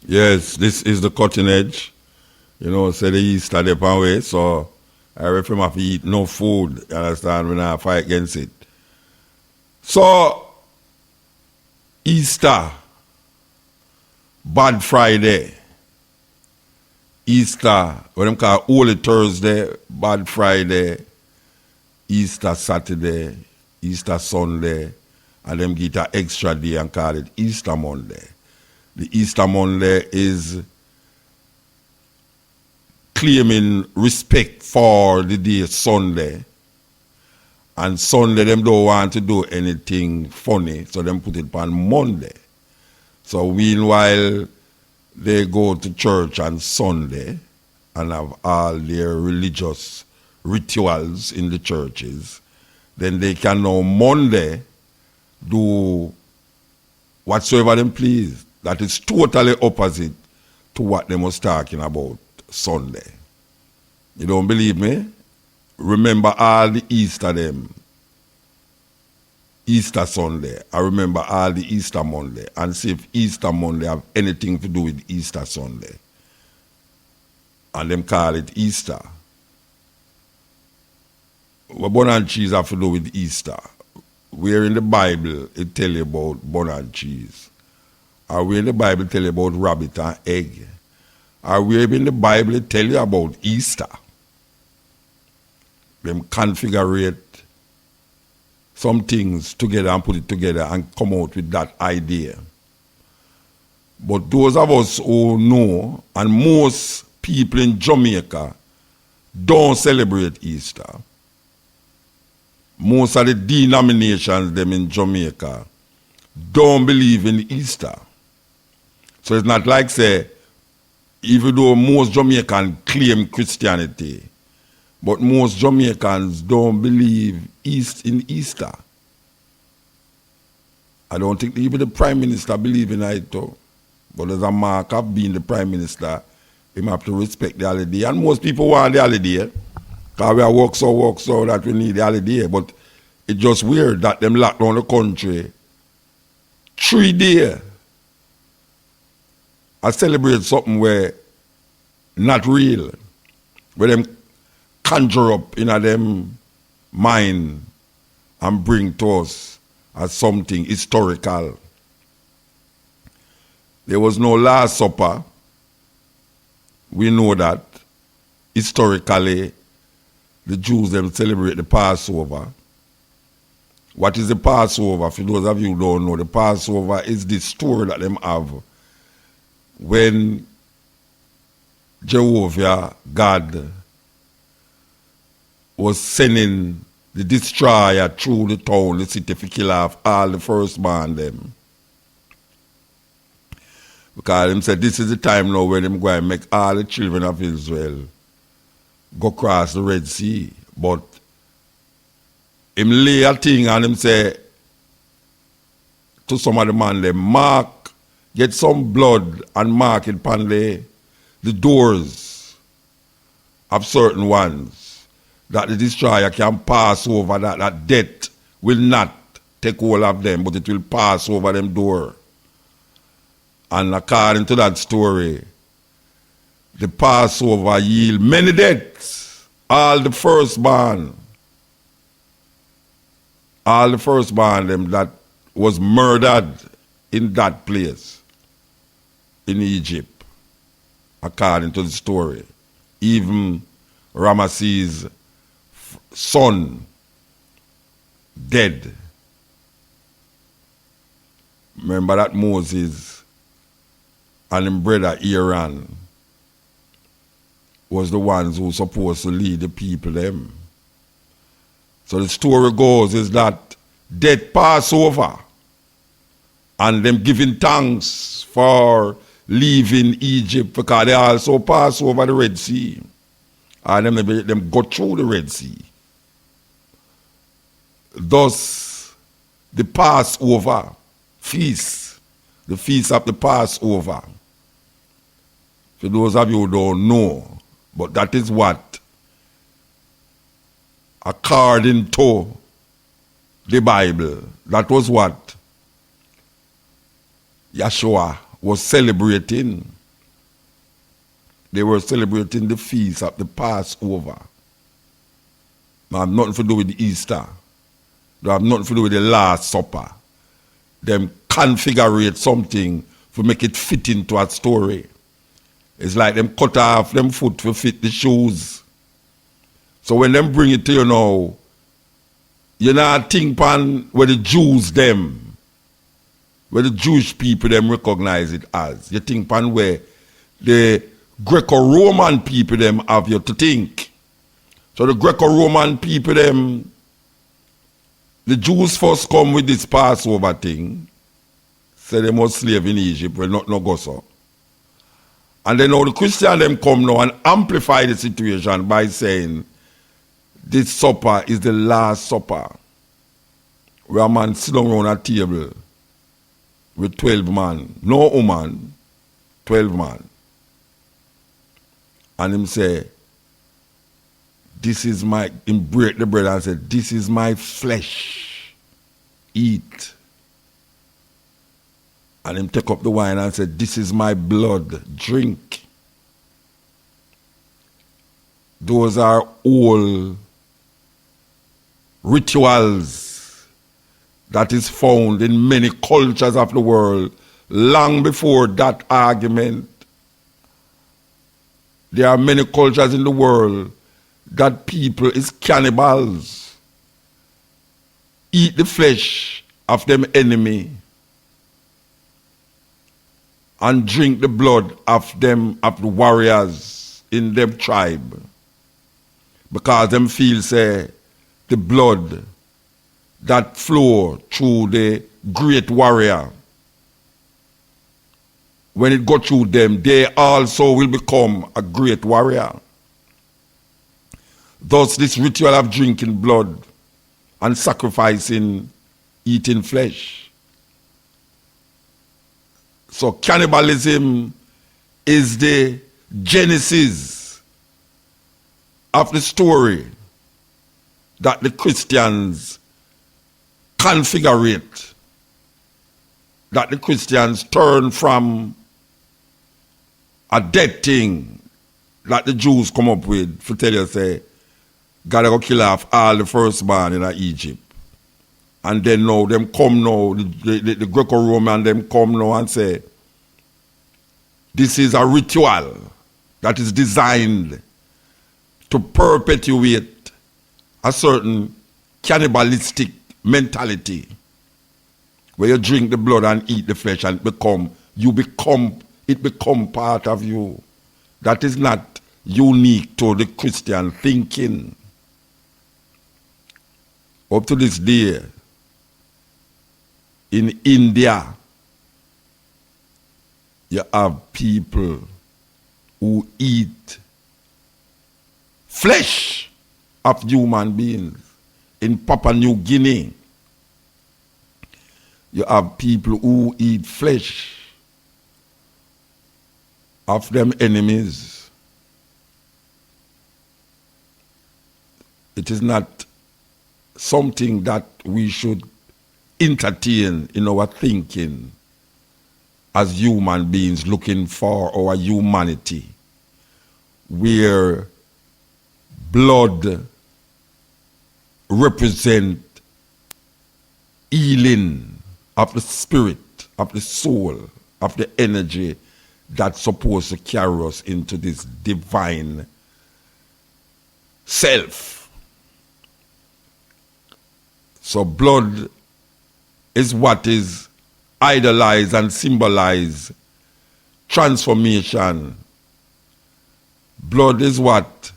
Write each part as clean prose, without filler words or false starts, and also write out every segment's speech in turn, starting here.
Yes, this is the cutting edge. You know, say the Easter they pan way, so I refer him have to eat no food, you understand, when I fight against it. So, Easter, Bad Friday, Easter, what them call Holy Thursday, Bad Friday, Easter Saturday, Easter Sunday, and them get an extra day and call it Easter Monday. The Easter Monday is claiming respect for the day Sunday. And Sunday, them don't want to do anything funny, so them put it on Monday. So meanwhile, they go to church on Sunday and have all their religious rituals in the churches. Then they can now Monday do whatsoever them please. That is totally opposite to what they was talking about Sunday. You don't believe me? Remember all the Easter them. Easter Sunday. I remember all the Easter Monday. And see if Easter Monday have anything to do with Easter Sunday. And them call it Easter. What bun and cheese have to do with Easter? Where in the Bible it tell you about bun and cheese? Or where in the Bible tell you about rabbit and egg? Or where in the Bible it tell you about Easter? Them configure some things together and put it together and come out with that idea. But those of us who know, and most people in Jamaica don't celebrate Easter. Most of the denominations them in Jamaica don't believe in Easter. So it's not like say, even though most Jamaicans claim Christianity, but most Jamaicans don't believe in Easter. I don't think even the Prime Minister believes in it too. But as a mark of being the Prime Minister, he have to respect the holiday. And most people want the holiday. Because we are work so that we need the holiday. But it's just weird that them lock down the country 3 days. I celebrate something where not real. Where them conjure up in them mind and bring to us as something historical. There was no Last Supper. We know that. Historically, the Jews them celebrate the Passover. What is the Passover? For those of you who don't know, the Passover is the story that them have when Jehovah, God, was sending the destroyer through the town, the city, to kill off all the firstborn them. Because him said this is the time now where them go and make all the children of Israel go across the Red Sea. But him lay a thing and him say to some of the man them, mark, get some blood and mark it upon the doors of certain ones, that the destroyer can pass over, that death will not take hold of them, but it will pass over them door. And according to that story, the Passover yield many deaths. All the firstborn them that was murdered in that place in Egypt, according to the story. Even Ramesses' son dead. Remember that Moses and his brother Aaron was the ones who were supposed to lead the people them. So the story goes is that death passed over and them giving thanks for leaving Egypt because they also passed over the Red Sea. And them go through the Red Sea. Thus, the Passover feast, the feast of the Passover, for those of you who don't know, but that is what, according to the Bible, that was what Yeshua was celebrating. They were celebrating the feast of the Passover. It have nothing to do with the Easter. It have nothing to do with the Last Supper. Them configure something to make it fit into a story. It's like them cut off them foot to fit the shoes. So when them bring it to you now, you know think pan where the Jews them, where the Jewish people them recognize it as. You think pan where the Greco-Roman people them have you to think. So the Greco-Roman people them, the Jews first come with this Passover thing. Say they must slave in Egypt, well not no go so. And then now the Christian them come now and amplify the situation by saying this supper is the Last Supper. Where a man sit down around a table with 12 men, no woman, 12 men. And him say, this is my, him break the bread and say, this is my flesh, eat. And him take up the wine and say, this is my blood, drink. Those are all rituals that is found in many cultures of the world long before that argument. There are many cultures in the world that people is cannibals, eat the flesh of them enemy and drink the blood of them, of the warriors in them tribe, because them feel say the blood that flow through the great warrior, when it go through them, they also will become a great warrior. Thus this ritual of drinking blood and sacrificing, eating flesh. So cannibalism is the genesis of the story that the Christians configure it, that the Christians turn from a dead thing that the Jews come up with to tell you, say, gotta go kill off all the firstborn in Egypt. And then now, them come now, the Greco-Roman, them come now and say, this is a ritual that is designed to perpetuate a certain cannibalistic mentality where you drink the blood and eat the flesh and it become part of you. That is not unique to the Christian thinking. Up to this day, in India, you have people who eat flesh of human beings. In Papua New Guinea, you have people who eat flesh of them enemies. It is not something that we should entertain in our thinking as human beings looking for our humanity, where blood represent healing of the spirit, of the soul, of the energy that's supposed to carry us into this divine self. So blood is what is idolized and symbolize transformation. Blood is what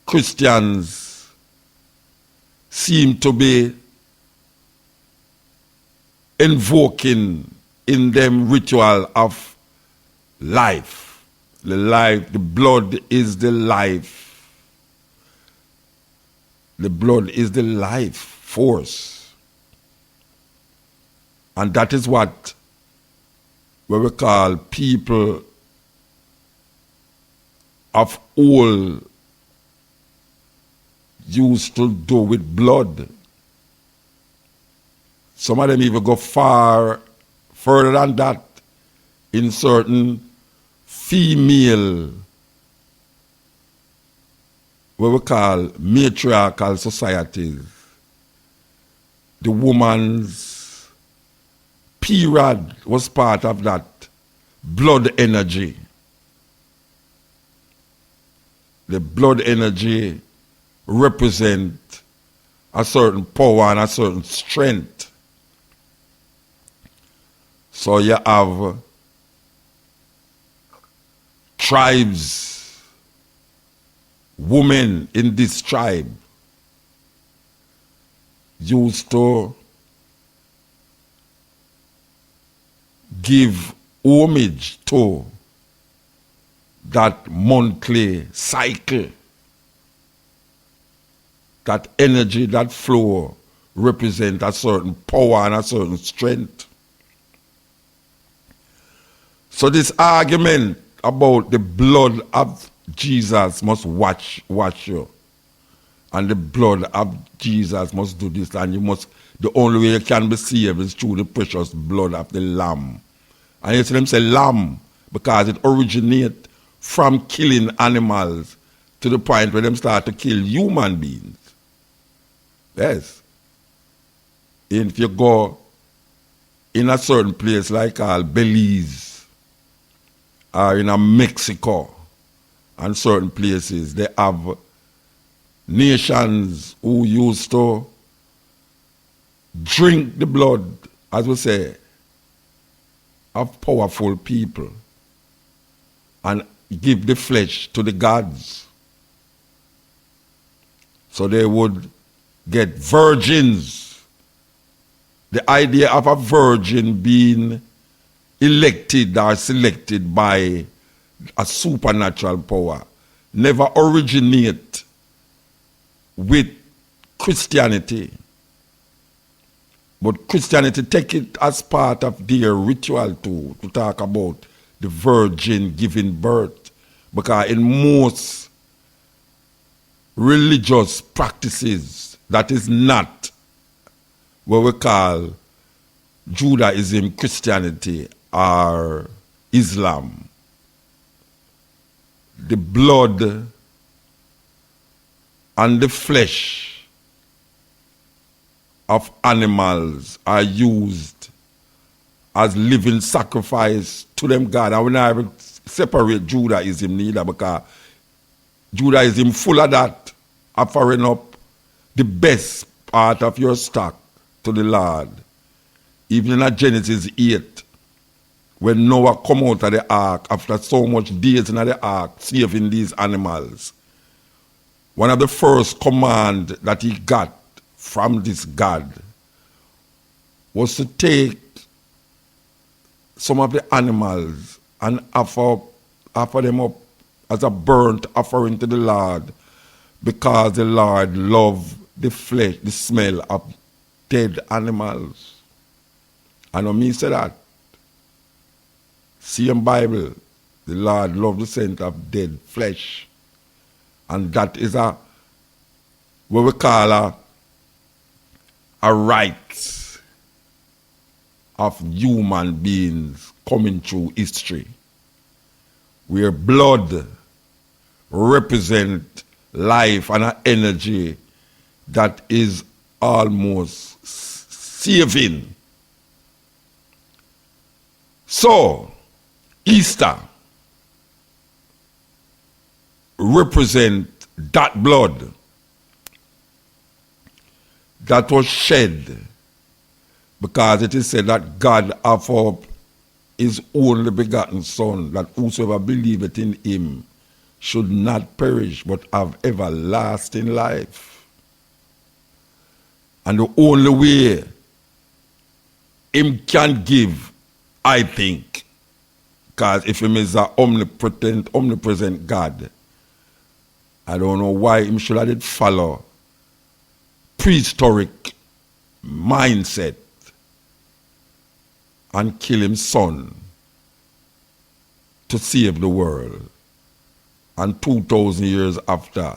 Christians seem to be invoking in them ritual of life. The blood is the life. The blood is the life force. And that is what we call people of old used to do with blood. Some of them even go further than that in certain female, what we call matriarchal societies, the woman's period was part of that blood energy. The blood energy represent a certain power and a certain strength. So you have tribes, women in this tribe used to give homage to that monthly cycle. That energy, that flow represent a certain power and a certain strength. So this argument about the blood of Jesus must wash you, and the blood of Jesus must do this, and the only way you can be saved is through the precious blood of the Lamb. And you see them say lamb because it originates from killing animals to the point where them start to kill human beings. Yes. And if you go in a certain place like Belize or in Mexico and certain places, they have nations who used to drink the blood, as we say, of powerful people and give the flesh to the gods. So they would get virgins. The idea of a virgin being elected or selected by a supernatural power never originate with Christianity. But Christianity take it as part of their ritual too, to talk about the virgin giving birth. Because in most religious practices, that is not what we call Judaism, Christianity, or Islam. The blood and the flesh of animals are used as living sacrifice to them God. And we never separate Judaism neither, because Judaism full of that, offering up the best part of your stock to the Lord. Even in Genesis 8, when Noah come out of the ark after so much days in the ark, saving these animals, one of the first command that he got from this God was to take some of the animals and offer them up as a burnt offering to the Lord, because the Lord loved the flesh, the smell of dead animals. I know me say that. See in Bible, the Lord loved the scent of dead flesh. And that is what we call a right of human beings coming through history, where blood represents life and an energy that is almost saving. So, Easter represent that blood that was shed, because it is said that God offered up his only begotten Son, that whosoever believeth in him should not perish but have everlasting life. And the only way him can give, I think, because if him is an omnipresent God, I don't know why him should have did follow prehistoric mindset and kill his son to save the world. And 2,000 years after,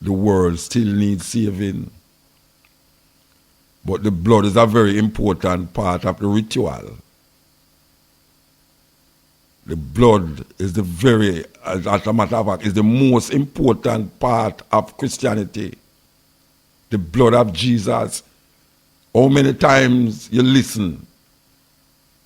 the world still needs saving. But the blood is a very important part of the ritual. The blood is the very, as a matter of fact, is the most important part of Christianity. The blood of Jesus. How many times you listen?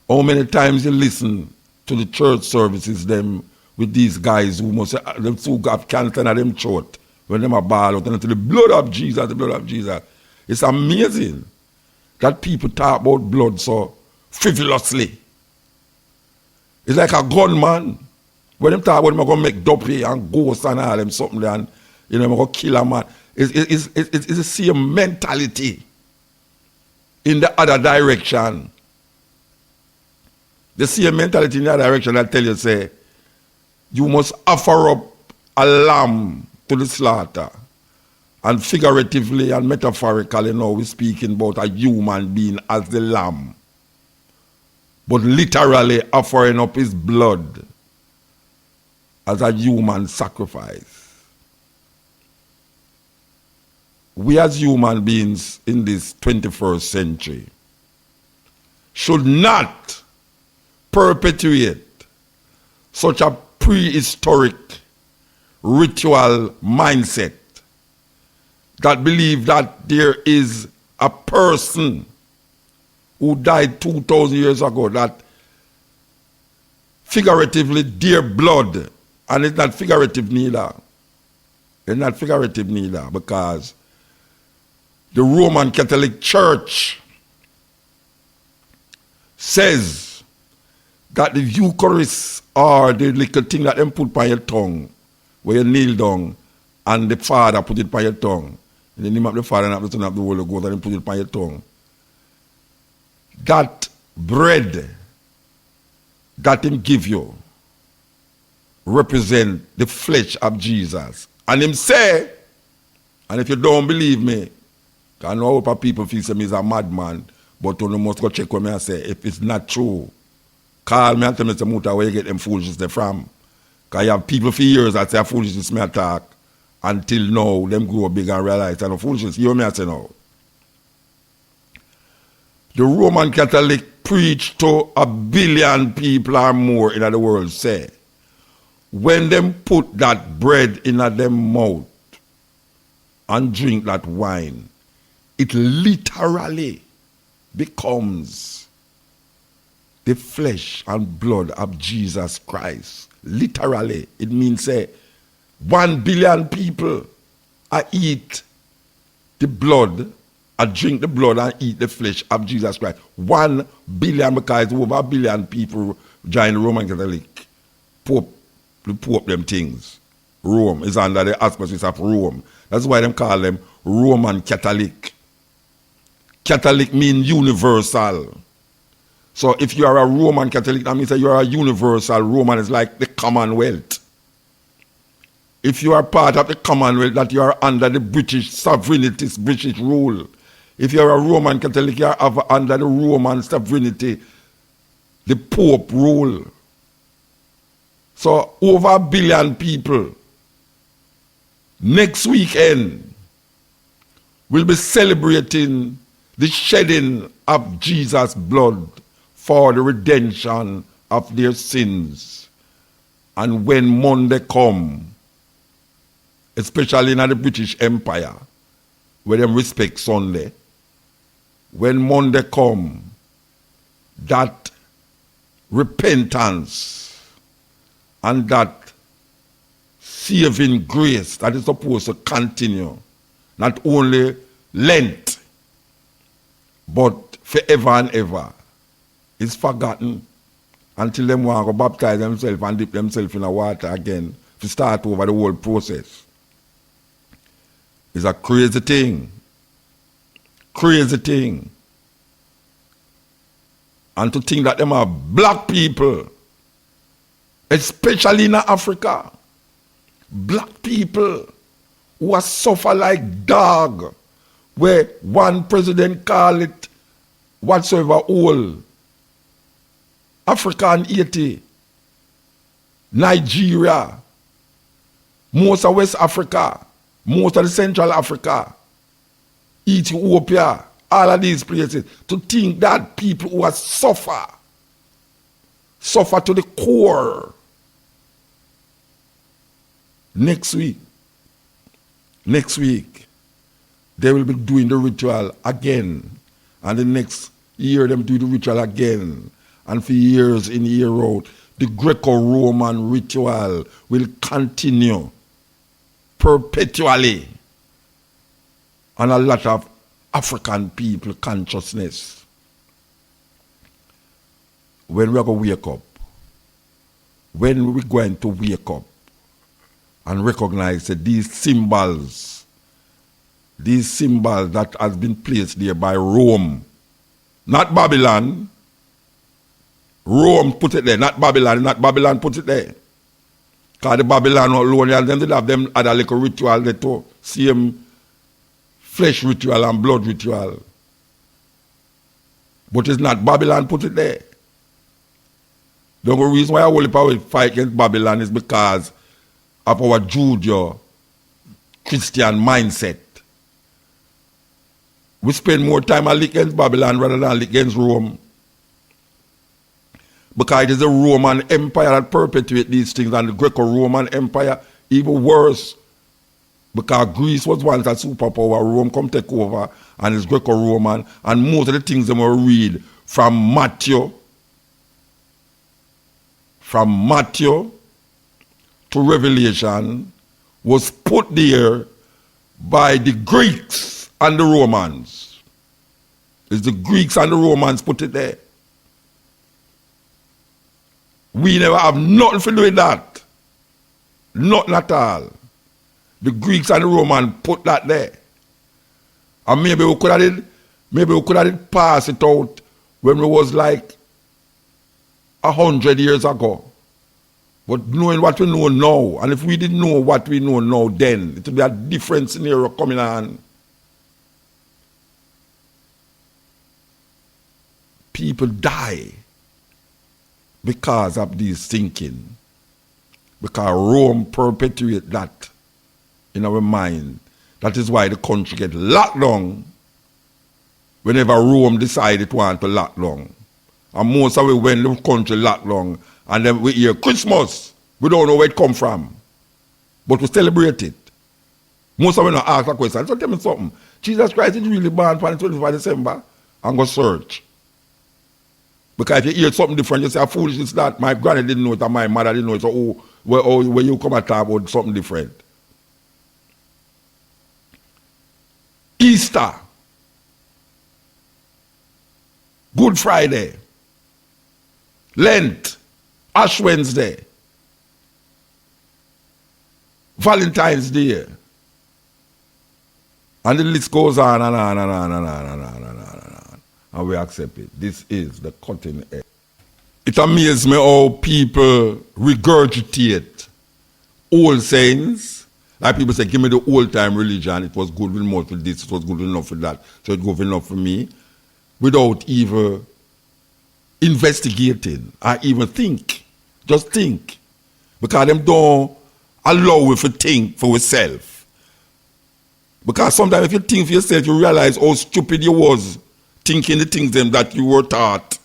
How many times you listen to the church services them with these guys who must them who have cancer in them throat when them are ball out and to the blood of Jesus, the blood of Jesus. It's amazing that people talk about blood so frivolously. It's like a gunman. When them talk about them, I'm going to make duppy and ghosts and all them something and I'm going to kill a man. It's the same mentality in the other direction. The same mentality in the other direction that tell you, say, you must offer up a lamb to the slaughter. And figuratively and metaphorically now we're speaking about a human being as the lamb. But literally offering up his blood as a human sacrifice. We as human beings in this 21st century should not perpetuate such a prehistoric ritual mindset that believe that there is a person who died 2,000 years ago that figuratively their blood, and it's not figurative neither. It's not figurative neither because the Roman Catholic Church says that the Eucharist or the little thing that them put by your tongue, where you kneel down, and the Father put it by your tongue. In the name of the Father and of the Son and of the Holy Ghost, and put it by your tongue. That bread that him give you represent the flesh of Jesus. And him say, and if you don't believe me, I know how people feel say me is a madman, but you must go check with me and say, if it's not true, call me and tell me Muta, where you get them foolishness from. Because you have people for years that say foolishness me attack, until now, them grow big and realize that no foolishness. You hear me I say now? The Roman Catholic preach to 1 billion people or more in the world say, when them put that bread in them mouth and drink that wine, it literally becomes the flesh and blood of Jesus Christ. Literally, it means say 1 billion people eat the blood, drink the blood and eat the flesh of Jesus Christ. 1 billion, because over 1 billion people join the Roman Catholic. The Pope them things. Rome is under the auspices of Rome. That's why them call them Roman Catholic. Catholic means universal. So if you are a Roman Catholic, that means that you are a universal. Roman is like the Commonwealth. If you are part of the Commonwealth, that you are under the British sovereignty, British rule. If you are a Roman Catholic, you are under the Roman sovereignty, the Pope rule. So over 1 billion people next weekend will be celebrating the shedding of Jesus' blood for the redemption of their sins. And when Monday come, especially in the British Empire, where them respect Sunday, when Monday come, that repentance and that saving grace that is supposed to continue, not only Lent, but forever and ever, is forgotten until them want to baptize themselves and dip themselves in the water again to start over the whole process. It's a crazy thing. Crazy thing. And to think that them are black people, especially in Africa, black people who are suffer like dog, where one president call it whatsoever all, Africa and Haiti, Nigeria, most of West Africa, most of the Central Africa, Ethiopia, all of these places, to think that people who are suffer Suffer to the core. Next week, they will be doing the ritual again. And the next year, them do the ritual again. And for years in, year out, the Greco-Roman ritual will continue perpetually on a lot of African people consciousness. When we're going to wake up, when we're going to wake up and recognize that these symbols that has been placed there by Rome, not Babylon. Rome put it there, not Babylon put it there. Because the Babylon alone, and them did have them other little ritual there too. Same flesh ritual and blood ritual. But it's not Babylon put it there. The only reason why I will fight against Babylon is because of our Judeo-Christian mindset. We spend more time against Babylon rather than against Rome. Because it is the Roman Empire that perpetuates these things, and the Greco-Roman Empire even worse. Because Greece was once a superpower, Rome come take over, and it's Greco-Roman, and most of the things they will read from Matthew to Revelation was put there by the Greeks and the Romans. It's the Greeks and the Romans put it there. We never have nothing to do with that. Nothing at all. The Greeks and the Romans put that there. And maybe we could have passed it out when it was like 100 years ago. But knowing what we know now, and if we didn't know what we know now then, it would be a different scenario coming on. People die because of this thinking. Because Rome perpetuates that in our mind. That is why the country gets locked down whenever Rome decides it wants to lock down. And most of it when the country locked down, and then we hear Christmas. We don't know where it come from. But we celebrate it. Most of them don't ask a question. So tell me something. Jesus Christ is really born on the 25th of December. And go search. Because if you hear something different, you say, how foolish is that? My granny didn't know it and my mother didn't know it. So where you come and talk about something different. Easter. Good Friday. Lent. Ash Wednesday, Valentine's Day, and the list goes on and on and on and on and on and on and on. And we accept it. This is the cutting edge. It amazes me how people regurgitate old sayings. Like people say, give me the old time religion, it was good enough for this, it was good enough for that, so it's good enough for me, without even investigating or even think. Just think. Because them don't allow you to think for yourself. Because sometimes if you think for yourself, you realize how stupid you was thinking the things them that you were taught.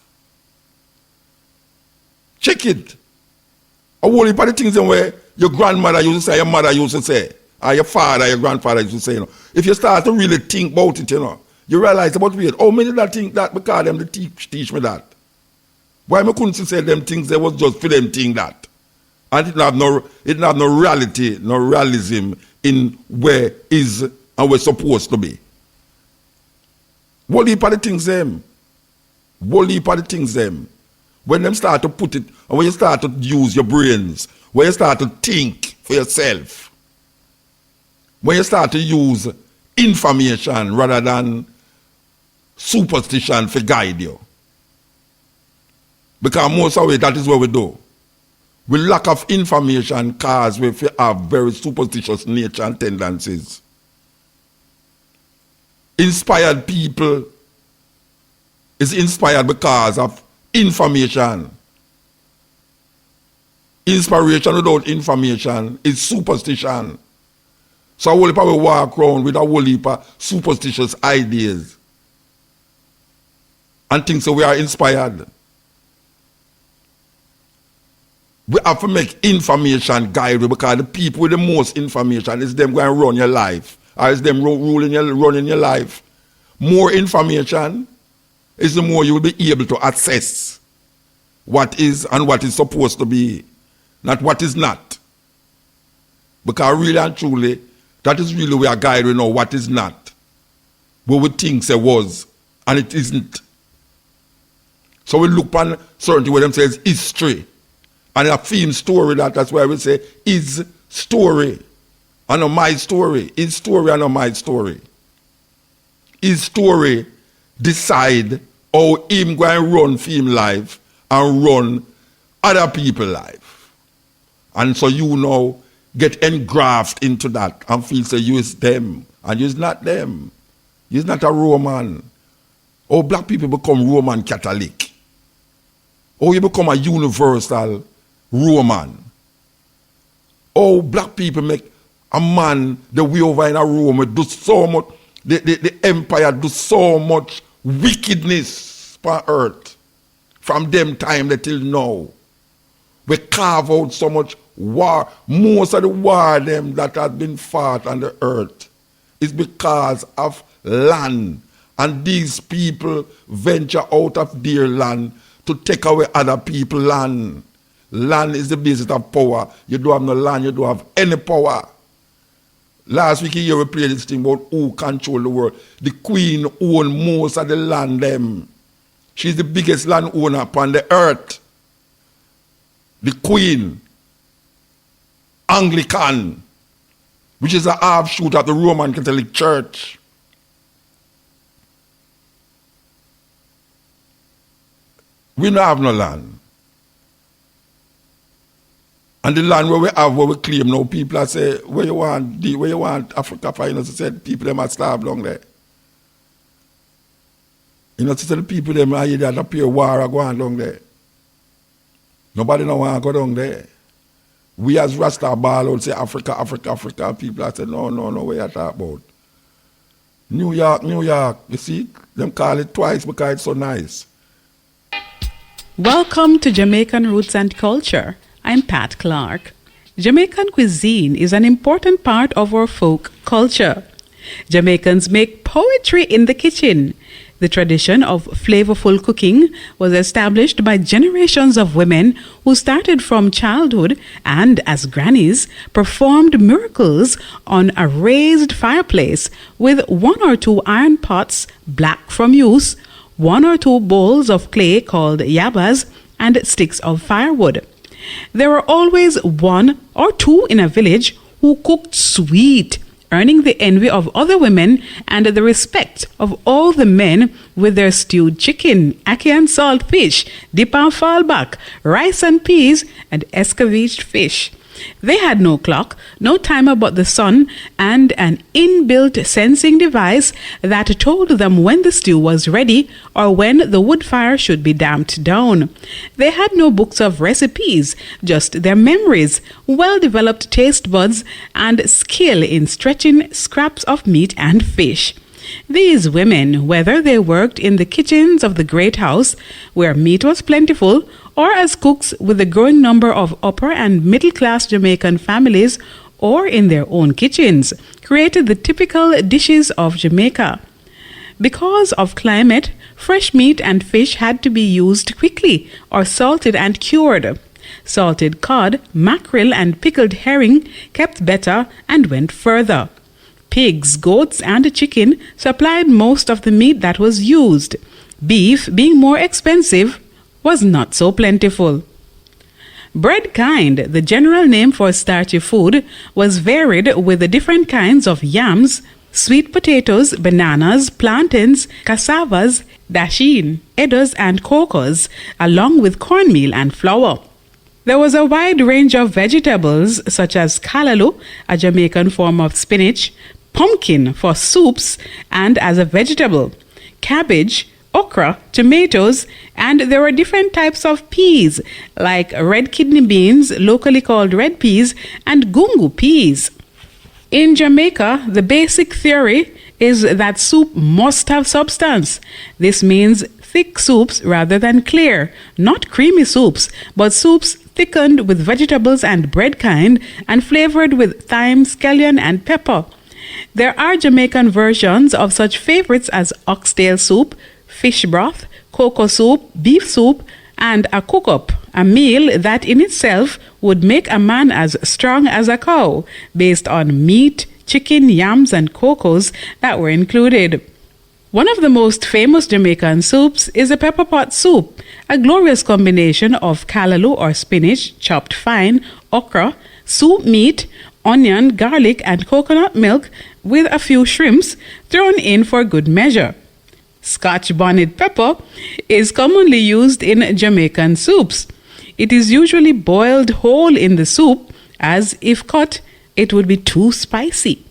Check it. A whole heap of the things them where your grandmother used to say, your mother used to say, or your father, your grandfather used to say, you know. If you start to really think about it, you know, you realize about weird. How many that think that because them teach me that? Why I couldn't say them things that was just for them think that? And it have no reality, no realism in where is and where supposed to be. What heap of the things them? What heap of the things them? When them start to put it, and when you start to use your brains, when you start to think for yourself, when you start to use information rather than superstition to guide you. Because most of it, that is what we do. We lack of information because we have very superstitious nature and tendencies. Inspired people is inspired because of information. Inspiration without information is superstition. So a whole heap we walk around with a whole heap of superstitious ideas and think so we are inspired. We have to make information guide you, because the people with the most information is them going to run your life, or is them running your life. More information is the more you will be able to assess what is and what is supposed to be, not what is not. Because really and truly, that is really where guide we know what is not. What we think it was, and it isn't. So we look on certain where them says history. And a theme story, that's why we say his story. And not my story. His story and not my story. His story decide how him going to run for him life and run other people's life. And so you now get engrafted into that and feel say you is them. And you is not them. You is not a Roman. How black people become Roman Catholic. How you become a universal Roman. How black people make a man the way over in a Rome do so much, the empire do so much wickedness on earth from them time till now. We carve out so much war. Most of the war them that has been fought on the earth is because of land. And these people venture out of their land to take away other people's land. Land is the basis of power. You don't have no land, you don't have any power. Last week here we played this thing about who control the world. The queen owns most of the land them. She's the biggest landowner upon the earth. The queen, Anglican, which is a offshoot of the Roman Catholic Church. We don't have no land. And the land where we have, where we claim now, people are say, where you want Africa for, you know, to say people them are starved down there. You know, to say the people them are either appear war or go on down there. Nobody don't want to go down there. We as Rasta ball out say Africa, Africa, Africa. People are say, no, what you talk about? New York. You see, them call it twice because it's so nice. Welcome to Jamaican Roots and Culture. I'm Pat Clark. Jamaican cuisine is an important part of our folk culture. Jamaicans make poetry in the kitchen. The tradition of flavorful cooking was established by generations of women who started from childhood and, as grannies, performed miracles on a raised fireplace with 1 or 2 iron pots, black from use, 1 or 2 bowls of clay called yabas, and sticks of firewood. There were always 1 or 2 in a village who cooked sweet, earning the envy of other women and the respect of all the men with their stewed chicken, ackee and salt fish, dip and fallback, rice and peas, and escovitched fish. They had no clock, no timer but the sun, and an inbuilt sensing device that told them when the stew was ready or when the wood fire should be damped down. They had no books of recipes, just their memories, well-developed taste buds, and skill in stretching scraps of meat and fish. These women, whether they worked in the kitchens of the great house, where meat was plentiful, or as cooks with a growing number of upper and middle-class Jamaican families, or in their own kitchens, created the typical dishes of Jamaica. Because of climate, fresh meat and fish had to be used quickly or salted and cured. Salted cod, mackerel, and pickled herring kept better and went further. Pigs, goats, and chicken supplied most of the meat that was used. Beef, being more expensive, was not so plentiful. Bread kind, the general name for starchy food, was varied with the different kinds of yams, sweet potatoes, bananas, plantains, cassavas, dasheen, eddas, and cocos, along with cornmeal and flour. There was a wide range of vegetables such as callaloo, a Jamaican form of spinach, pumpkin for soups and as a vegetable, cabbage, okra, tomatoes, and there were different types of peas like red kidney beans, locally called red peas, and gungu peas. In Jamaica, the basic theory is that soup must have substance. This means thick soups rather than clear, not creamy soups, but soups thickened with vegetables and bread kind, and flavored with thyme, scallion, and pepper. There are Jamaican versions of such favorites as oxtail soup, fish broth, cocoa soup, beef soup, and a cook-up, a meal that in itself would make a man as strong as a cow, based on meat, chicken, yams, and cocoas that were included. One of the most famous Jamaican soups is a pepper pot soup, a glorious combination of callaloo or spinach chopped fine, okra, soup meat, onion, garlic, and coconut milk with a few shrimps thrown in for good measure. Scotch bonnet pepper is commonly used in Jamaican soups. It is usually boiled whole in the soup, as if cut, it would be too spicy.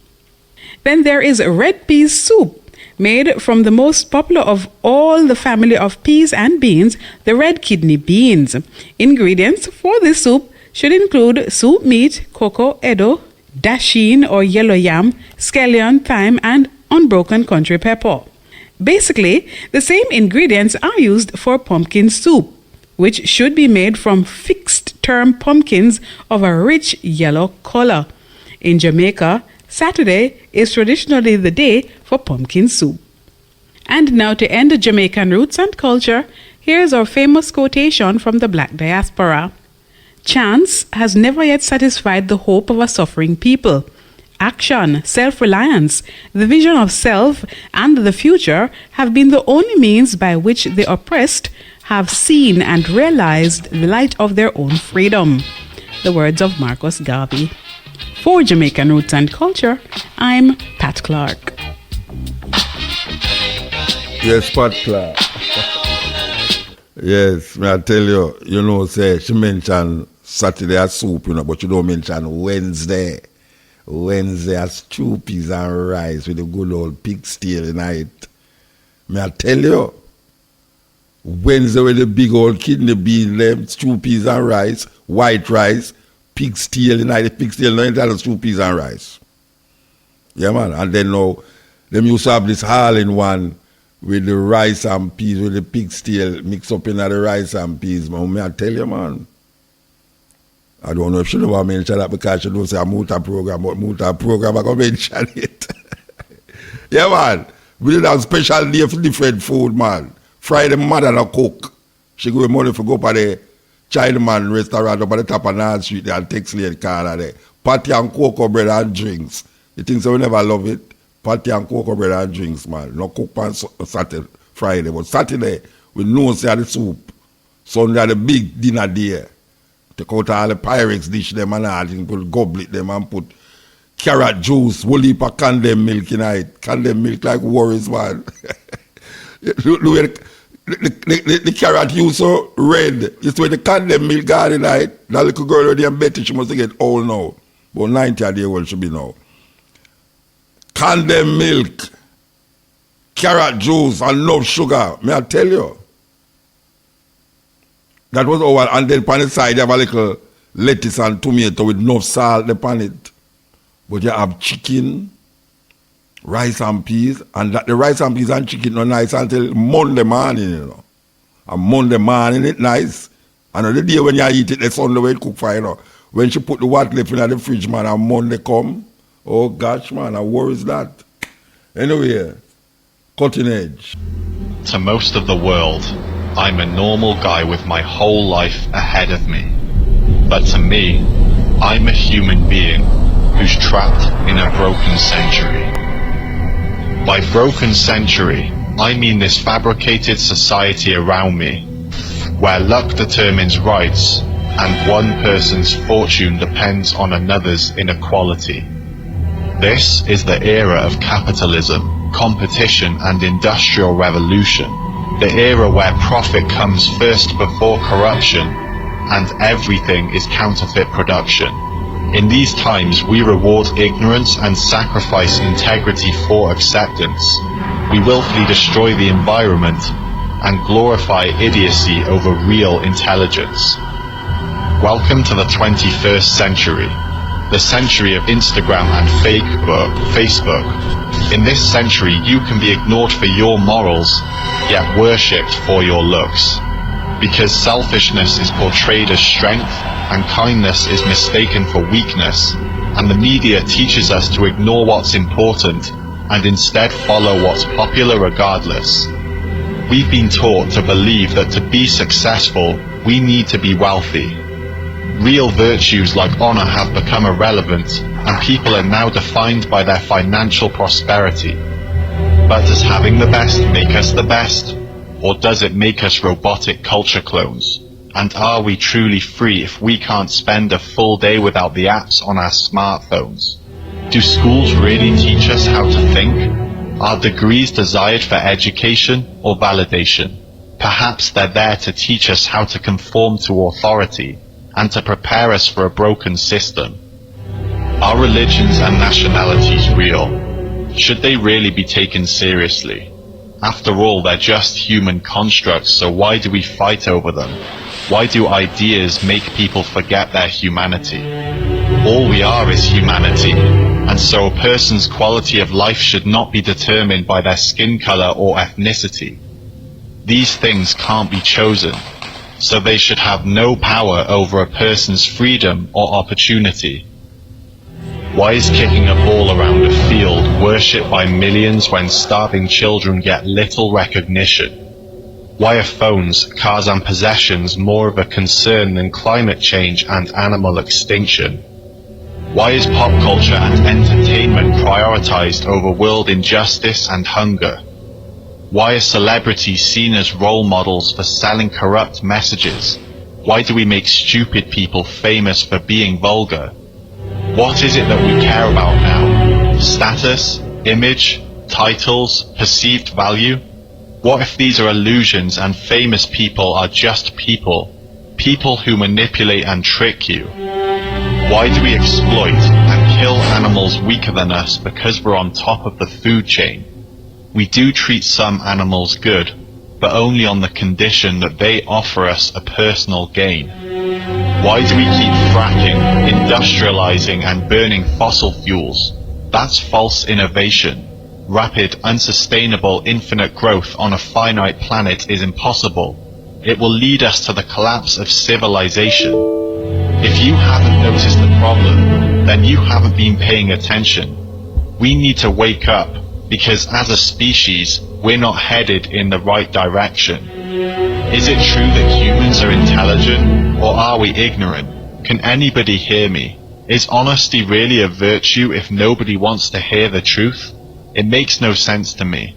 Then there is red peas soup, made from the most popular of all the family of peas and beans, the red kidney beans. Ingredients for this soup should include soup meat, cocoa, edo, dasheen or yellow yam, scallion, thyme, and unbroken country pepper. Basically, the same ingredients are used for pumpkin soup, which should be made from fixed-term pumpkins of a rich yellow color. In Jamaica, Saturday is traditionally the day for pumpkin soup. And now, to end Jamaican roots and culture, here's our famous quotation from the Black diaspora. Chance has never yet satisfied the hope of a suffering people. Action, self-reliance, the vision of self, and the future have been the only means by which the oppressed have seen and realized the light of their own freedom. The words of Marcus Garvey. For Jamaican Roots and Culture, I'm Pat Clark. Yes, Pat Clark. Yes, may I tell you, say she mentioned Saturday as soup, but you don't mention Wednesday. Wednesday as stew peas and rice with a good old pig steer in it. May I tell you, Wednesday with the big old kidney bean, them stew peas and rice, white rice, pig steer in it, pig steer in it, stew peas and rice. Yeah, man. And then now, them used to have this all-in-one with the rice and peas, with the pig steer mixed up in the rice and peas, man. May I tell you, man. I don't know if she never mention that because she don't say a Mutabaruka, but Mutabaruka, I'm going to mention it. Yeah, man. We did have special day for different food, man. Friday, mother no cook. She give money for go up at the Chinaman restaurant up at the top of North Street there and takes late car there. Patty and cocoa bread and drinks. You think so we never love it? Patty and cocoa bread and drinks, man. No cook on Saturday, Friday. But Saturday, we know say the soup. Sunday, the big dinner there. Take out all the Pyrex dish them and all, put goblet them and put carrot juice, whole heap of condemned milk in it. Condemned milk like worries, man. The carrot juice so red. It's when the condemned milk got in it. That little girl already and Betty, she must get old now. But 90 a day old she be now. Condemned milk, carrot juice and no sugar. May I tell you? That was all, and then on the side you have a little lettuce and tomato with no salt upon it. But you have chicken, rice and peas, and that the rice and peas and chicken are nice until Monday morning, And Monday morning it nice. And on the day when you eat it, the Sunday when it cook for When she put the what left in the fridge, man, and Monday come, oh gosh, man, I worries that. Anyway, cutting edge. To most of the world, I'm a normal guy with my whole life ahead of me. But to me, I'm a human being who's trapped in a broken century. By broken century, I mean this fabricated society around me, where luck determines rights and one person's fortune depends on another's inequality. This is the era of capitalism, competition and industrial revolution. The era where profit comes first before corruption, and everything is counterfeit production. In these times, we reward ignorance and sacrifice integrity for acceptance. We willfully destroy the environment and glorify idiocy over real intelligence. Welcome to the 21st century, the century of Instagram and Facebook. In this century, you can be ignored for your morals, yet worshipped for your looks. because selfishness is portrayed as strength and kindness is mistaken for weakness, and the media teaches us to ignore what's important and instead follow what's popular regardless. We've been taught to believe that to be successful, we need to be wealthy. Real virtues like honor have become irrelevant, and people are now defined by their financial prosperity. But does having the best make us the best? Or does it make us robotic culture clones? And are we truly free if we can't spend a full day without the apps on our smartphones? Do schools really teach us how to think? Are degrees desired for education or validation? Perhaps they're there to teach us how to conform to authority and to prepare us for a broken system. Are religions and nationalities real? Should they really be taken seriously? After all, they're just human constructs, so why do we fight over them? Why do ideas make people forget their humanity? All we are is humanity, and so a person's quality of life should not be determined by their skin color or ethnicity. These things can't be chosen, so they should have no power over a person's freedom or opportunity. Why is kicking a ball around a field worshipped by millions when starving children get little recognition? Why are phones, cars and possessions more of a concern than climate change and animal extinction? Why is pop culture and entertainment prioritized over world injustice and hunger? Why are celebrities seen as role models for selling corrupt messages? Why do we make stupid people famous for being vulgar? What is it that we care about now? Status, image, titles, perceived value? What if these are illusions and famous people are just people? People who manipulate and trick you? Why do we exploit and kill animals weaker than us because we're on top of the food chain? We do treat some animals good, but only on the condition that they offer us a personal gain. Why do we keep fracking, industrializing and burning fossil fuels? That's false innovation. Rapid, unsustainable, infinite growth on a finite planet is impossible. It will lead us to the collapse of civilization. If you haven't noticed the problem, then you haven't been paying attention. We need to wake up, because as a species, we're not headed in the right direction. Is it true that humans are intelligent, or are we ignorant? Can anybody hear me? Is honesty really a virtue if nobody wants to hear the truth? It makes no sense to me.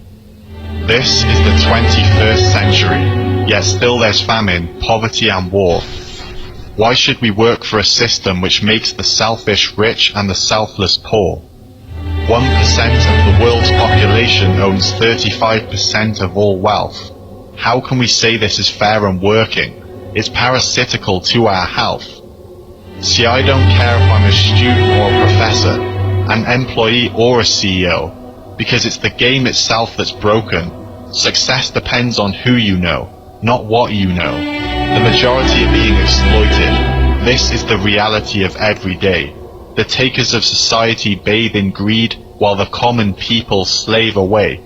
This is the 21st century, yet still there's famine, poverty and war. Why should we work for a system which makes the selfish rich and the selfless poor? 1% of the world's population owns 35% of all wealth. How can we say this is fair and working? It's parasitical to our health. See, I don't care if I'm a student or a professor, an employee or a CEO, because it's the game itself that's broken. Success depends on who you know, not what you know. The majority are being exploited. This is the reality of every day. The takers of society bathe in greed while the common people slave away.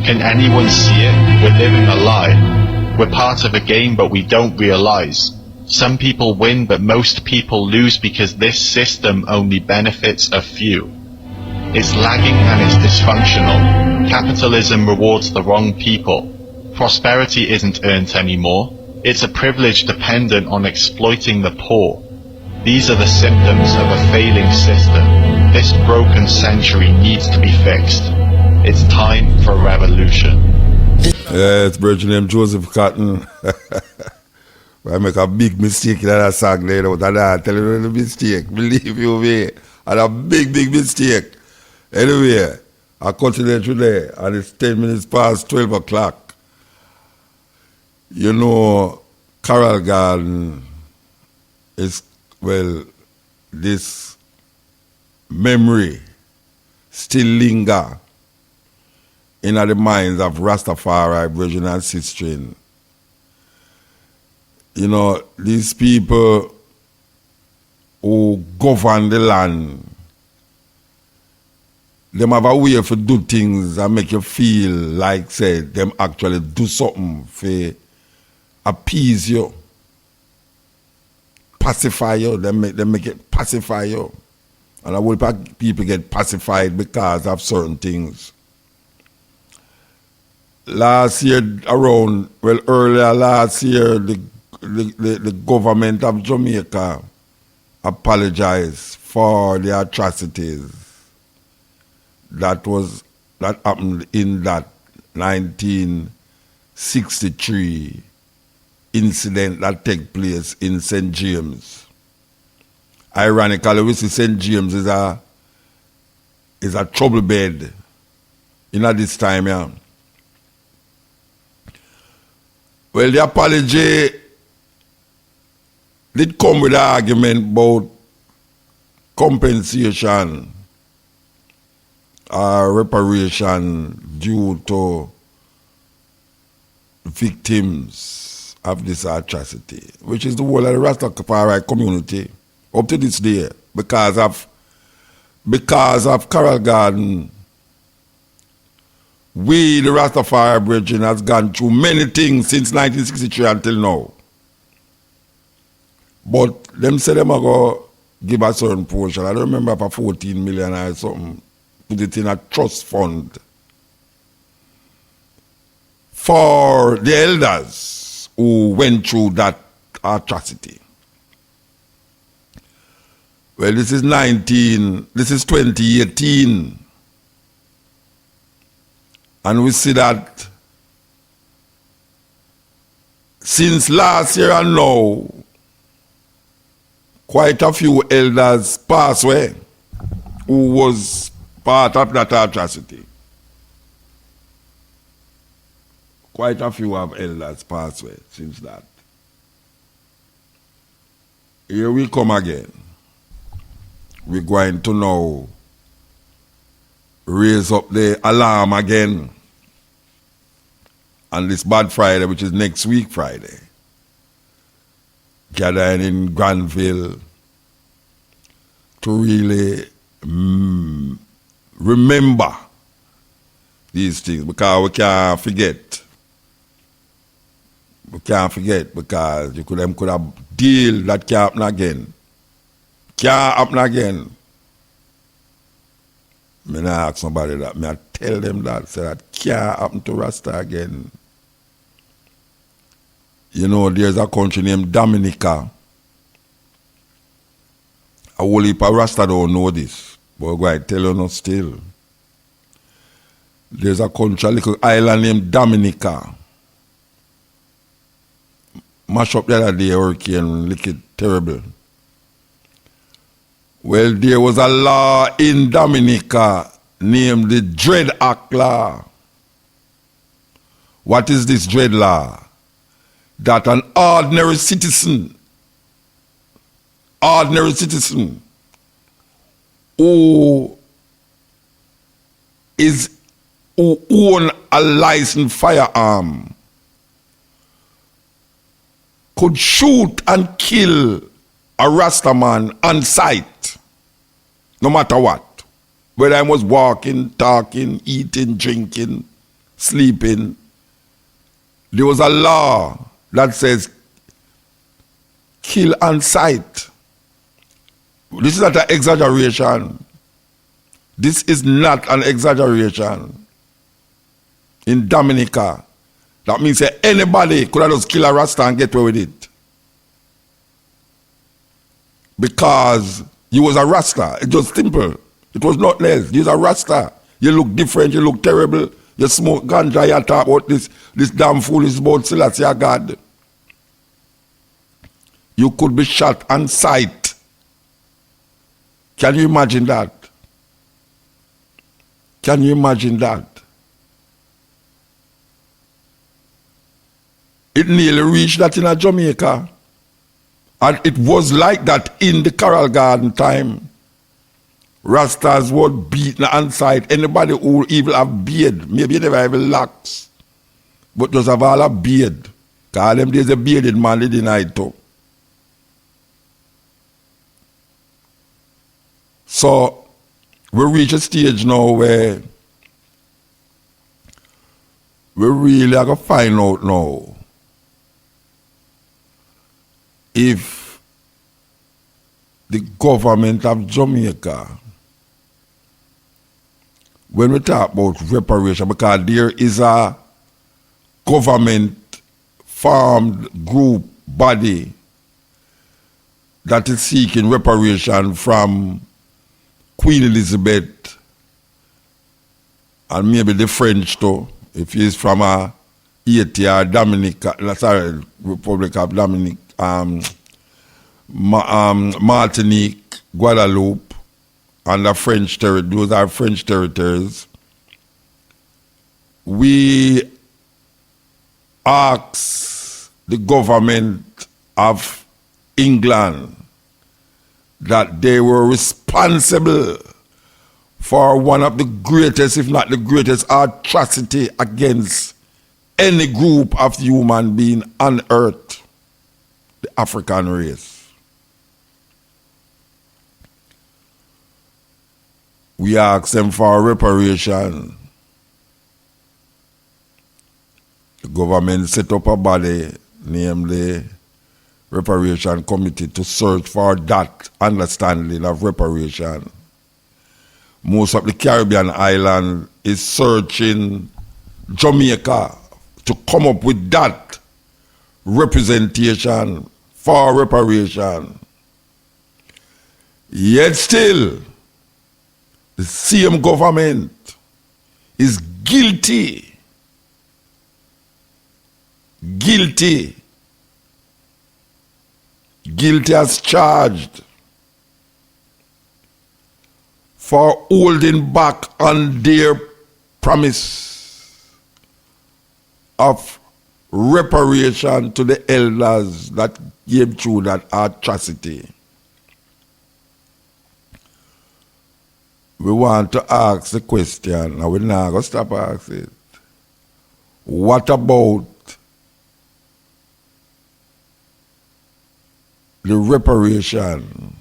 Can anyone see it? We're living a lie. We're part of a game but we don't realize. Some people win but most people lose because this system only benefits a few. It's lagging and it's dysfunctional. Capitalism rewards the wrong people. Prosperity isn't earned anymore. It's a privilege dependent on exploiting the poor. These are the symptoms of a failing system. This broken century needs to be fixed. It's time for a revolution. Yeah, it's Virgin name Joseph Cotton. I make a big mistake in that song there, but I tell you the mistake. Believe you me. And a big mistake. Anyway, I continue today, and it's 10 minutes past 12 o'clock. You know, Carol Garden is, well, this memory still linger in the minds of Rastafari, Virgin and Sistine. You know, these people who govern the land, them have a way to do things and make you feel like, say, them actually do something for appease you, pacify you. They make it pacify you. And a whole lot of people get pacified because of certain things. Last year earlier last year, the government of Jamaica apologized for the atrocities that happened in that 1963 incident that took place in St. James. Ironically, we see St. James is a trouble bed in this time, yeah. Well, the apology did come with an argument about compensation or reparation due to victims of this atrocity, which is the whole of the Rastafari community up to this day, because of Coral Garden. We, the Rastafari Brethren, has gone through many things since 1963 until now. But them say them are going to give a certain portion. I don't remember for 14 million or something, put it in a trust fund for the elders who went through that atrocity. Well, this is 2018. And we see that since last year and now, quite a few elders passed away who was part of that atrocity. Quite a few of elders passed away since that. Here we come again. We're going to now raise up the alarm again on this Bad Friday, which is next week Friday. Gathering in Granville to really remember these things, because we can't forget. We can't forget, because them could have deal that can't happen again. Can't happen again. I ask somebody that. I tell them that. Say that can't happen to Rasta again. You know, there's a country named Dominica. A whole heap of Rasta don't know this, but I'm going to tell you no still. There's a country, a little island named Dominica. Mash up the other day, hurricane, look it terrible. Well, there was a law in Dominica named the Dread Act Law. What is this Dread Law? That an ordinary citizen who own a licensed firearm could shoot and kill a Rastaman on sight, no matter what. Whether I was walking, talking, eating, drinking, sleeping. There was a law that says kill on sight. This is not an exaggeration. This is not an exaggeration. In Dominica, that means that anybody could have just kill a Rasta and get away with it. Because you was a Rasta. It was simple. It was not less. You was a Rasta. You look different, you look terrible. You smoke ganja, you talk about this damn foolish about Selassie God. You could be shot on sight. Can you imagine that? Can you imagine that? It nearly reached that in Jamaica. And it was like that in the Coral Garden time. Rastas were beaten on sight. Anybody who even have beard, maybe you never have locks, but just have all a beard. Because them days a bearded man they deny too. So we reach a stage now where we really are going to find out now if the government of Jamaica, when we talk about reparation, because there is a government formed group body that is seeking reparation from Queen Elizabeth and maybe the French too, if he is from Haiti or Republic of Dominic, Martinique, Guadeloupe, and the French territory. Those are French territories. We ask the government of England that they were responsible for one of the greatest, if not the greatest, atrocity against any group of human being on earth, the African race. We ask them for reparation. The government set up a body named the Reparation Committee to search for that understanding of reparation. Most of the Caribbean island is searching Jamaica to come up with that representation for reparation. Yet still, the same government is guilty as charged for holding back on their promise of reparation to the elders that gave through that atrocity. We want to ask the question, and we're not going to stop asking it. What about the reparation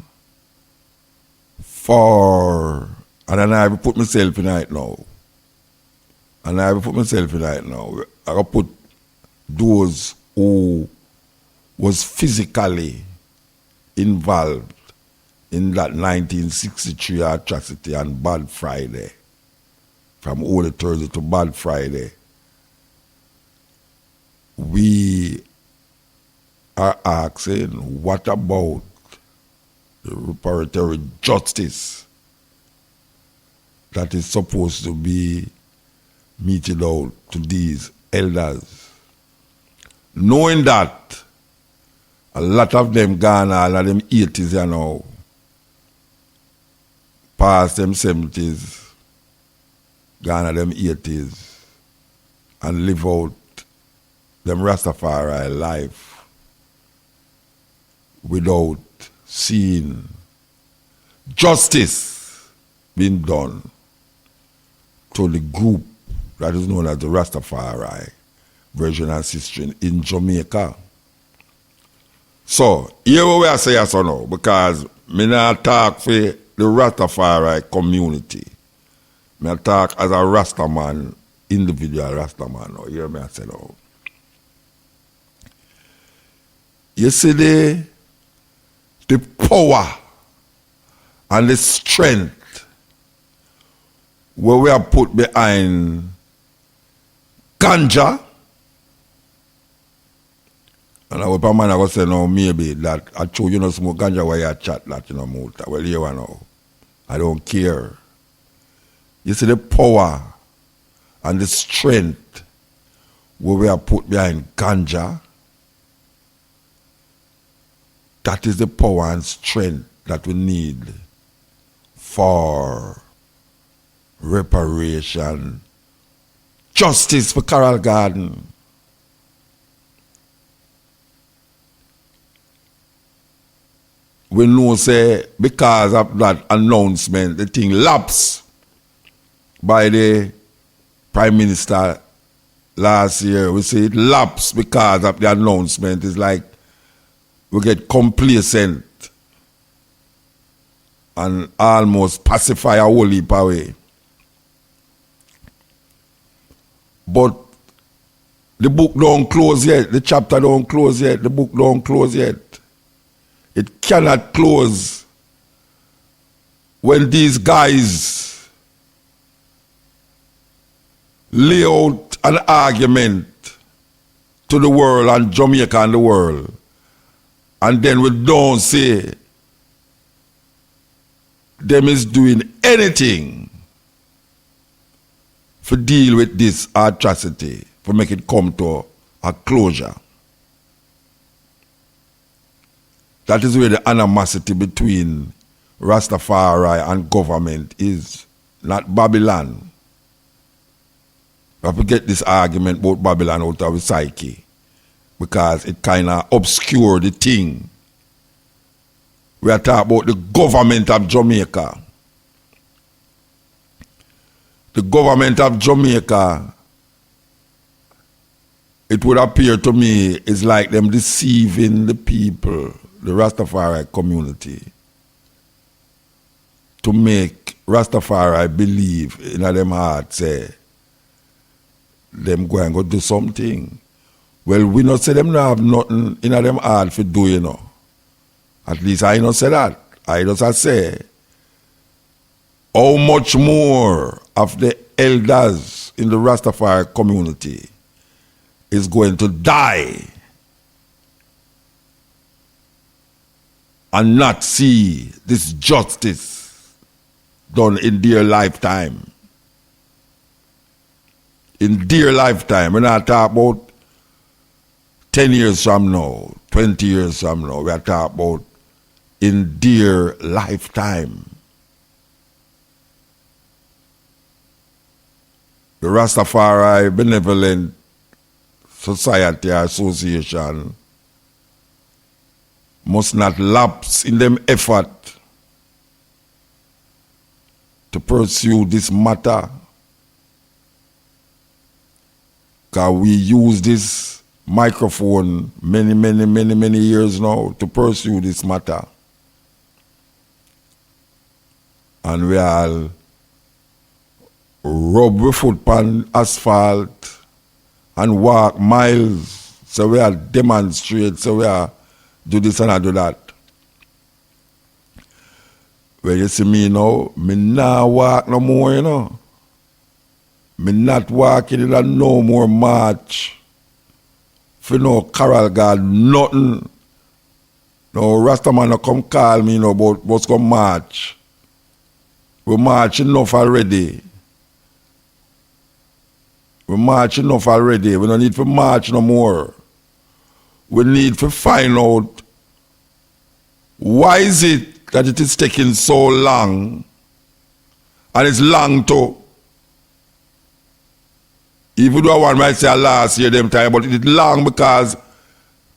for, and then I will put myself in it now. I will put those who was physically involved in that 1963 atrocity on Bad Friday, from Holy Thursday to Bad Friday. We are asking, what about the reparatory justice that is supposed to be meted out to these elders? Knowing that a lot of them gone, all of them 80s you know, past them 70s, gone them 80s, and live out them Rastafari life without seeing justice being done to the group that is known as the Rastafari version and system in Jamaica. So, here we are saying so now, because me not talk for the Rastafari community. Me talk as a Rastaman, individual Rastaman now. Hear me I say now. You see the power and the strength where we are put behind ganja. And I hope a man I go say no, maybe that I show you no smoke ganja while you chat that you know motor. Well, you know, I don't care. You see the power and the strength where we are put behind ganja. That is the power and strength that we need for reparation, justice for Coral Garden. We know, say, because of that announcement, the thing lapsed by the Prime Minister last year. We say it lapsed because of the announcement. It's like we get complacent and almost pacify a whole heap away. But the book don't close yet. The chapter don't close yet. The book don't close yet. cannot close when these guys lay out an argument to the world and Jamaica and the world, and then we don't say them is doing anything to deal with this atrocity, to make it come to a closure. That is where the animosity between Rastafari and government is, not Babylon. We have to get this argument about Babylon out of the psyche, because it kind of obscure the thing. We are talking about the government of Jamaica. The government of Jamaica, it would appear to me, is like them deceiving the people, the Rastafari community, to make Rastafari believe in them heart, say, them go and go do something. Well, we not say them not have nothing in them heart for do, you know. At least I not say that. I just say, how much more of the elders in the Rastafari community is going to die and not see this justice done in their lifetime. In their lifetime. We're not talking about 10 years from now, 20 years from now. We're talking about in their lifetime. The Rastafari Benevolent Society Association must not lapse in them effort to pursue this matter, because we use this microphone many years now to pursue this matter, and we all rub the foot on asphalt and walk miles, so we are demonstrate, so we are do this and I do that. When you see me now, me not walk no more, you know. Me not walking in a no more march. For no carol God, nothing. No Rastaman no come call me, you know, about what's going to march. We march enough already. We march enough already. We don't need to march no more. We need to find out why is it that it is taking so long, and it's long too. Even though one might say last year them time, but it is long because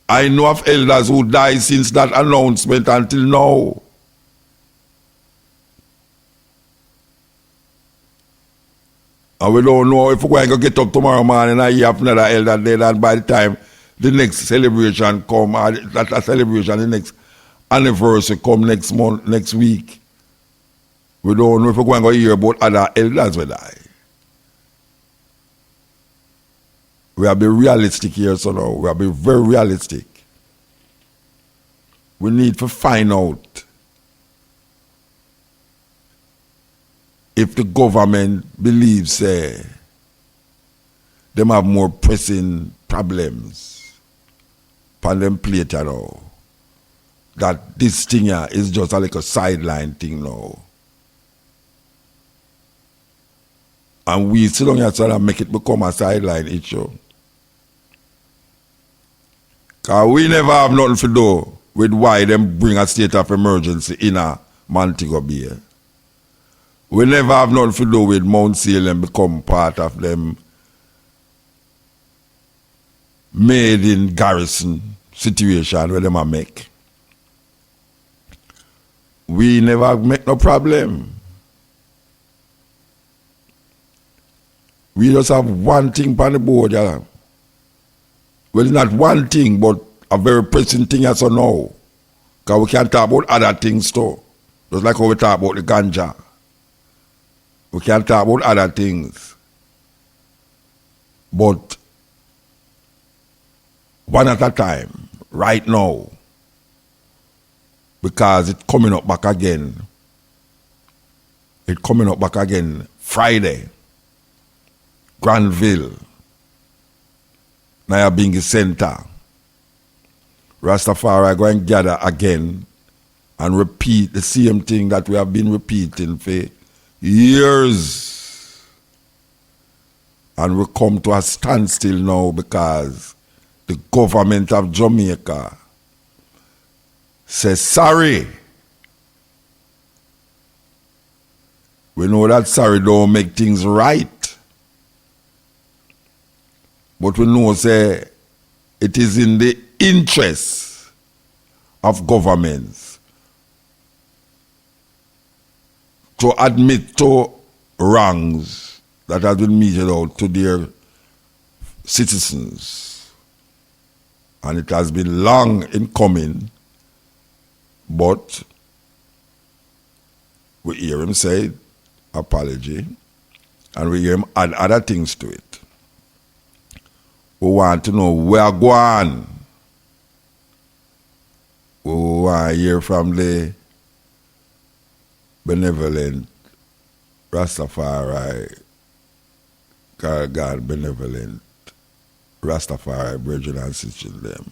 I know of elders who died since that announcement until now. And we don't know if we're going to get up tomorrow morning and hear of another elder dead, and by the time the next celebration come, or that celebration, the next anniversary come next month, next week, we don't know if we're going to hear about other elders will die. We have to be realistic here, so now. We have to be very realistic. We need to find out if the government believes them have more pressing problems on them plate now, that this thing here is just like a sideline thing now. And we sit down here and make it become a sideline issue. Because we never have nothing to do with why them bring a state of emergency in a Montego Bay. We never have nothing to do with Mount Salem become part of them made in garrison situation where them a make. We never make no problem. We just have one thing on the board, yeah. Well, it's not one thing, but a very pressing thing as of now. Because we can talk about other things too. Just like how we talk about the ganja. We can talk about other things. But one at a time, right now, because it's coming up back again. It's coming up back again Friday. Granville, Nyabingi Center. Rastafari go and gather again and repeat the same thing that we have been repeating for years. And we come to a standstill now because the government of Jamaica says sorry. We know that sorry don't make things right. But we know say it is in the interest of governments to admit to wrongs that have been meted out to their citizens. And it has been long in coming, but we hear him say apology, and we hear him add other things to it. We want to know where going. We want to hear from the benevolent Rastafari, God benevolent Rastafari, brethren and sisters them.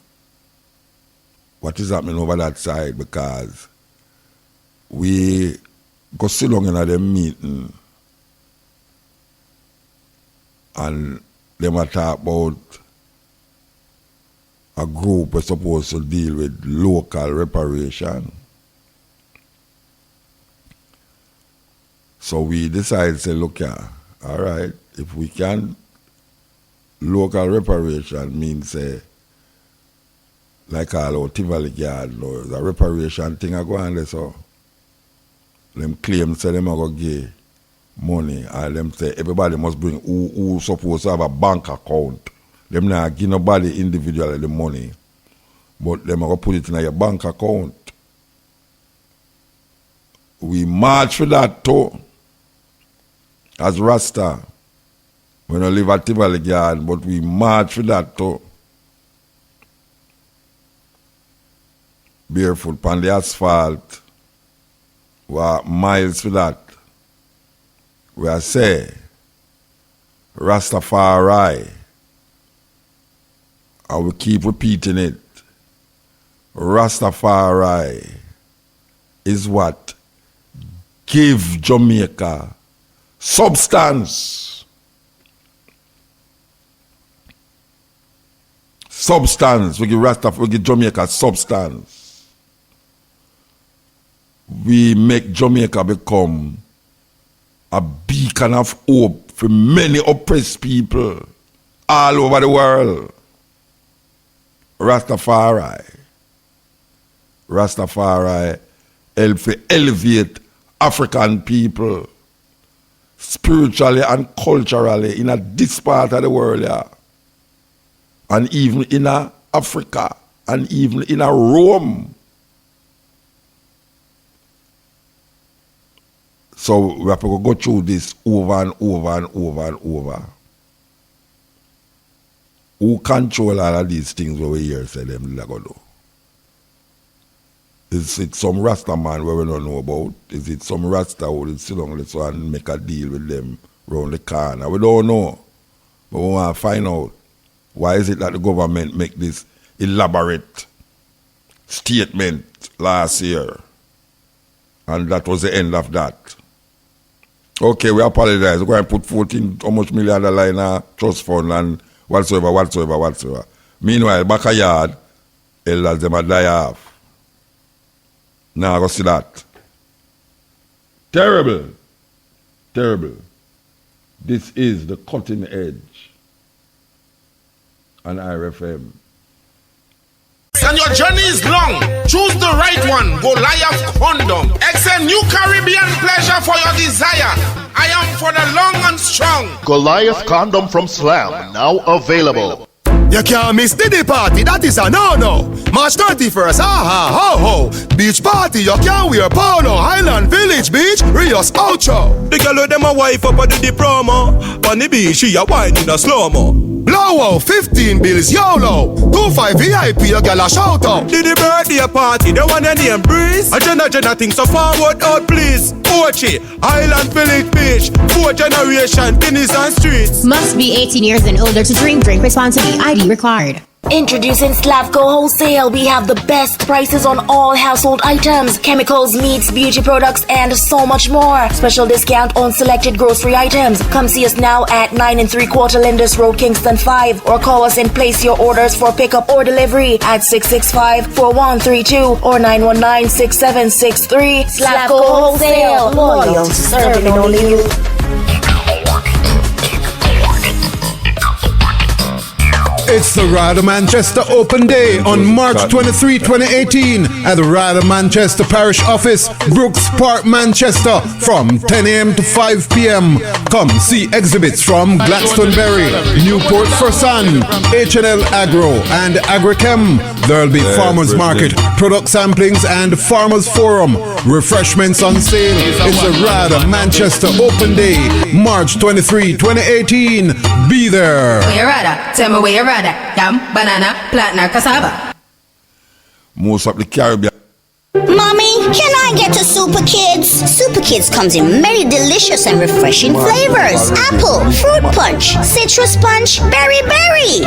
What is happening over that side? Because we go so long in them meeting and them a talk about a group was supposed to deal with local reparation. So we decided to say, look here, all right, if we can, local reparation means like all our Tivoli yard, the reparation thing I go on there, so them claim say them are going to give money, and them say everybody must bring who supposed to have a bank account. Them not give nobody individually the money, but them are going to put it in your bank account. We march for that too, as Rasta. We don't live at Tivoli Yard, but we march for that too. Barefoot on the asphalt. We are miles for that. We are say, Rastafari. I will keep repeating it. Rastafari is what give Jamaica substance. Substance. We give Rastafari, we give Jamaica substance. We make Jamaica become a beacon of hope for many oppressed people all over the world. Rastafari help to elevate African people spiritually and culturally in this part of the world, yeah. And even in Africa, and even in Rome. So we have to go through this over and over and over and over. Who control all of these things over here say them go do? Is it some Rasta man where we don't know about? Is it some Rasta who will sit down and make a deal with them around the corner? We don't know. But we want to find out. Why is it that the government make this elaborate statement last year? And that was the end of that. Okay, we apologize. We're going to put 14 how much million in a trust fund and whatsoever. Meanwhile, back a yard, elders them a die off. Now I go see that. Terrible. This is the cutting edge on RFM. And your journey is long. Choose the right one. Goliath Condom. Excel new Caribbean pleasure for your desire. I am for the long and strong. Goliath Condom from Slam, now available. You can't miss the party, that is a no-no. March 31st, ho-ho. Beach party, you can't wear polo. Highland Village Beach, serious outro. The girl with them a wife up and do the promo. Bunny B, she a wine in a slow-mo. Blow out 15 bills, YOLO. 25 VIP, a girl a shout out. Did the birthday party, the one and name Breeze. A Jenna thing so forward out please. Ochi, Island Village Beach. 4 generation, Guineas and streets. Must be 18 years and older to drink. Drink responsibly. ID required. Introducing Slavko Wholesale. We have the best prices on all household items, chemicals, meats, beauty products, and so much more. Special discount on selected grocery items. Come see us now at 9 3/4 Linders Road, Kingston 5, or call us and place your orders for pickup or delivery at 665-4132 or 919-6763. Slavko Wholesale. Loyal to serving only you. It's the Rider Manchester Open Day on March 23, 2018 at the Rider Manchester Parish Office, Brooks Park, Manchester from 10 a.m. to 5 p.m. Come see exhibits from Gladstoneberry, Newport for Sun, H&L Agro and Agrichem. There'll be farmers market, product samplings and farmers forum. Refreshments on sale. It's the Rider Manchester Open Day, March 23, 2018. Be there. Where you rather? Tell me where you rather. Yam, banana, plantain, cassava. Most of the Caribbean. Mommy, can I get a Super Kids? Super Kids comes in many delicious and refreshing flavors. Apple, fruit punch, citrus punch, berry,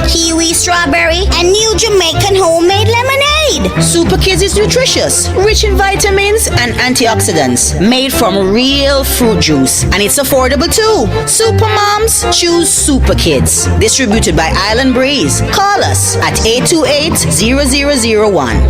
kiwi, strawberry, and new Jamaican homemade lemonade. Super Kids is nutritious, rich in vitamins and antioxidants, made from real fruit juice, and it's affordable too. Super moms choose Super Kids. Distributed by Island Breeze. Call us at 828-0001.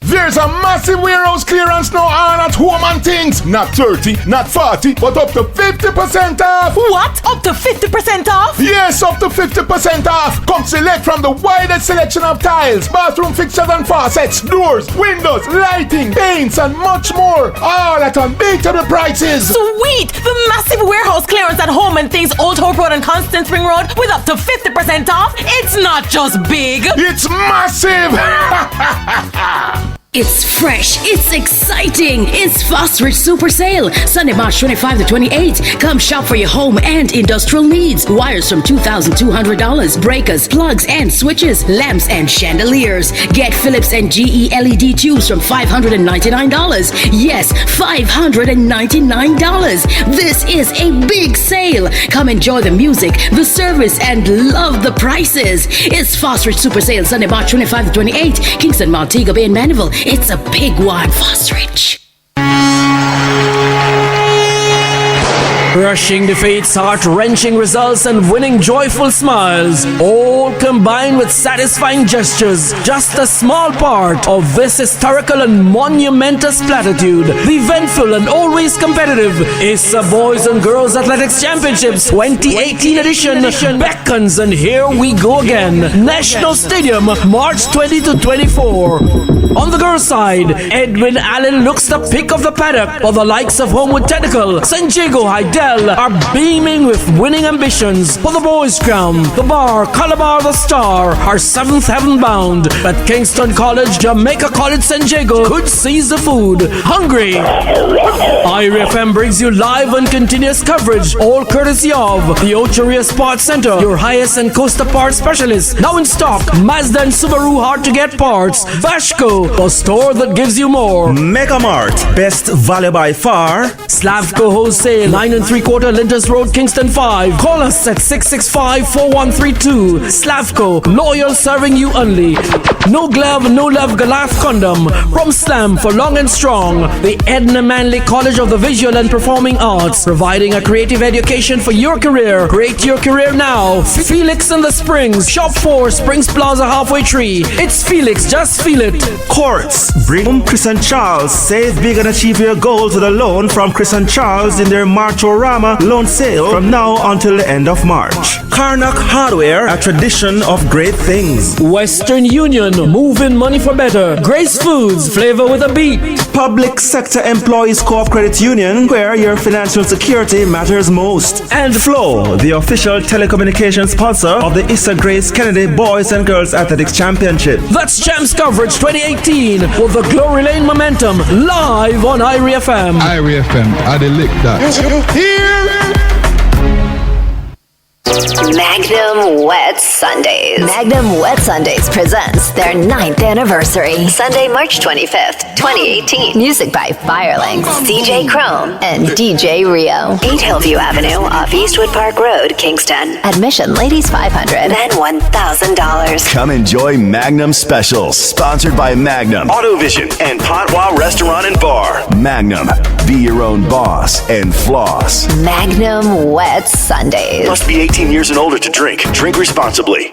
There's a massive warehouse clearance now on at Home and Things. Not 30, not 40, but up to 50% off. What? Up to 50% off? Yes, up to 50% off. Come select from the widest selection of tiles, bathroom fixtures and faucets, doors, windows, lighting, paints, and much more. All at unbeatable prices. Sweet! The massive warehouse clearance at Home and Things, Old Hope Road and Constant Spring Road with up to 50% off. It's not just big. It's massive. It's fresh, it's exciting, it's Fast Rich Super Sale, Sunday, March 25 to 28. Come shop for your home and industrial needs. Wires from $2,200, breakers, plugs and switches, lamps and chandeliers. Get Philips and GE LED tubes from $599. Yes, $599. This is a big sale. Come enjoy the music, the service, and love the prices. It's Fast Rich Super Sale, Sunday, March 25 to 28. Kingston, Montego Bay, and Mandeville. It's a big one, Fast Rich. Crushing defeats, heart-wrenching results, and winning joyful smiles, all combined with satisfying gestures. Just a small part of this historical and monumentous platitude. The eventful and always competitive ISSA Boys and Girls Athletics Championships 2018 edition beckons, and here we go again. National Stadium, March 20 to 24. On the girls' side, Edwin Allen looks the pick of the paddock, while the likes of Homewood Technical, San Diego Hydel are beaming with winning ambitions. For the boys' crown, the Bar, Calabar the Star are 7th heaven bound, but Kingston College, Jamaica College, San Diego could seize the food. Hungry! IRFM brings you live and continuous coverage, all courtesy of the Ochoria Sports Center, your highest and Costa parts specialist. Now in stock, Mazda and Subaru hard to get parts. Vashko, a store that gives you more. Mega Mart, best value by far. Slavko Wholesale, 9 3/4 Linders Road, Kingston 5. Call us at 665-4132. Slavko, loyal, serving you only. No glove, no love, Goliath condom. From Slam for long and strong. The Edna Manley College of the Visual and Performing Arts, providing a creative education for your career. Create your career now. Felix in the Springs, Shop 4, Springs Plaza Halfway Tree. It's Felix, just feel it. Courts, bring Chris and Charles. Save big and achieve your goals with a loan from Chris Morris and Charles in their Marchorama loan sale from now until the end of March. Karnak Hardware, a tradition of great things. Western Union, moving money for better. Grace Foods, flavor with a beat. Public Sector Employees Co-op Credit Union, where your financial security matters most. And Flow, the official telecommunications sponsor of the Issa Grace Kennedy Boys and Girls Athletics Championship. That's Champs Coverage 2018 with the Glory Lane Momentum live on Irie FM. Irie FM, I did lick that. Magnum Wet Sundays. Magnum Wet Sundays presents their 9th anniversary. Sunday, March 25th, 2018. Music by Firelinks, DJ Chrome, and DJ Rio. 8 Hillview Avenue off Eastwood Park Road, Kingston. Admission, ladies $500, then $1,000. Come enjoy Magnum Specials, sponsored by Magnum, AutoVision, and Potwa Restaurant and Bar. Magnum, be your own boss and floss. Magnum Wet Sundays. Must be 18 years and older to drink. Drink responsibly.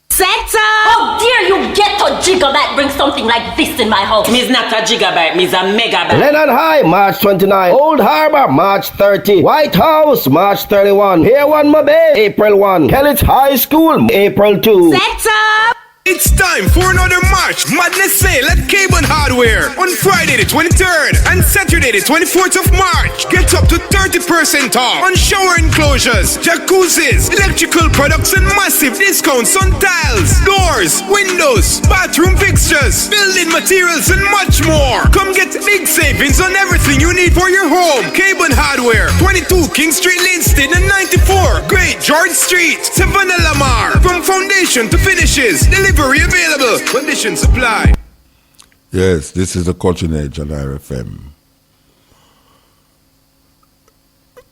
Sector! How dare you get a gigabyte bring something like this in my house? Me's not a gigabyte, me's a megabyte. Leonard High, March 29. Old Harbor, March 30. White House, March 31. Here one Mabay, April 1. Kellett High School, April 2. Sector! It's time for another March Madness sale at Cable Hardware on Friday the 23rd and Saturday the 24th of March. Get up to 30% off on shower enclosures, jacuzzis, electrical products, and massive discounts on tiles, doors, windows, bathroom fixtures, building materials, and much more. Come get big savings on everything you need for your home. Cable Hardware, 22 King Street, Linston, and 94 Great George Street, Savannah Lamar. From foundation to finishes, delivery available. Conditions apply. Yes, this is the Culture Edge on IRFM.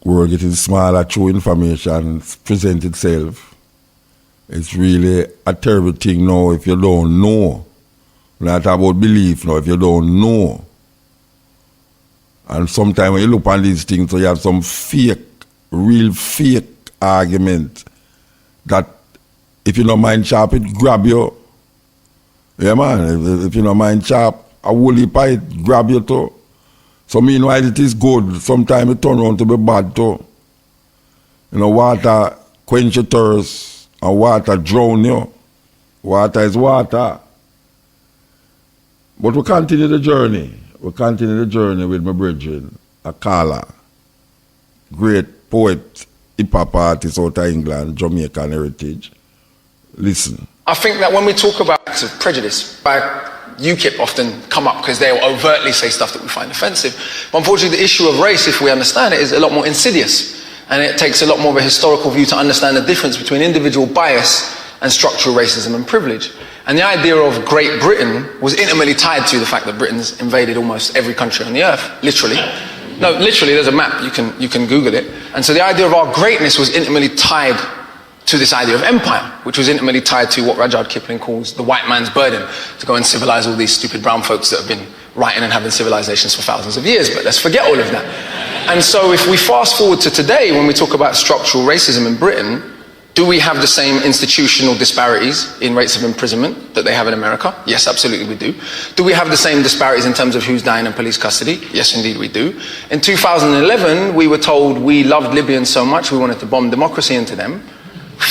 We're getting smaller, true information present itself. It's really a terrible thing now if you don't know. We're not about belief now, if you don't know. And sometimes when you look on these things, so you have some fake, real fake argument that if you don't mind sharp, it grab you. Yeah, man. If you don't mind sharp, a woolly pie, it grab you too. So meanwhile, it is good. Sometimes it turn around to be bad too. You know, water quench your thirst, and water drown you. Water is water. But we continue the journey. We continue the journey with my brethren, Akala, great poet, hip-hop artist out of England, Jamaican heritage. Listen. I think that when we talk about acts of prejudice, UKIP often come up because they'll overtly say stuff that we find offensive. But unfortunately, the issue of race, if we understand it, is a lot more insidious. And it takes a lot more of a historical view to understand the difference between individual bias and structural racism and privilege. And the idea of Great Britain was intimately tied to the fact that Britain's invaded almost every country on the earth, literally. No, literally, there's a map, you can Google it. And so the idea of our greatness was intimately tied to this idea of empire, which was intimately tied to what Rudyard Kipling calls the white man's burden, to go and civilize all these stupid brown folks that have been writing and having civilizations for thousands of years. But let's forget all of that. And so if we fast forward to today, when we talk about structural racism in Britain, do we have the same institutional disparities in rates of imprisonment that they have in America? Yes, absolutely we do. Do we have the same disparities in terms of who's dying in police custody? Yes, indeed we do. In 2011, we were told we loved Libyans so much we wanted to bomb democracy into them.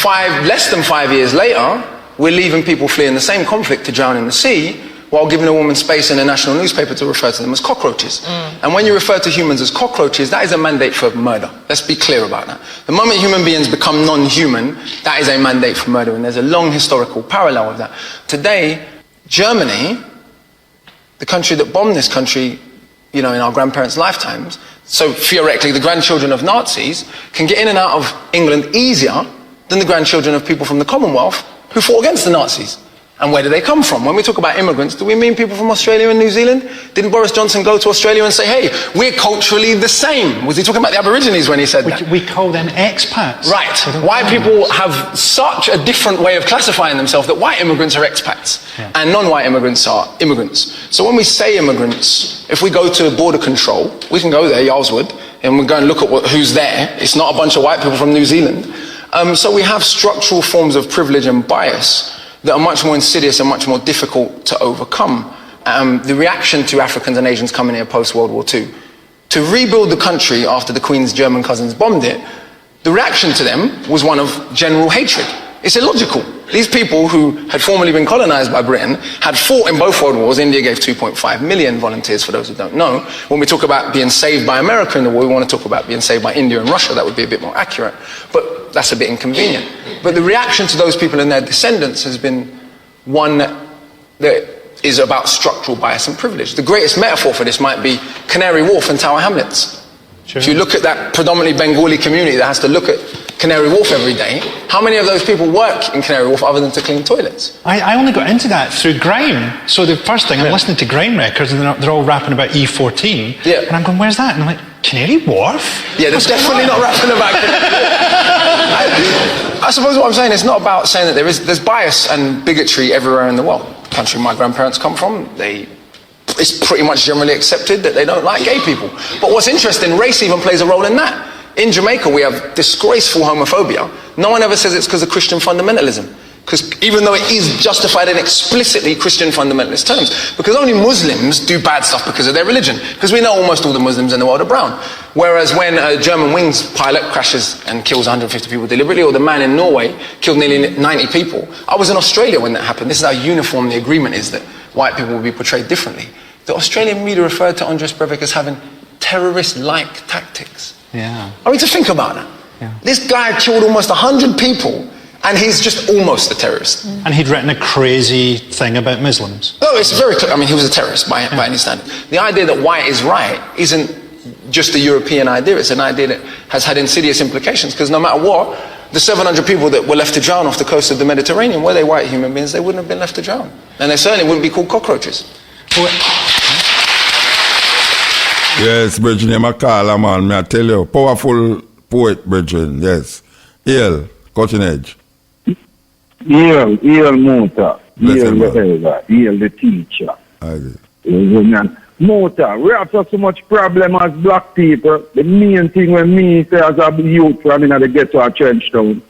Less than 5 years later, we're leaving people fleeing the same conflict to drown in the sea, while giving a woman space in a national newspaper to refer to them as cockroaches. And when you refer to humans as cockroaches, that is a mandate for murder. Let's be clear about that. The moment human beings become non-human, that is a mandate for murder, and there's a long historical parallel of that. Today, Germany, the country that bombed this country, in our grandparents' lifetimes, so theoretically the grandchildren of Nazis can get in and out of England easier than the grandchildren of people from the Commonwealth who fought against the Nazis. And where do they come from? When we talk about immigrants, do we mean people from Australia and New Zealand? Didn't Boris Johnson go to Australia and say, hey, we're culturally the same? Was he talking about the Aborigines when he said that? We call them expats. Right. White people have such a different way of classifying themselves that white immigrants are expats and non-white immigrants are immigrants. So when we say immigrants, if we go to border control, we can go there, Yarlswood, and we go and look at who's there. It's not a bunch of white people from New Zealand. So we have structural forms of privilege and bias that are much more insidious and much more difficult to overcome. The reaction to Africans and Asians coming here post-World War II to rebuild the country after the Queen's German cousins bombed it, the reaction to them was one of general hatred. It's illogical. These people who had formerly been colonized by Britain had fought in both world wars. India gave 2.5 million volunteers, for those who don't know. When we talk about being saved by America in the war, we want to talk about being saved by India and Russia. That would be a bit more accurate. But that's a bit inconvenient. But the reaction to those people and their descendants has been one that is about structural bias and privilege. The greatest metaphor for this might be Canary Wharf and Tower Hamlets. Sure. If you look at that predominantly Bengali community that has to look at Canary Wharf every day, how many of those people work in Canary Wharf other than to clean toilets? I only got into that through grime. So the first thing, I'm listening to grime records and they're all rapping about E14. Yeah. And I'm going, where's that? And I'm like, Canary Wharf? Yeah, they're definitely not rapping about I suppose what I'm saying is not about saying that there's bias and bigotry everywhere in the world. The country my grandparents come from, it's pretty much generally accepted that they don't like gay people. But what's interesting, race even plays a role in that. In Jamaica, we have disgraceful homophobia. No one ever says it's because of Christian fundamentalism. Because even though it is justified in explicitly Christian fundamentalist terms, because only Muslims do bad stuff because of their religion. Because we know almost all the Muslims in the world are brown. Whereas when a German wings pilot crashes and kills 150 people deliberately, or the man in Norway killed nearly 90 people. I was in Australia when that happened. This is how uniform the agreement is that white people will be portrayed differently. The Australian media referred to Andres Breivik as having terrorist-like tactics. Yeah. I mean, to think about that. Yeah. This guy killed almost 100 people, and he's just almost a terrorist. And he'd written a crazy thing about Muslims. Oh, it's very clear. I mean, he was a terrorist by any standard. The idea that white is right isn't just a European idea. It's an idea that has had insidious implications, because no matter what, the 700 people that were left to drown off the coast of the Mediterranean, were they white human beings, they wouldn't have been left to drown. And they certainly wouldn't be called cockroaches. Yes, Bridget, I'm a caller, man. May I tell you, powerful poet, Bridget. Yes. Eel, cutting edge. Eel Mota. Eel the elder. Eel the teacher. Mota, we have so much problem as black people. The main thing when me say as a youth from in the ghetto of Trenchtown,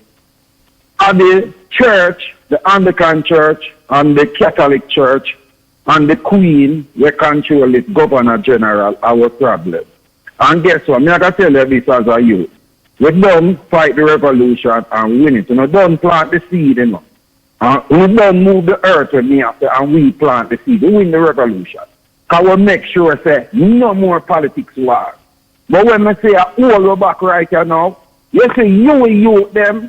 are the church, the Anglican church, and the Catholic church, and the Queen, we control it, Governor General, our problem. And guess what? I can tell you this as a youth. We don't fight the revolution and win it. We don't plant the seed, you know. We don't move the earth with me after and we plant the seed. We win the revolution. Because we make sure, say, no more politics war. But when we say, all the back right here now, you say, you them,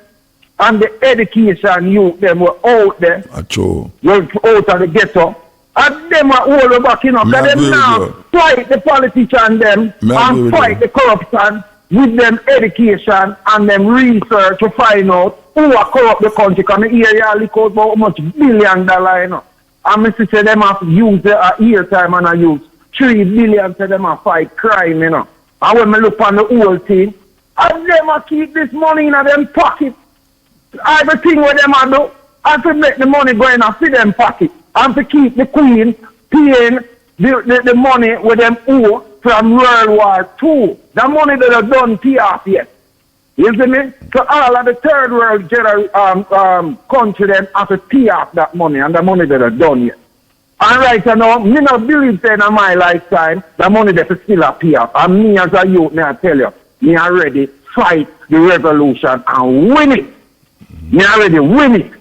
and the education youth them were out there. We're out of the ghetto. And them are all the back, you know, because them now fight the politicians them and fight the corruption with them education and them research to find out who are corrupt the country. Because I hear you look out about how much $1 billion, you know. And I say them have used their ear time and I use $3 billion to them have fight crime, you know. And when I look on the whole thing, and them are keep this money in them pocket. Everything what them are do, and to make the money go in and feed them pocket. And to keep the Queen paying the money with them owe from World War II. The money that are done pay off yet. You see me? So all of the third world country them have to pay off that money and the money that are done yet. And right now, me not believe in my lifetime, the money that is still a pay off. And me as a youth, I tell you, me already fight the revolution and win it. Me already win it.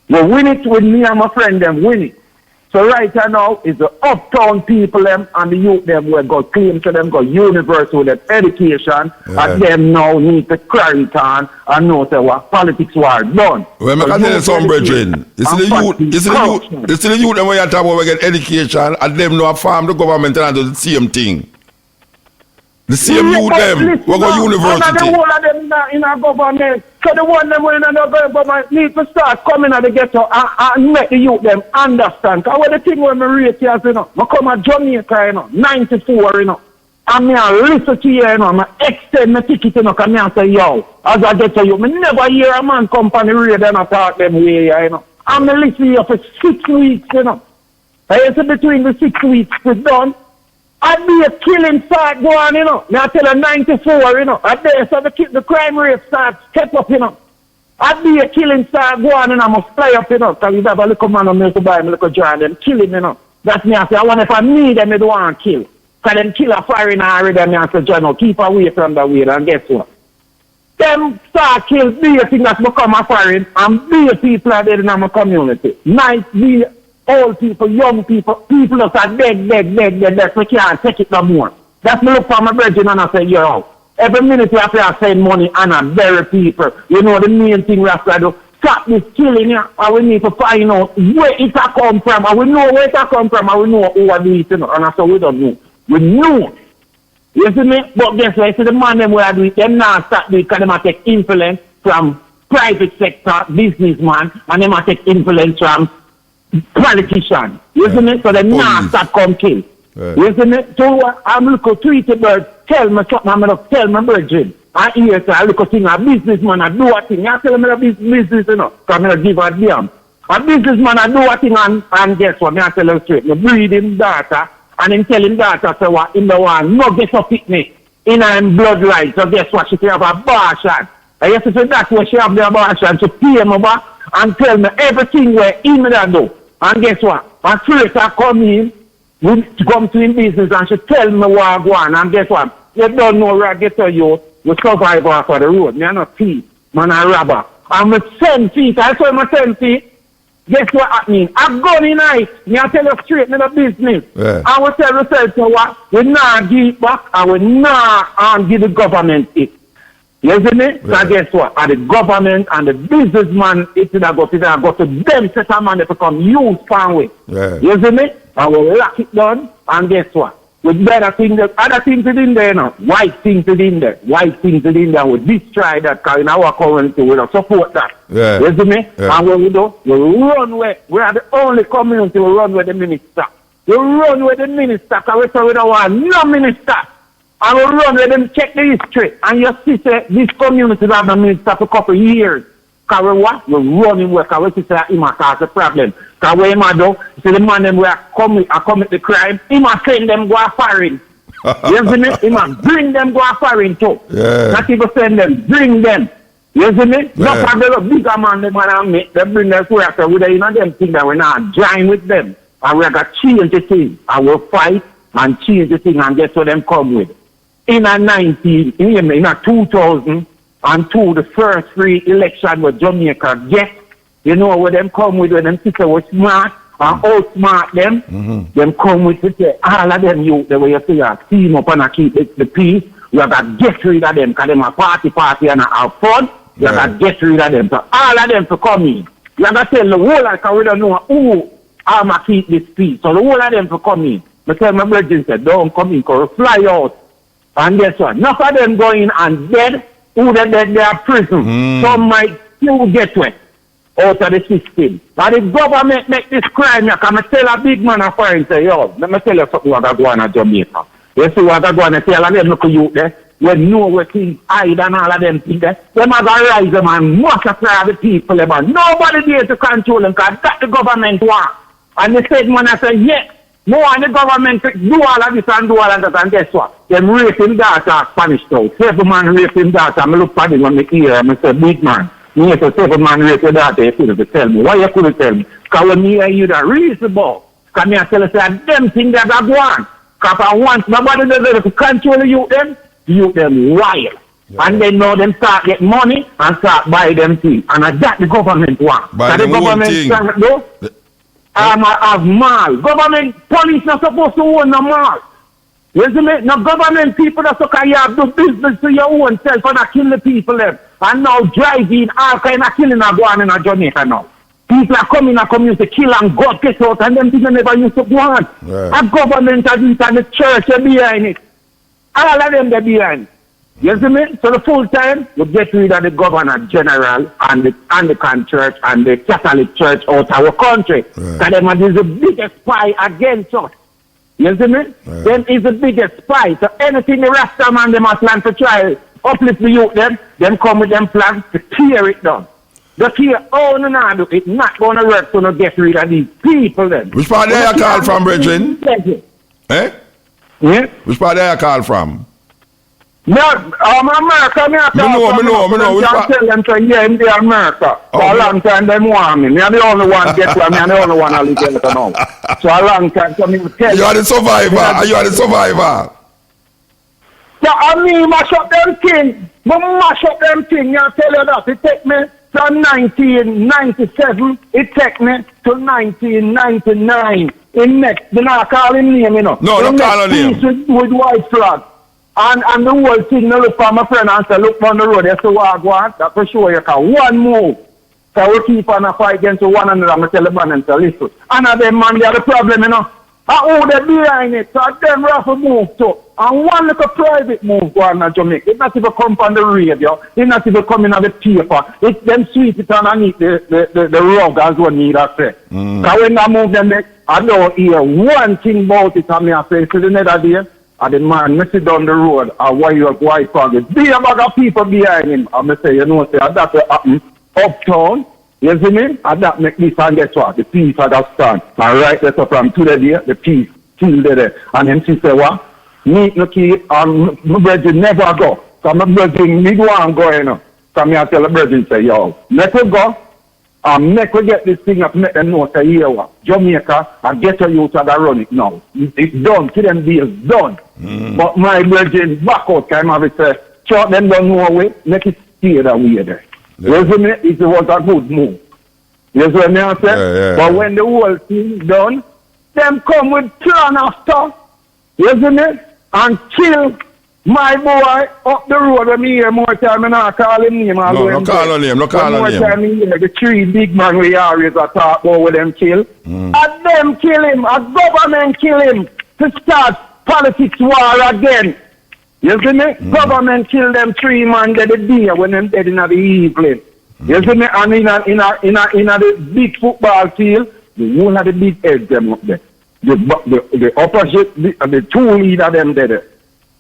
We win it with me and my friend them win it. So right now is the uptown people them and the youth them who got claim to them, got university with them education, and them now need to carry it on and know that what politics were done. Well, I can tell you something, brethren. It's the youth them when you talk about we get education and them know farm the government and do the same thing. The same youth them, we go university. And the whole of them in our government. So the one them in our government need to start coming at the ghetto and make the youth them understand. Because what the thing when I rate here, you know, I come to Jamaica, you know, 94, you know. And I listen to you, you know, I extend my ticket, you know, because I say, yo, as I get to you, I never hear a man come on the radio and talk them way, you know. And I listen to you for 6 weeks, you know. I say between the 6 weeks it's done. I'd be a killing start going, you know. Now I tell her 94, you know. I'd there, so the crime rate starts step up, you know. I'd be a killing start going, and I must fly up, you know. Because you have a little man on me to buy me, little John, them kill him, you know. That's me, I say, I wonder if I need them, I don't want to kill. Because them kill a foreigner already, and I say, John, keep away from the weed, and guess what? Them start kill be a thing that's become a foreign, and be a people are dead in our community. Nice, be old people, young people, people that are dead, that we can't take it no more. That's me look for my brethren and I say, yo, every minute we have to send money and I bury people. You know, the main thing we have to do, stop this killing here, and we need to find out where it a come from, and we know where it a come from, and we know who are doing it, you know, and so we don't know. We know. You see me? But guess what? You see the man them where I do it, them now start doing it because they take influence from private sector, businessman, and they take influence from politician. You see me? So they now start come kill. You see me? So I'm looking tweet bird, tell me something, I'm going to tell my brethren. I hear say, I look at thing, a businessman, I do a thing. I tell me a business, you know, because I'm going to give a damn. A businessman, I do a thing, and guess what? I tell him straight, I breed him daughter, and him tell him daughter, say what, in the one, no get a picnic, in her bloodline. So guess what? She have a abortion. I used to say that's where she have the abortion. She pay me back and tell me everything where he me that do. And guess what? And straight I come in, we come to him business, and she tell me what I go on, and guess what? You don't know where I get to you. We survive off of the road. Me are not thief, man a robber. I'm a 10 feet. I saw my 10 feet. Guess what I mean? I'm going in night. Me I tell you straight in the business. Yeah. I will tell yourself so what? We not give it back and we not give the government it. You see me? Yeah. So guess what? And the government and the businessman, it will go to them set a man to come use fan with. Yeah. You see me? And we'll lock it down and guess what? With better things, other things in there now. White things in there. White things in there. We destroy that because in our currency we don't support that. Yeah. You see me? Yeah. And what we do, we run where we are the only community we run with the minister. We run with the minister because we say we don't want no minister. And we run with them check the history. And you see say, this community have the minister for a couple of years. Because we what? We run him work because we see that he might cause a problem. Because what he might do, see the man them where commit the crime, he might send them go a foreign. You see me? He might bring them go a foreign too. Yeah. Not even send them, bring them. You see me? Yeah. Not have the bigger man them and me, they bring them to us. We don't them think that we're not join with them. And we're going to change the thing. And we'll fight and change the thing and guess what them come with. In a 2002, the first free election with Jamaica get, you know what them come with when them people were smart and outsmart them. Mm-hmm. Them come with to say all of them youth the way you see a team up and keep the peace. You have to get rid of them because them a party and a have fun. You have to get rid of them. So all of them to come in. You have to tell the whole like we don't know who I'm going to keep this peace. So the whole of them to come in. I tell my brethren said, don't come in because we fly out. And guess what? Enough of them going and dead. Who they dead, they are prison. Some might still get wet out of the system. Now the government make this crime, you can tell a big man a foreign say, yo, let me tell you something what I go on in Jamaica. You see what I go on and tell all of them look at you there, when know where things hide and all of them things there, them are going to rise them and massacre the people, man. Nobody there to control them because that's the government want. And the state man I say, yes. No, and the government do all of this and do all of that, and guess what? Them raping data Spanish though. 7 man raping data. I look at it when I hear I say, big man. Me say 7 man raping data, you couldn't tell me. Why you couldn't tell me? Because when me hear you that reasonable. Because me I tell you, say, them things that are going. Because once nobody does to control the youth them wild. Yeah. And then now them start get money and start buy them things. And that the government want. Buy the government start do. Have mall. Government police not supposed to own no mall. You see me? No government people that so can you have do business to your own self and not kill the people there. And now driving all kind of killing are going in Jamaica now. People are coming and community kill and God get out and them people never used to go on. Yeah. A government are doing and the church are behind it. All of them are behind it. You see me? So the full time, you get rid of the governor general and the Anglican church and the Catholic church out of our country. Because them is the biggest spy against us. You see me? Them is the biggest spy. So anything the Rasta man them a plan to try uplift the youth them come with them plans to tear it down. The tear, oh no, it's not going to work to not get rid of these people then. Which part there you call from, brethren? Eh? Yeah? Which part there you call from? America, me know. You can tell them to in the America. For a long time, them want me. Me are the only one get where me are the only one I live in now. So a long time, so me tell you are the survivor. You are the survivor. Yeah, I mean, mash up them thing. Me mash up them thing. I tell you that. It take me from 1997. It take me to 1999. In next, they not call him name, you know. No, don't call him name. With white flag. And the whole thing, I look for my friend and say, look on the road, that's the way I want. That for sure you can. One move. So we keep on a fight against one another. I'm going to tell the man and say, listen. And them man, they are the problem, you know. And who they behind it. So them have to move too. And one little private move going on Jamaica. It's not even come from the radio. It's not even coming on the paper. It's them sweep it underneath the rug as one need to say. So when I move them, I don't hear one thing about it. And I say, so the next day, and the man me sit down the road and white flag. Be a bag of people behind him. And I say, you know, say, that will happen uptown. You see me? And that make me and guess what? The peace had a stand. And right there so from today, the peace still there. And him she say, what? Meet no keep and my brethren never go. So my brethren, me go and go, you know. So me I tell the brethren, say, yo, let us go. And make we get this thing up, make them know, say, here what? Jamaica, and get a youth that run it now. It's done. To them deals done. But my brethren back out time of it say, short them don't know way, make it stay that way there. You see me? It was a good move. You see what I say? But when the whole thing done, them come with plan after. You see me? And kill my boy up the road with me here more time and I call him name. No call on him. More time here, the three big man we always talk about with them kill. And them kill him, a government kill him to start politics war again. You see me? Government kill them three man dead the day when them dead in the evening. You see me? And in the big football field, the one of the big heads them up there. The opposite, the two leader them dead.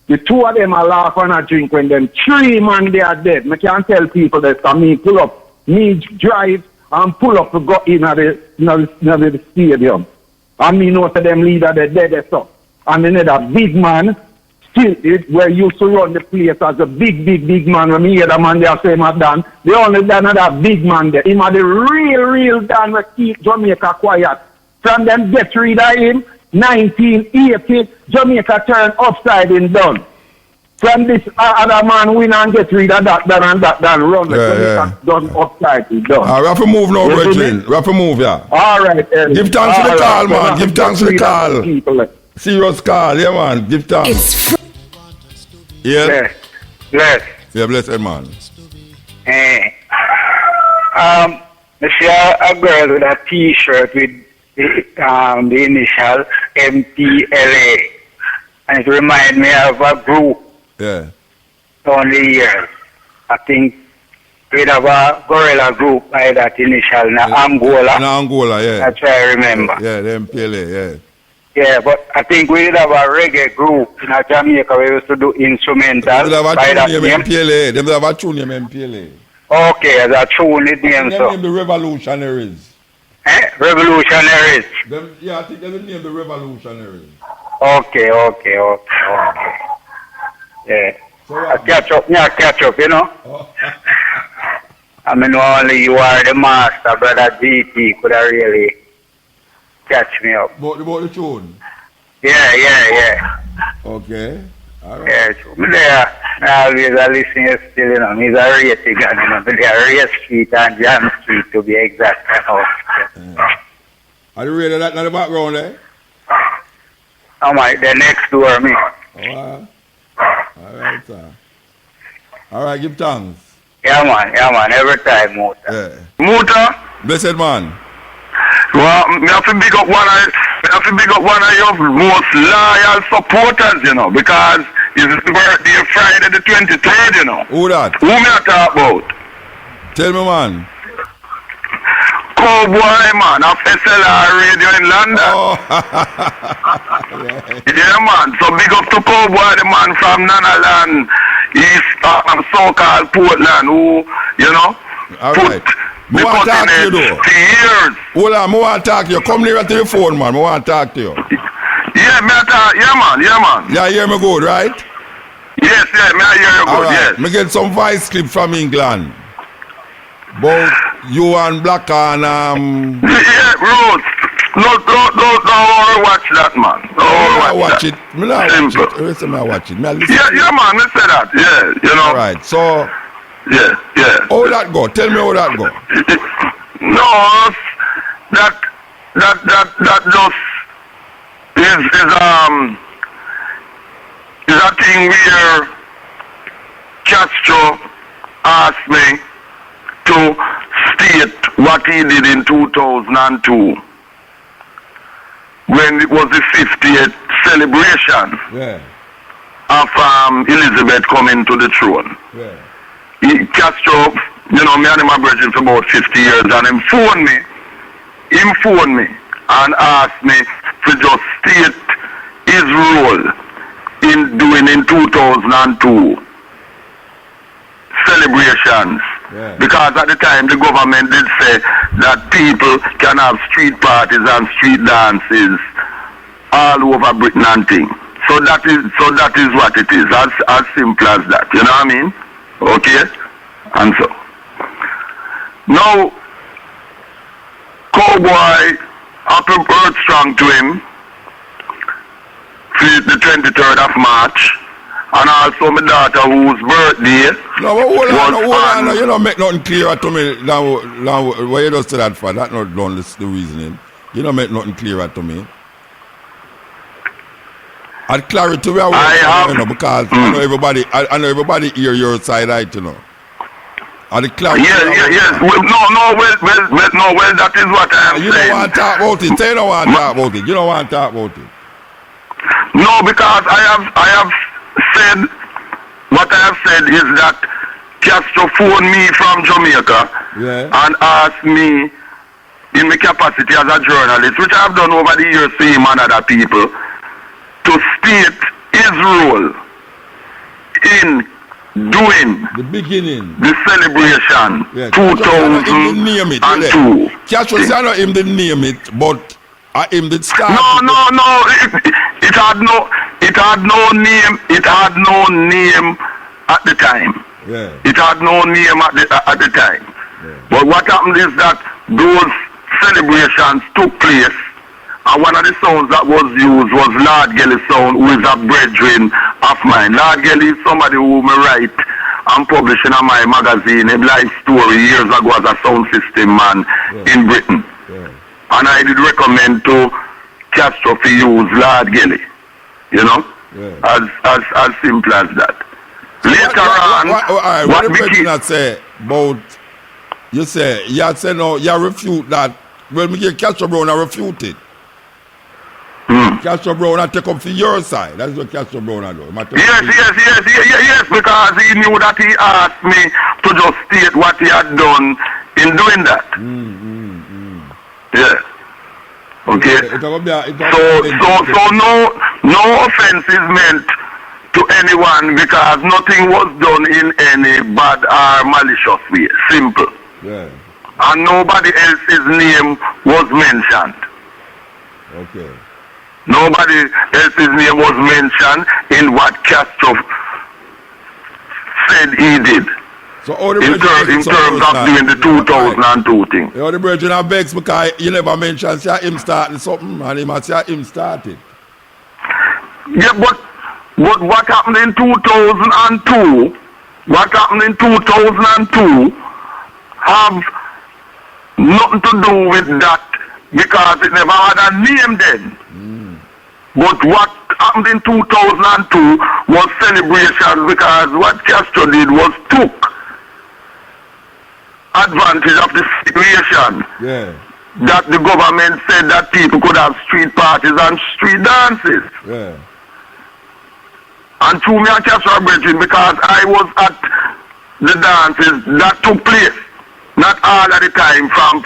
The two of them are laugh and a drink when them three man they are dead. I can't tell people that for me pull up, me drive and pull up to go in the stadium. And me know to them leader they dead so. And then that big man still where used to run the place as a big man. When me hear the man they are saying Dan, they only done that big man there. Him are the real Dan that keep Jamaica quiet. From them get rid of him. 1980, Jamaica turned upside and down. From this other man win and get rid of that run. Jamaica done upside and down. We have to move now, Bridget. We have to move, yeah. All right. Give thanks for the call, man. Give thanks for the call. Serious call, yeah, man. Give thanks. Yeah. Bless. Yeah, blessed, man. I see a girl with a T-shirt with the initial MPLA, and it reminds me of a group. Yeah. Only years. I think we'd have a gorilla group by that initial in Angola. In Angola, yeah. That's what I remember. Yeah, the MPLA, yeah. Yeah, but I think we did have a reggae group in Jamaica. We used to do instrumental. They have a tune named MPLA. They have a tune named MPLA. Okay, that's a tune name, so. They named the Revolutionaries. Revolutionaries. I think they named the Revolutionaries. Okay. Yeah. So I catch up, you know. I mean, only you are the master, brother GT could have really catch me up. About the tune? Yeah. Okay. All right. Yeah, so there, I always listen still, you know. He's a rating, you know. They are Race Street and Jam Street to be exact. Are you ready that in the background, eh? Oh my, they're next door me. All right, sir. All right, give thanks. Yeah, man. Every time, Muta. Yeah. Muta? Blessed man. Well, I have to big up one of your most loyal supporters, you know, because it's his birthday Friday the 23rd, you know. Who that? Who me I talk about? Tell me, man. Cowboy, man, of SLR Radio in London. Oh. Yeah, man. So big up to Cowboy, the man from Nanaland, East, so-called Portland, who, you know, all right. I want to talk to you, though. Years. Hold on, I want to talk to you. Come nearer to the phone, man. I want to talk to you. Yeah, man. Yeah, hear me good, right? Yes, yeah, me I hear you good, Alright, yes. me get some voice clip from England. Both you and Black and Yeah, Rose. No, watch that, man. No, watch it. Me not watch it. Listen, me watch it. Me listen. Yeah, man, me say that. Yeah, you know. Alright, so yeah. How that go? Tell me how that go. No, that just is a thing where Castro asked me to state what he did in 2002 when it was the 50th celebration of Elizabeth coming to the throne. Castro, you know, me and him are bridging for about 50 years, and him phoned me and asked me to just state his role in doing in 2002 celebrations. Because at the time the government did say that people can have street parties and street dances all over Britain and things. So that is what it is, as simple as that. You know what I mean? Okay? And so now Cowboy happy birth strong to him for the 23rd of March. And also my daughter whose birthday hold on. You don't make nothing clearer to me now why you just say that for. That's not done the reasoning. You don't make nothing clearer to me. And clarity we are you know, because I know everybody hear your side, right, you know. And the clarity. Yes. Well, that is what I am saying. You don't want to talk about it. Say you don't want to talk about it. You don't want to talk about it. No, because I have said what I have said is that Castro phoned me from Jamaica and asked me in my capacity as a journalist, which I have done over the years to him and other people, to state his role in doing the celebration 2002. Castro said not him didn't name it, but him did start. No. It had no name. It had no name at the time. It had no name at the time. But what happened is that those celebrations took place, and one of the sounds that was used was Lord Gelly's sound, who is a brethren of mine. Lord Gelly is somebody who me write and publish in my magazine, a life story years ago as a sound system man in Britain. And I did recommend to Castro to use Lord Gelly, you know, as simple as that. Later on, what the president say about, you say no, you refute that. Well, me get Castro Brown, I refute it. Castro Brown, I take up for your side. That's what Castro Brown I do. Yes, because he knew that he asked me to just state what he had done in doing that. Yeah. Okay. So no offense is meant to anyone because nothing was done in any bad or malicious way. Simple. And nobody else's name was mentioned. Okay. Nobody else's name was mentioned in what Castro said he did. So all the in terms of doing the 2002 thing. You know, the brethren are vexed because you never mentioned him starting something and he must say him started. Yeah, but what happened in 2002, have nothing to do with that because it never had a name then. But what happened in 2002 was celebration because what Castro did was took advantage of the situation that the government said that people could have street parties and street dances. And through me and Castro bridging because I was at the dances that took place. Not all of the time from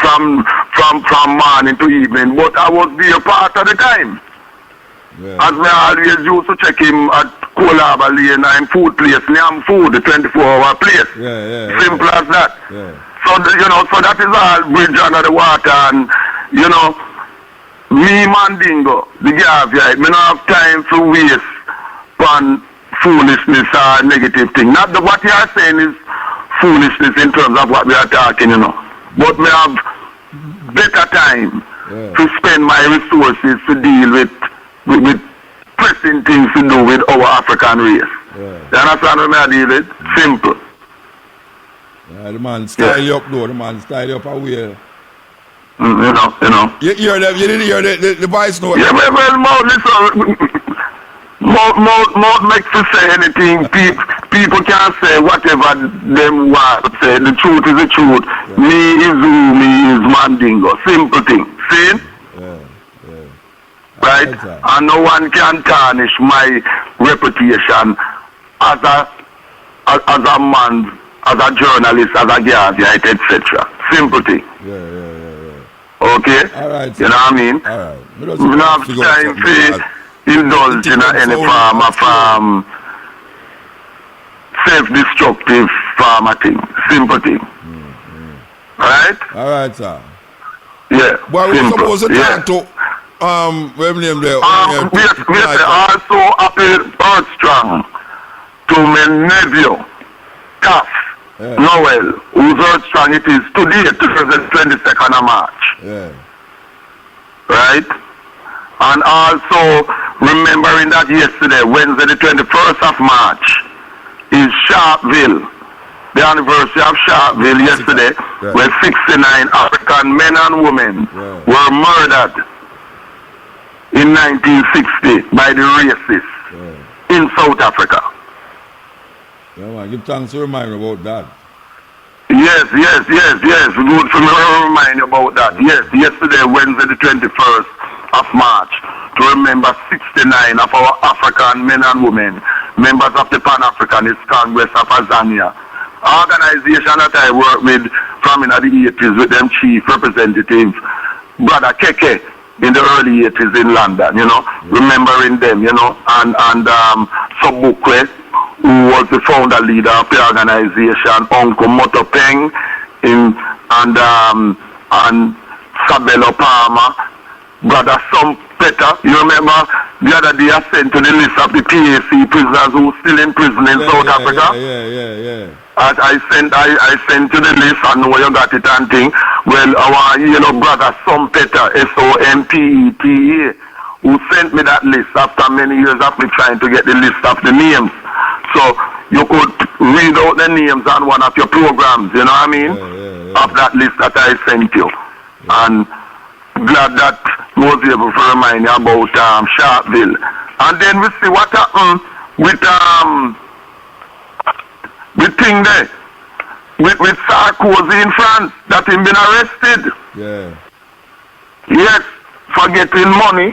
morning to evening, but I was there part of the time. As me always used to check him at Colaba Lane and food place, Niam Food, the 24-hour place. Simple as that. So so that is all bridge under the water, and me Mandingo, the Gaviite, me don't have time to waste on foolishness or negative thing. Not the, what you are saying is foolishness in terms of what we are talking, you know. But we have better time to spend my resources to deal with pressing things to do with our African race. You understand what I deal with? Simple. The man style you up though, the man style you up away. You know. You didn't hear the voice note? Yeah, well, Mouth, listen. Mouth makes you say anything. People can say whatever them want to say. The truth is the truth. Me is who me is Mandingo. Simple thing. See? Right? And no one can tarnish my reputation as a man, as a journalist, as a guardian, etc. Simple thing. Okay? All right. You know what I mean? All right. We don't have time to indulge in any form of self-destructive farmer thing. Simple thing. Right? All right, sir. Yeah. Well, we're supposed to talk to what's name there? We also happy Earthstrong to my nephew, Taff Noel, whose Earthstrong it is today, 22nd of March. Right? And also remembering that yesterday, Wednesday the 21st of March, is Sharpeville. The anniversary of Sharpeville yesterday, where 69 African men and women were murdered in 1960 by the racists in South Africa. Yeah, man, give thanks to remind me about that. Yes. Good for me to remind you about that. Yes, yesterday, Wednesday the 21st of March, to remember 69 of our African men and women, members of the Pan-Africanist Congress of Azania, organization that I work with from in the 80s with them chief representative, Brother Keke, in the early 80s in London, you know, remembering them, you know, and Sobukwe, who was the founder leader of the organization, Uncle Motopeng, and Sabelo Palmer, Brother Peter. You remember the other day I sent to the list of the PAC prisoners who are still in prison in South Africa? Yeah. I sent to the list, I know you got it and thing. Well, our brother Peter, Sompeta, who sent me that list after many years of me trying to get the list of the names. So you could read out the names on one of your programs, you know what I mean? Of that list that I sent you. And glad that was able to remind you about Sharpeville. And then we see what happened with thing there. With Sarkozy in France, that him been arrested. Yes, for getting money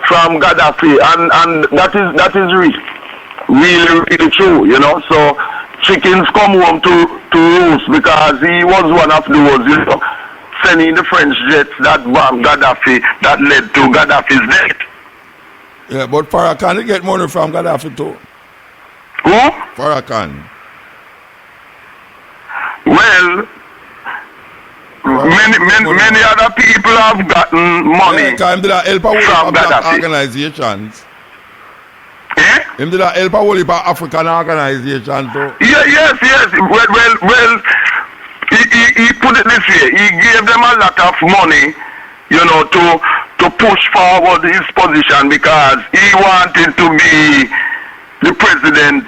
from Gaddafi, and that is really true, you know. So chickens come home to roost, because he was one of those, you know, sending the French jets that bombed Gaddafi, that led to Gaddafi's death. Yeah, but Farrakhan, they get money from Gaddafi too. Who? Farrakhan. Well, many other people have gotten money from Gaddafi. Organizations. Him did a help a whole heap of African organizations too. Yes. Well, he put it this way. He gave them a lot of money, you know, to push forward his position, because he wanted to be the president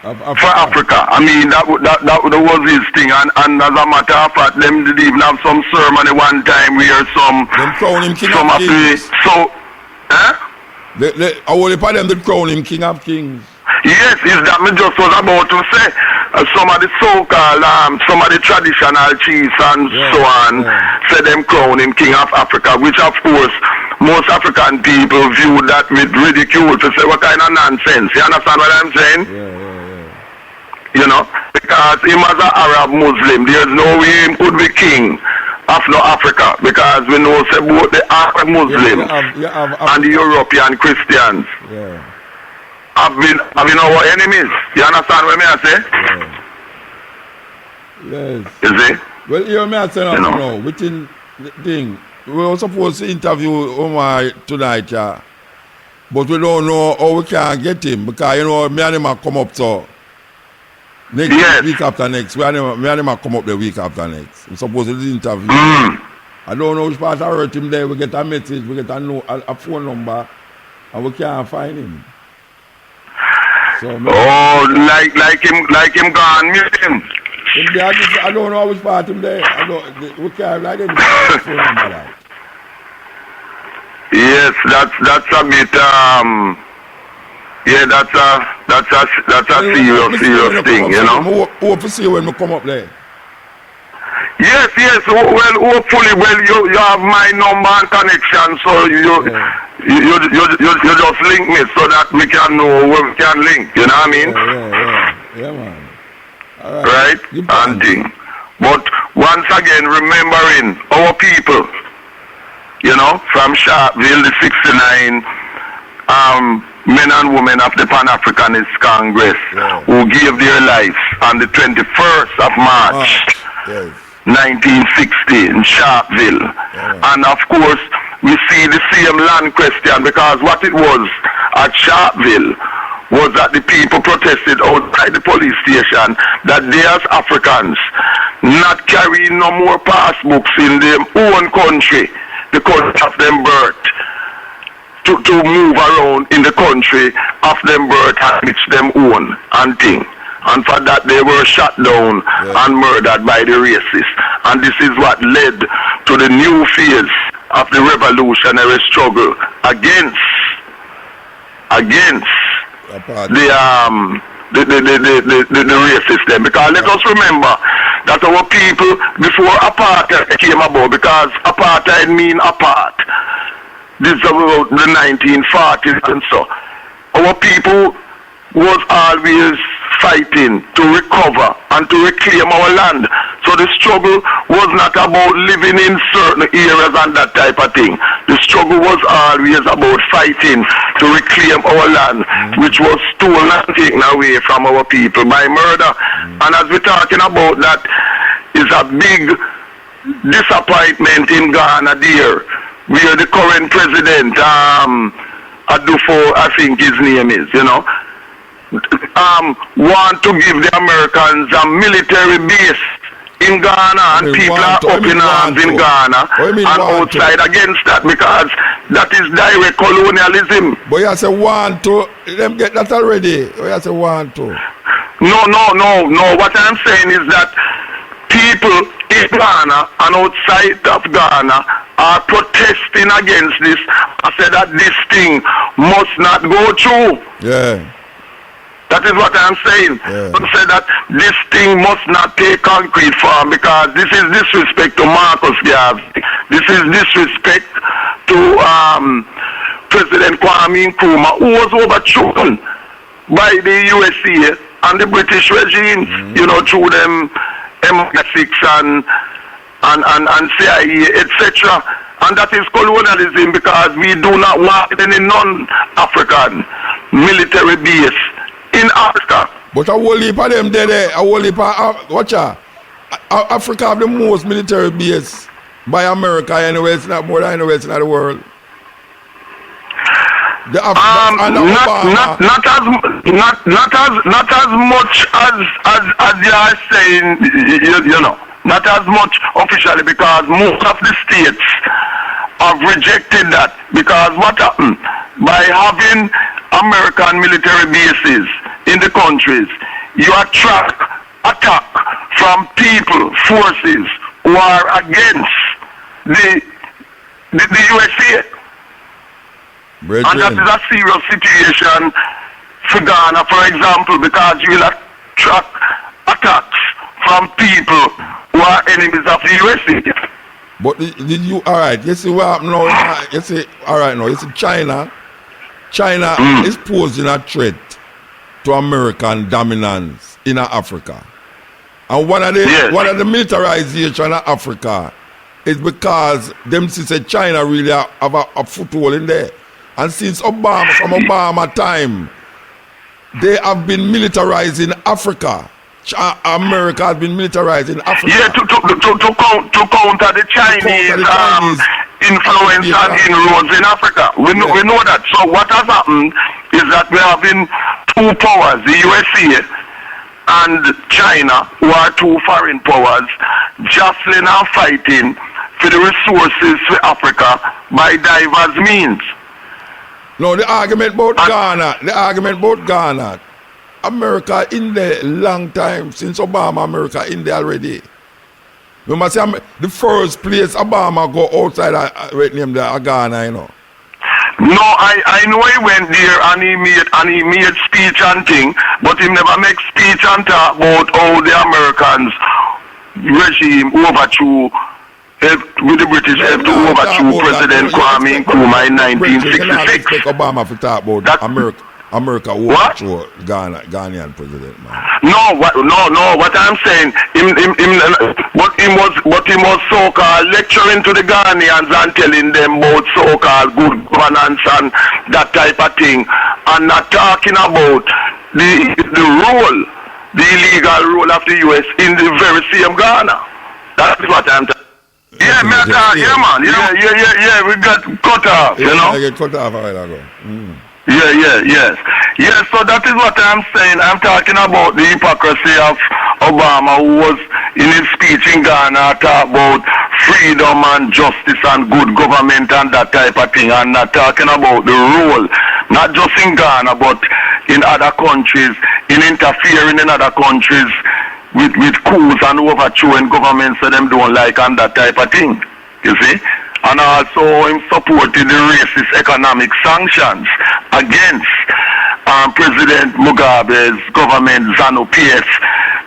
for Africa. I mean, that was his thing. And as a matter of fact, them did even have some ceremony one time where some of the a whole heap of them did crown him King of Kings. Yes, is that me just was about to say. Some of the so-called, some of the traditional chiefs and so on, say them crown him King of Africa, which of course most African people view that with ridicule, to say what kind of nonsense. You understand what I'm saying? You know, because him as an Arab Muslim, there's no way he could be king of no Africa, because we know say both the Arab Muslims and the European Christians have been our enemies. You understand what I say? Yes. You see? Well, you may say now, within the thing, we were supposed to interview Omar tonight, yeah. But we don't know how we can get him because, you know, me and him are come up so week after next. Me and him are come up the week after next. We're supposed to do the interview. I don't know which part I hurt him there. We get a message, we get a phone number, and we can't find him. So, like him gone missing. I don't know which part him there. We can't identify the phone number like. Yes, that's a bit that's a serious thing, you know. Hope to see you when we come up there. Yes. Well, hopefully, you have my number and connection, so you just link me so that we can know where we can link. You know what I mean? Yeah, man. All right? And thing. But once again, remembering our people. You know, from Sharpeville, the 69 men and women of the Pan-Africanist Congress who gave their lives on the 21st of March, 1960 in Sharpeville. And of course, we see the same land question because what it was at Sharpeville was that the people protested outside the police station that they as Africans not carrying no more passbooks in their own country, the country of them birth, to move around in the country of them birth and which them own and thing. And for that they were shot down and murdered by the racists. And this is what led to the new phase of the revolutionary struggle against the racists them. Because let us remember that our people before apartheid came about, because apartheid mean apart. This is about the 1940s and so. Our people was always fighting to recover and to reclaim our land. So the struggle was not about living in certain areas and that type of thing. The struggle was always about fighting to reclaim our land, which was stolen and taken away from our people by murder. And as we're talking about that, is a big disappointment in Ghana there, where the current president, Adufo, I think his name is, you know, want to give the Americans a military base in Ghana, and people are up in arms in Ghana and outside against that, because that is direct colonialism. But you say want to, them get that already. You say want to. No. What I'm saying is that people in Ghana and outside of Ghana are protesting against this. I said that this thing must not go through. Yeah. That is what I'm saying. I said that this thing must not take concrete form, because this is disrespect to Marcus Garvey. This is disrespect to President Kwame Nkrumah, who was overthrown by the USA and the British regime, you know, through them MI6 and CIA, etc. And that is colonialism, because we do not want any non-African military base in Africa. But a whole heap of them there, a whole heap of, Africa have the most military base by America anyway. It's not more than anywhere in the world. The not as much as you are saying, you know, not as much officially, because most of the states have rejected that. Because what happened by having American military bases in the countries, you attract attack from people, forces who are against the USA. And that is a serious situation for Ghana, for example, because you will attract attacks from people who are enemies of the USA. But did you, all right, you see what happened now? You see, all right now, you see China is posing a threat to American dominance in Africa. And one of the militarization of Africa is because them say China really have a foothold in there. And since from Obama time, they have been militarizing Africa. America has been militarizing Africa. Yeah, to counter the Chinese influence and inroads in Africa. We know that. So what has happened is that we have been two powers, the USA and China, who are two foreign powers, jostling and fighting for the resources for Africa by diverse means. No, the argument about Ghana, America in there long time, since Obama, America in there already. You must say the first place Obama go outside right name there, Ghana, you know. No, I know he went there and he made speech and thing, but he never make speech and talk about how the Americans regime overthrew with the British help to overthrow President Kwame Nkrumah in 1966. Obama to talk about America overthrew Ghanaian president, man. No. What I'm saying, but he was so-called lecturing to the Ghanaians and telling them about so-called good governance and that type of thing, and not talking about the role, the illegal role of the U.S. in the very same Ghana. That's what I'm talking. Yeah, man. Yeah. We got cut off, you know. I get cut off a while ago. Yes. So that is what I'm saying. I'm talking about the hypocrisy of Obama, who was in his speech in Ghana talk about freedom and justice and good government and that type of thing, and not talking about the role, not just in Ghana but in other countries, in interfering in other countries with coups and overthrowing governments that them don't like and that type of thing, you see. And also him supported the racist economic sanctions against President Mugabe's government ZANU-PF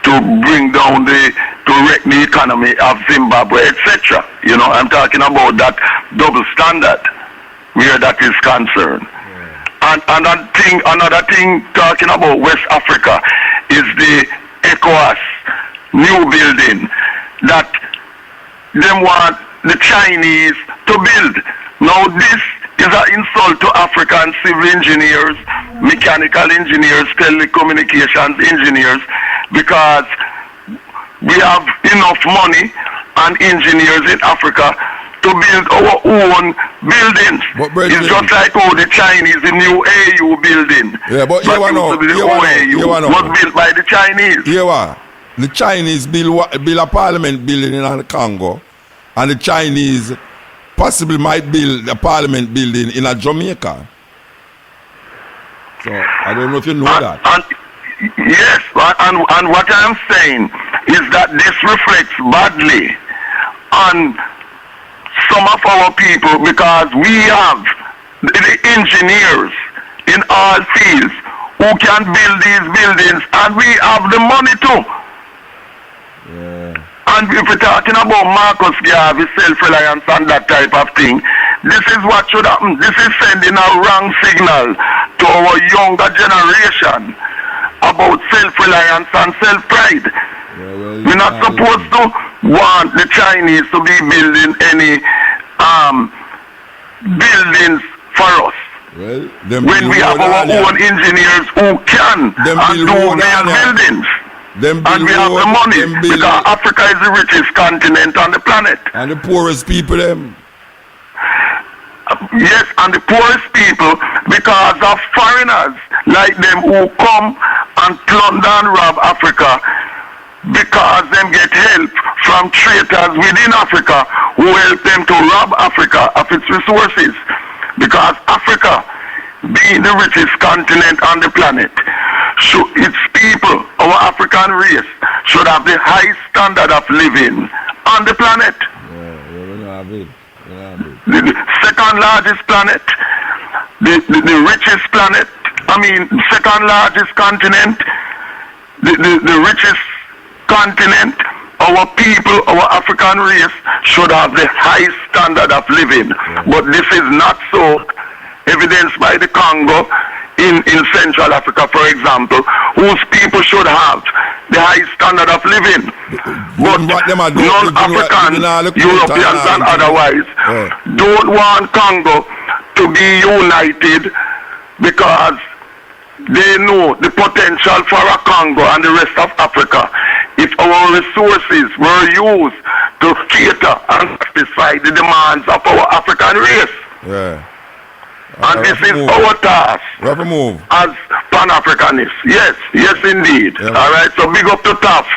to bring down to wreck the economy of Zimbabwe, etc. You know, I'm talking about that double standard where that is concerned. And another thing talking about West Africa is the ECOWAS new building that them want the Chinese to build. Now this is an insult to African civil engineers, mechanical engineers, telecommunications engineers, because we have enough money and engineers in Africa to build our own buildings. It's just like how the Chinese, the new AU building. Yeah, but you know, was built by the Chinese. The Chinese build a parliament building in Congo, and the Chinese possibly might build a parliament building in Jamaica. So I don't know if you know that. Yes, and what I'm saying is that this reflects badly on some of our people, because we have the engineers in all fields who can build these buildings, and we have the money too. And if we're talking about Marcus Garvey, self-reliance and that type of thing, this is what should happen. This is sending a wrong signal to our younger generation about self-reliance and self-pride. We're not supposed to want the Chinese to be building any buildings for us. When we have our own engineers who can and do build buildings. And we have the money, because Africa is the richest continent on the planet. And the poorest people, them. Yes, and the poorest people, because of foreigners like them who come and plunder and rob Africa, because them get help from traitors within Africa who help them to rob Africa of its resources. Because Africa, being the richest continent on the planet, so its people, our African race, should have the highest standard of living on the planet. The second largest planet, the richest planet, second largest continent, the richest continent, our people, our African race should have the highest standard of living. But this is not so, evidenced by the Congo in Central Africa, for example, whose people should have the highest standard of living. But non-African, Europeans and otherwise, don't want Congo to be united, because they know the potential for a Congo and the rest of Africa if our resources were used to cater and satisfy the demands of our African race. Yeah. And this is our task move. as Pan-Africanists. Yes, indeed. Yeah, all right, so big up to Taff.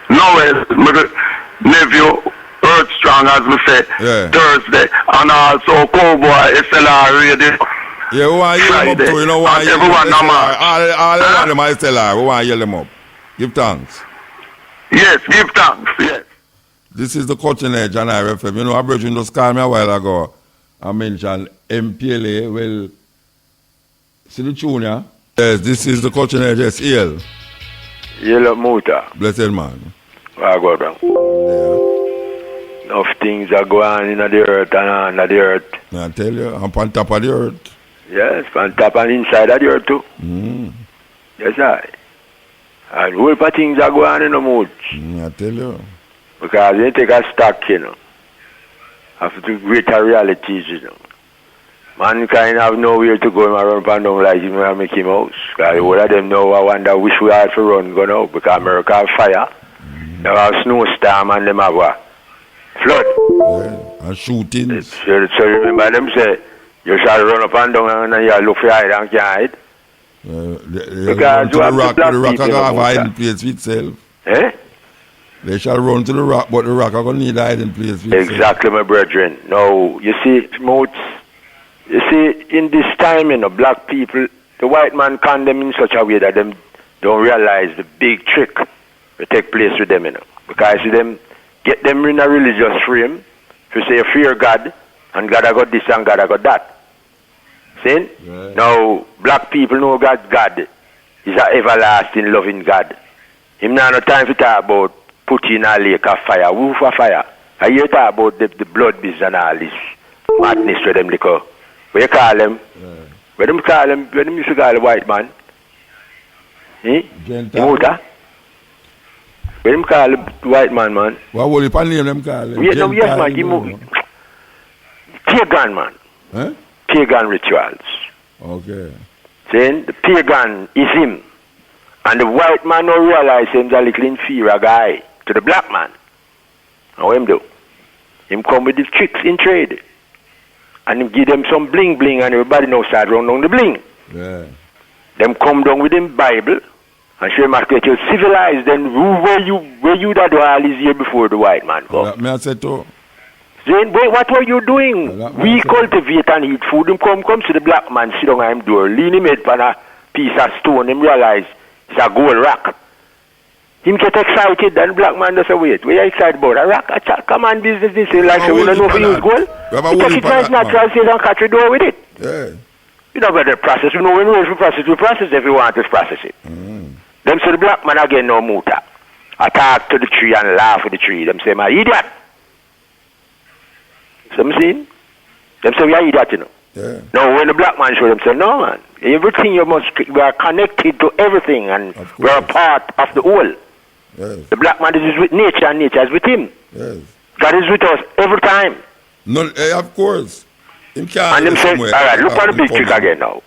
Noel, my nephew, Earth Strong, as we say, Thursday, and also Cowboy, SLR Radio. Yeah, we want to yell them up too. You know, want to everyone yell them up. All them are SLR. We want to yell them up. Give thanks. Yes, give thanks, yes. This is the Cutting Edge on RFM. You know, a brethren just called me a while ago. I mentioned MPLA. Well, see the tune, yeah? Yes, this is the Cutting Edge. Yes, EL. Yellow Muta. Blessed man. I go down. Yeah. Enough things are going on in the earth and under the earth. I tell you, I'm on top of the earth. Yes, on top and inside of the earth too. Yes, I. And whole of things are going on in the mood. I tell you. Because they take a stock, you know, of the greater realities, you know. Mankind have nowhere to go around and down like him and Mickey Mouse. Because all of them know, I wonder which we have to run go now. Because America have fire, they have snowstorm and them have a flood. Yeah, and shootings. So remember them say, you shall run up and down and you look for hide and can't hide. Because the rock are have a hiding place for itself. Eh? They shall run to the rock, but the rock are going to need a hiding place for itself. Exactly, my brethren. Now, you see, you see, in this time, you know, black people, the white man condemn in such a way that them don't realize the big trick that take place with them, you know. Because them get them in a religious frame to say fear God, and God I got this and God I got that. See? Right. Now, black people know God is an everlasting loving God. Him now no time to talk about putting a lake of fire, roof of fire. I hear talk about the blood business and all this madness with them liquor. What you call them? Yeah. What them call them? What them used to call the white man? Eh? What them call the white man, man? What will you name them call them? Yes, man. Give me pagan, man. Huh? Pagan rituals. Okay. Saying the pagan is him. And the white man don't realize him's a little inferior guy to the black man. How him do? Him come with the tricks in trade. And him give them some bling bling and everybody now start run down the bling. Yeah. Them come down with him Bible and show him how to get you civilized. Then where you that all these years before the white man come? Me I said too. Then what were you doing? We cultivate and eat food. Him come to the black man, sit down at him door, lean him head on a piece of stone, him realize it's a gold rock. Him get excited, then black man does say, wait, what are you excited about? A rock? Come on, business, this is like, so we don't know if we use gold. He take it nice natural, say, don't catch the door with it. Yeah. You know about the process. You know when we process if you want to process it. Them say the black man again no muta. Attack to the tree and laugh with the tree. Them say, my idiot. So I'm saying? Them say, we are idiot, you know. Yeah. Now, when the black man show them, say, no, man. Everything we are connected to everything, and we are a part of the whole. Yes. The black man is with nature, and nature is with him. Yes. God is with us every time. No, of course. Him can't and them say, all right, look at the big trick again now.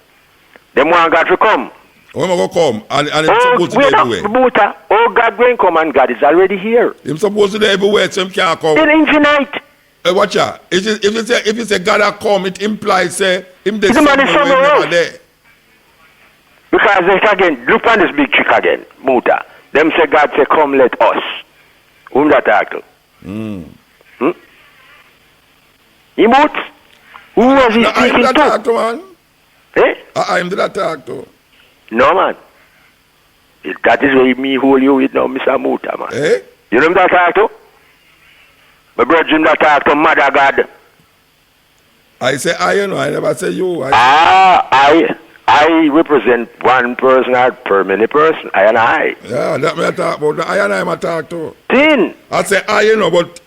Them want God to come. When am I going to come? And it's supposed to be everywhere. Oh, God will come, and God is already here. He's supposed to be everywhere, so him can't come. In infinite. Watch out. If you say God will come, it implies say him there somewhere else. There. Because this again, look on this big trick again, Muta. Them say God say, come let us. Whom that talk to? He moot? Who was he speaking to? Talk to, man. Eh? I'm the talk to. No, man. That is where me hold you with now, Mr. Muta, man. Eh? You know that talk to? My brother that talk to Mother God. I say I, you know, I never say you. I represent one person or per many person. I and I. Yeah, that me I talk about. I and I talk to. Tin. I say I, you know, but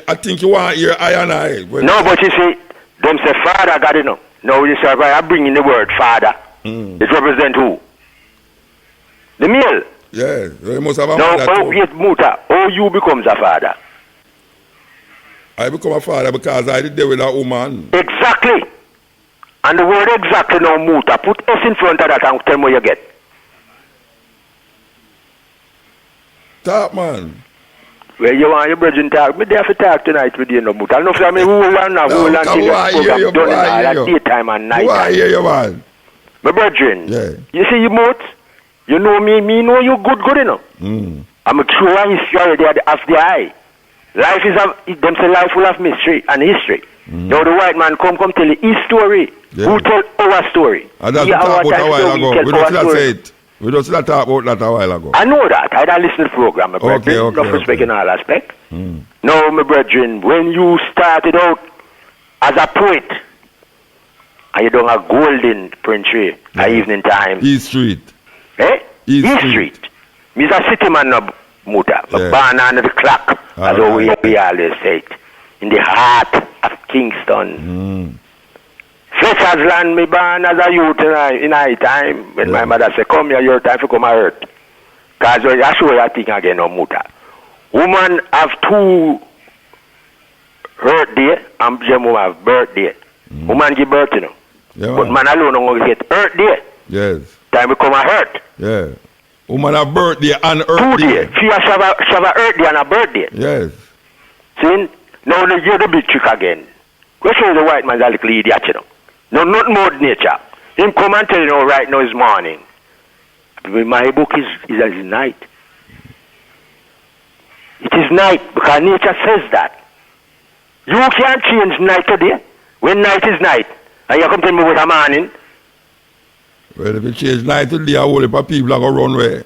I think you want to hear I and I. No, but you see, them say Father God, you know. No, you say I bring in the word Father. It represent who? The male. Yeah, you must have a father. No, yes, Muta. Oh, you becomes a father. I become a father because I did there with a woman. Exactly. And the word exactly now, Muta. Put S in front of that and tell me what you get. Talk, man. Well, you want your brethren talk? Me there for talk tonight with you, no Muta. I know for me who land now, who land till this program done in all at daytime and night. Who I hear you, man? My brethren, yeah. You see you Mut, you know me know you good, you know. I'm a true history already of the eye. Life is them say life full of mystery and history. Now the white man come tell you his story. Yeah. Who tell our story? And that's talk about a while ago. We don't say it. We don't talk about that a while ago. I know that. I don't listen to the program, my brethren. Enough respect in all aspects. Now, my brethren, when you started out as a poet, and you done a golden print tree at evening time. East Street. Eh? East Street. Me's a city man, no Muta. But born under the clock, as we always say it. In the heart of Kingston. Fletcher's land, me born as a youth in high time. When my mother said, come here, your time to come earth. Because I show you a thing again, no Muta. Woman have 2 birthday and gem woman have birthday. Woman give birth, you know. Yeah, but man alone don't get birthday. Yes. Time we come a hurt. Yeah. Woman have birthday and earth day. She have a earth day and a birthday. Yes. See? Now they hear the big trick again. Question the white man's a little idiot, you know. No, not more nature. Him come and tell you now right now is morning. My book is night. It is night because nature says that. You can't change night today. When night is night, and you come to me with a morning. Well, if you change night today, a whole heap of people are going to run away.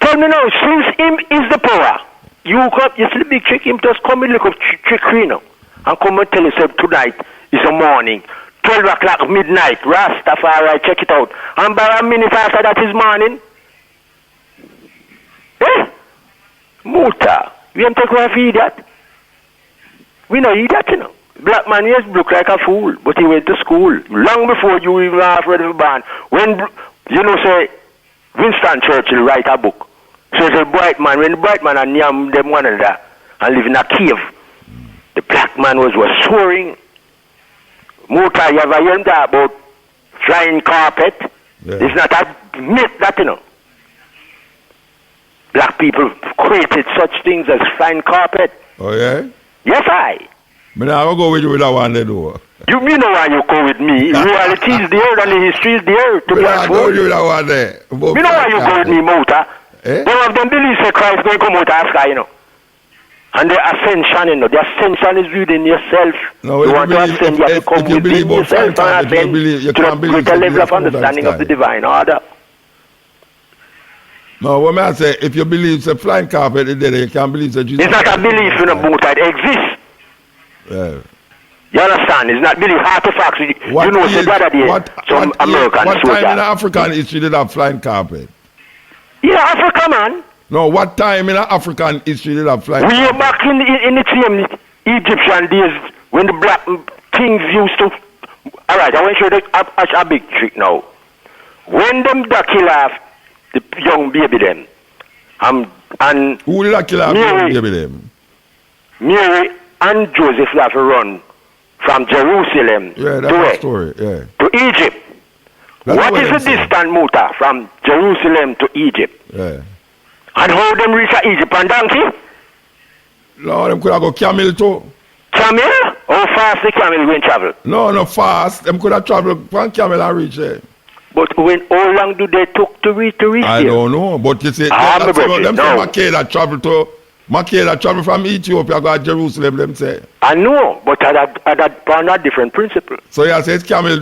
Tell me now, since him is the power, you see the big trick, him just come and look up trickery now. And come and tell yourself tonight is a morning. 12 o'clock midnight, Rastafari, check it out. And by a minute after that is morning. Eh? Muta, we don't take away for idiot. We know idiot, you know. Black man, yes, look like a fool, but he went to school long before you even have read the band. When, you know, say, Winston Churchill write a book. So the bright man, when the bright man and Yam, them one another, and live in a cave, the black man was soaring. Muta, you ever heard that about flying carpet? Yeah. It's not a myth, that, you know. Black people created such things as flying carpet. Oh, yeah? Yes, I. But now I'll go with you with that one, they do. You know why you go with me. Reality is there and the history is there. I'll go with you with that one there. You know why you go with me, Muta? Eh? One of them believe that Christ going to come out of the sky, you know. And the ascension, you know, the ascension is within yourself. No, you want to ascend, you have to come within yourself and ascend to a greater level of understanding of the divine order. No, what I say, if you believe it's a flying carpet, then you can't believe that Jesus. It's not a belief in a boat, it exists. Yeah. You understand? It's not really artifacts. You know, it's the other day, some American What time in African history did have flying carpet? Yeah, Africa, man. No, what time in African history did have flying carpet? We are back in the same Egyptian days when the black kings used to. All right, I want to show you a big trick now. When them da kill off the young baby them, and who did that kill off the young baby them? Mary and Joseph have to run from Jerusalem to Egypt. What is the distance, Muta, from Jerusalem to Egypt? Yeah. And how them reach Egypt on donkey? No, them could have go camel too. Camel? How fast the camel will travel? No fast. Them could have traveled from camel and reach there. But how long do they took to reach I don't know. But you say, them from Makeda travel from Ethiopia go to Jerusalem, them say. I know, but on a different principle. So you say it's camel,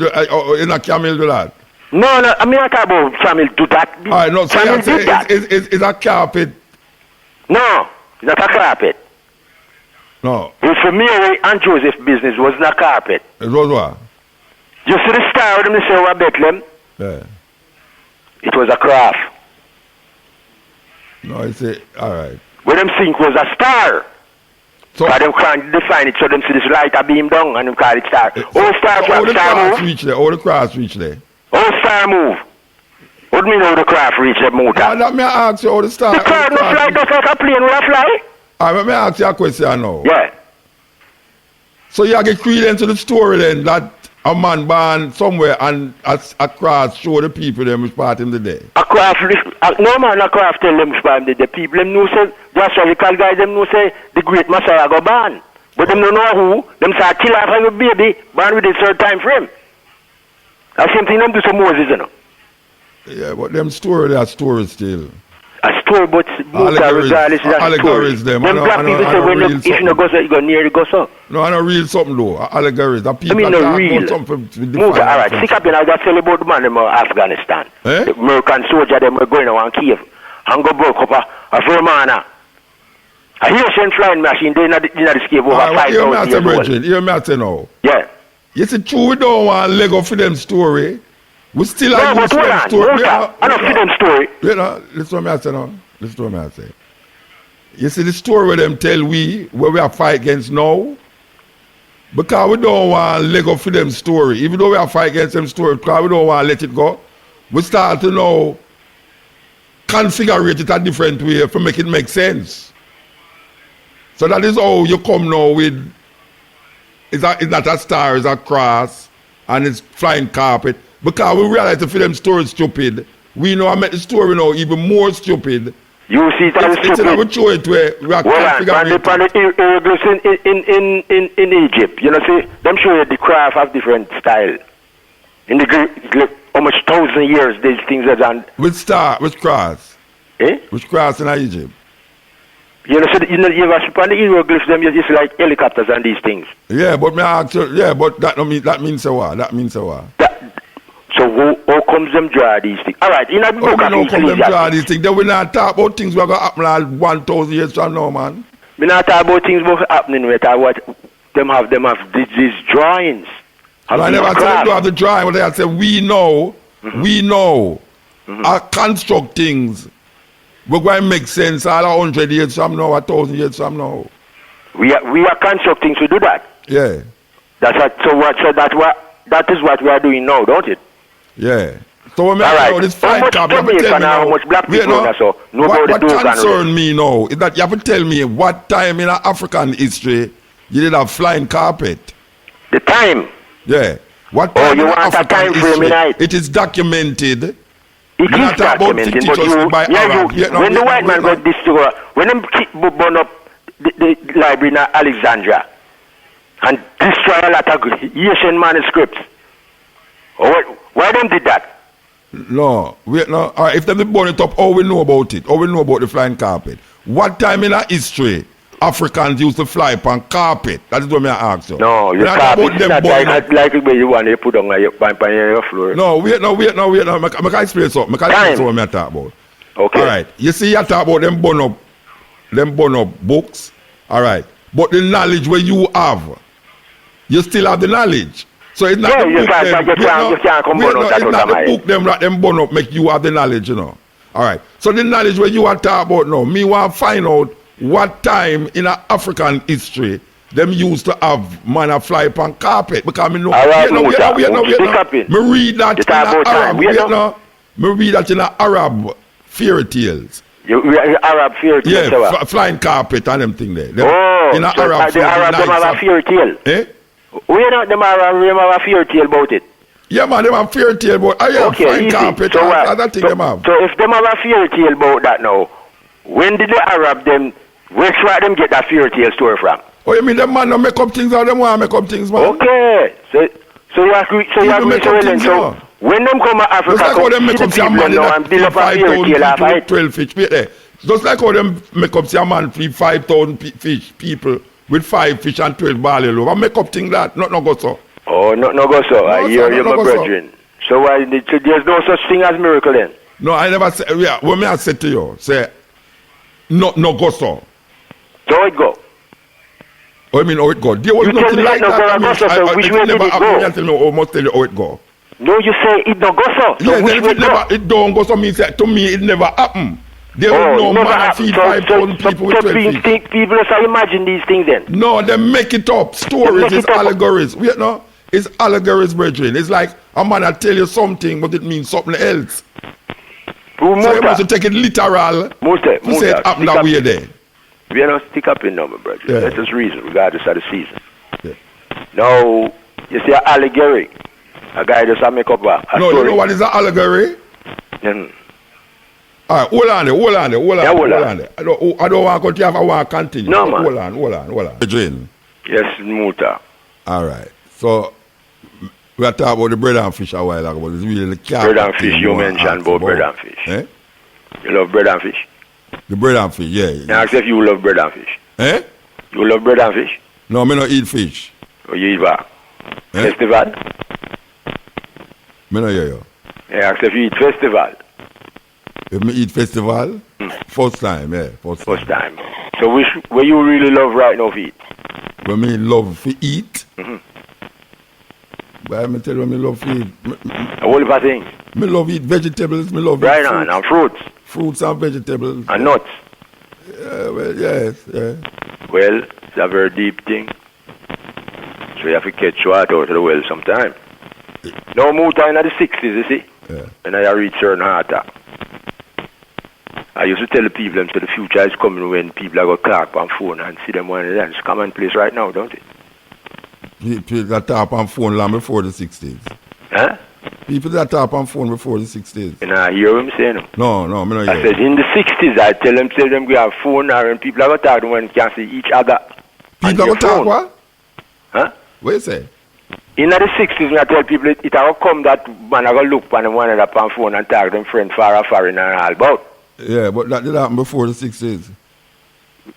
in a camel do that? No, I mean, I talk about camel do that. All right, no, so you say it's a carpet. No, it's not a carpet. No. It's for Mary and Joseph's business was not carpet. It was what? You see the star when they say over Bethlehem? Yeah. It was a craft. No, I say, all right. When them think was a star. So them can't define it, so them see this light a beam down and them call it star. How star reach there? How the cross reach there? How star move? What do you mean how the craft reach the motor? Let me ask you how the star... The car don't fly just like a plane will fly. All right, let me ask you a question now. Yeah. So you get credence to the story then that a man born somewhere and across show the people them which part him the day. No man across tell them which part him the people them know say just radical guys them know say the great Messiah go born. But them don't know who, them say kill off a baby born with a certain time frame. The same thing them do to Moses, you know. Yeah, but them story they are stories still. A story, but regardless is a story. Them black people say when if you no go so, you go near you go so. No, I know real something though. Allegories. The people I mean no real. Alright, stick up in I just tell you about the man in Afghanistan. The American soldier them were going around cave and go broke up a Vermana. A Haitian flying machine, they not the cave over 5,000 years old. Hear me say now. Yeah. You see, true, we don't want Lego for them story. We still are using them story. I don't see them story. You know, listen to me I say now. Listen to me I say. You see the story where them tell we, where we are fight against now, because we don't want Lego for them story. Even though we are fight against them story, because we don't want to let it go, we start to now configure it a different way to make it make sense. So that is how you come now with, it's not a star, it's a cross, and it's flying carpet. Because we realize the film story is stupid. We know I make the story now even more stupid. You see that it's stupid. We show it where we are configuring it. In Egypt, you know, see, them show you the craft have different style. In the Greek, almost 1,000 years, these things are done. Which cross? Which cross in Egypt? You know, so you ever see on the hieroglyphs, them it's like helicopters and these things. Yeah, but me actually, but that means so what? That means so what? So how comes them draw these things? All right, in a book how come them draw these things? Then we not talk about things that are going to happen like 1,000 years from now, man. We not talk about things that are happening with what them have these drawings. I never said they don't have the drawing, but I said we know, I construct things. We're going to make sense all 100 years from now, 1,000 years from now. We are constructing to do that. Yeah. That is what we are doing now, don't it? Yeah. So when I know this fight club, you have to tell me now, much black people what concerns me now is that you have to tell me what time in African history you did have flying carpet. The time? Yeah. What time you want African a time frame in it is documented. It is documented, but when the white man got this to when them burn up the library in Alexandria and destroy a lot of Haitian manuscripts, why them did that? No, if they burn it up, all we know about it, all we know about the flying carpet. What time in our history Africans used to fly upon carpet? That is what I ask you. No, you carpet is not like where you want to put on your floor. No, wait. I can explain something. I can explain what I talk about. Okay. All right. You see, you talk about them burn up books. All right. But the knowledge where you have, you still have the knowledge. So it's not the book it's not the book them burn up make you have the knowledge, you know. All right. So the knowledge where you are talking about now, me want to find out what time in African history them used to have man fly upon carpet, because me know. Me read that in Arab. Me read that in Arab fairy tales. Arab fairy tales. Yeah, flying carpet and them thing there. In Arab, the Arab them have a fairy tale. We know them have a fairy tale about it. Yeah, man, them have fairy tale about flying carpet. So that thing them have. So if them have a fairy tale about that now, when did the Arab them? Where should them get that fairy tale story from? Oh, you mean them man don't make up things or them want to make up things, man? Okay. So you agree so when them come to Africa, just like how them make up some man and build up a fairy tale after 12 fish. Wait there. Just like how them make up some man feed 5,000 people with 5 fish and 12 barley loaf. I make up things that, not go so. Oh, not go so. I hear you, my brethren. So there's no such thing as miracle then? No, I never say. Yeah, what me I said to you, say, no go so. So it go. Oh, I mean how it go. There was nothing like that. Which way did it go? You tell me, must tell you how it go. No, you say it don't go so. Yeah, then it don't go so means to me it never happened. There was no man feed 5,000 people with 12 feet. People just imagine these things then. No, they make it up. Stories is allegories. Wait, no, it's allegories, brethren. It's like a man that tell you something, but it means something else. So you must take it literal. To say it happened that way there. We are not stick up in number, brother. Yeah. That's just reason, regardless of the season. Yeah. Now, You see an allegory. A guy just make up a No, story. you know what is an allegory? Mm. All right, hold on there. Yeah, hold on. There. I don't want to continue. I want to continue. No, man. Hold on. Adrian. Yes, Muta. All right. So, we are talking about the bread and fish a while ago, but it's really the Bread and fish, you mentioned about bread and fish. Eh? You love bread and fish? The bread and fish, yeah. I ask if you love bread and fish. Eh? You love bread and fish? No, me not eat fish. Or you eat what? Eh? Festival? Me not hear you. I ask if you eat festival. If me eat festival? First time, yeah. First time. So where you really love right now to eat? When me love to eat? Mm-hmm. But I tell you, me love to eat. A whole heap of things. Me love eat vegetables. Me love right eat on, and fruits. Fruits and vegetables. And nuts. Yeah, well, yes, yeah. Well, it's a very deep thing. So you have to catch water out of the well sometime. No more time in the 60s, you see? Yeah. And I reach certain heart attack. I used to tell the people them, so the future is coming when people are going to talk on phone and see them one of them. It's commonplace right now, don't it? People that talk on phone long before the 60s. Huh? People that talk on phone before the 60s. And I hear him saying them. No, me not I hear. said in the 60s, I tell them we have phone now and people are going to talk to them when they can see each other. People are going to talk what? Huh? What you say? In the 60s, I tell people it will come that man are going to look on one of the phone and talk to them friend far and foreign and all about. Yeah, but that did happen before the 60s.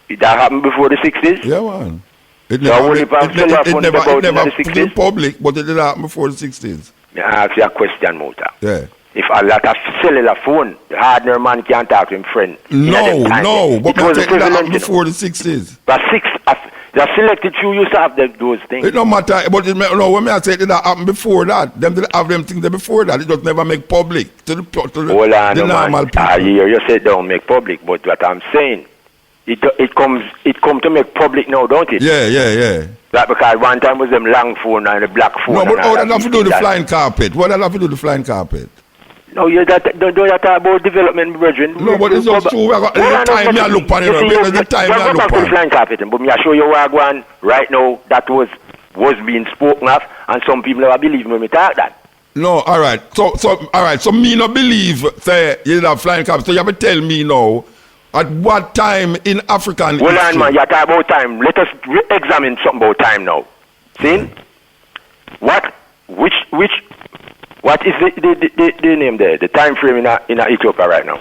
That happened before the 60s? Yeah, man. It never never put in public, but it did happen before the 60s. I ask you a question, Mota. Yeah. If a lot of cellular phone, the hardner man can't talk to him friend. No, but it was it equivalent happened before the 60s. But the selected few used to have those things. It don't matter, but no, when I say it did happen before that, them did have them things there before that. It just never make public to the Hold on, the normal man. people. I hear you say don't make public, but what I'm saying, it comes to make public now, don't it? Yeah. Like because one time was them long phone and the black phone. No, but how that have to do with the flying carpet? What that have to do with the flying carpet? No, you don't talk about development, brethren. No, but it's just true. The time I look on it. The time I look on it. Flying carpet, but me I show you what one right now that was being spoken of, and some people never believe me when me talk that. No, all right. So me no believe say you have flying carpet. So you have to tell me now at what time in African history. Hold on, man. You talk about time. Let us examine something about time now. See? What is the name there? The time frame in Ethiopia right now?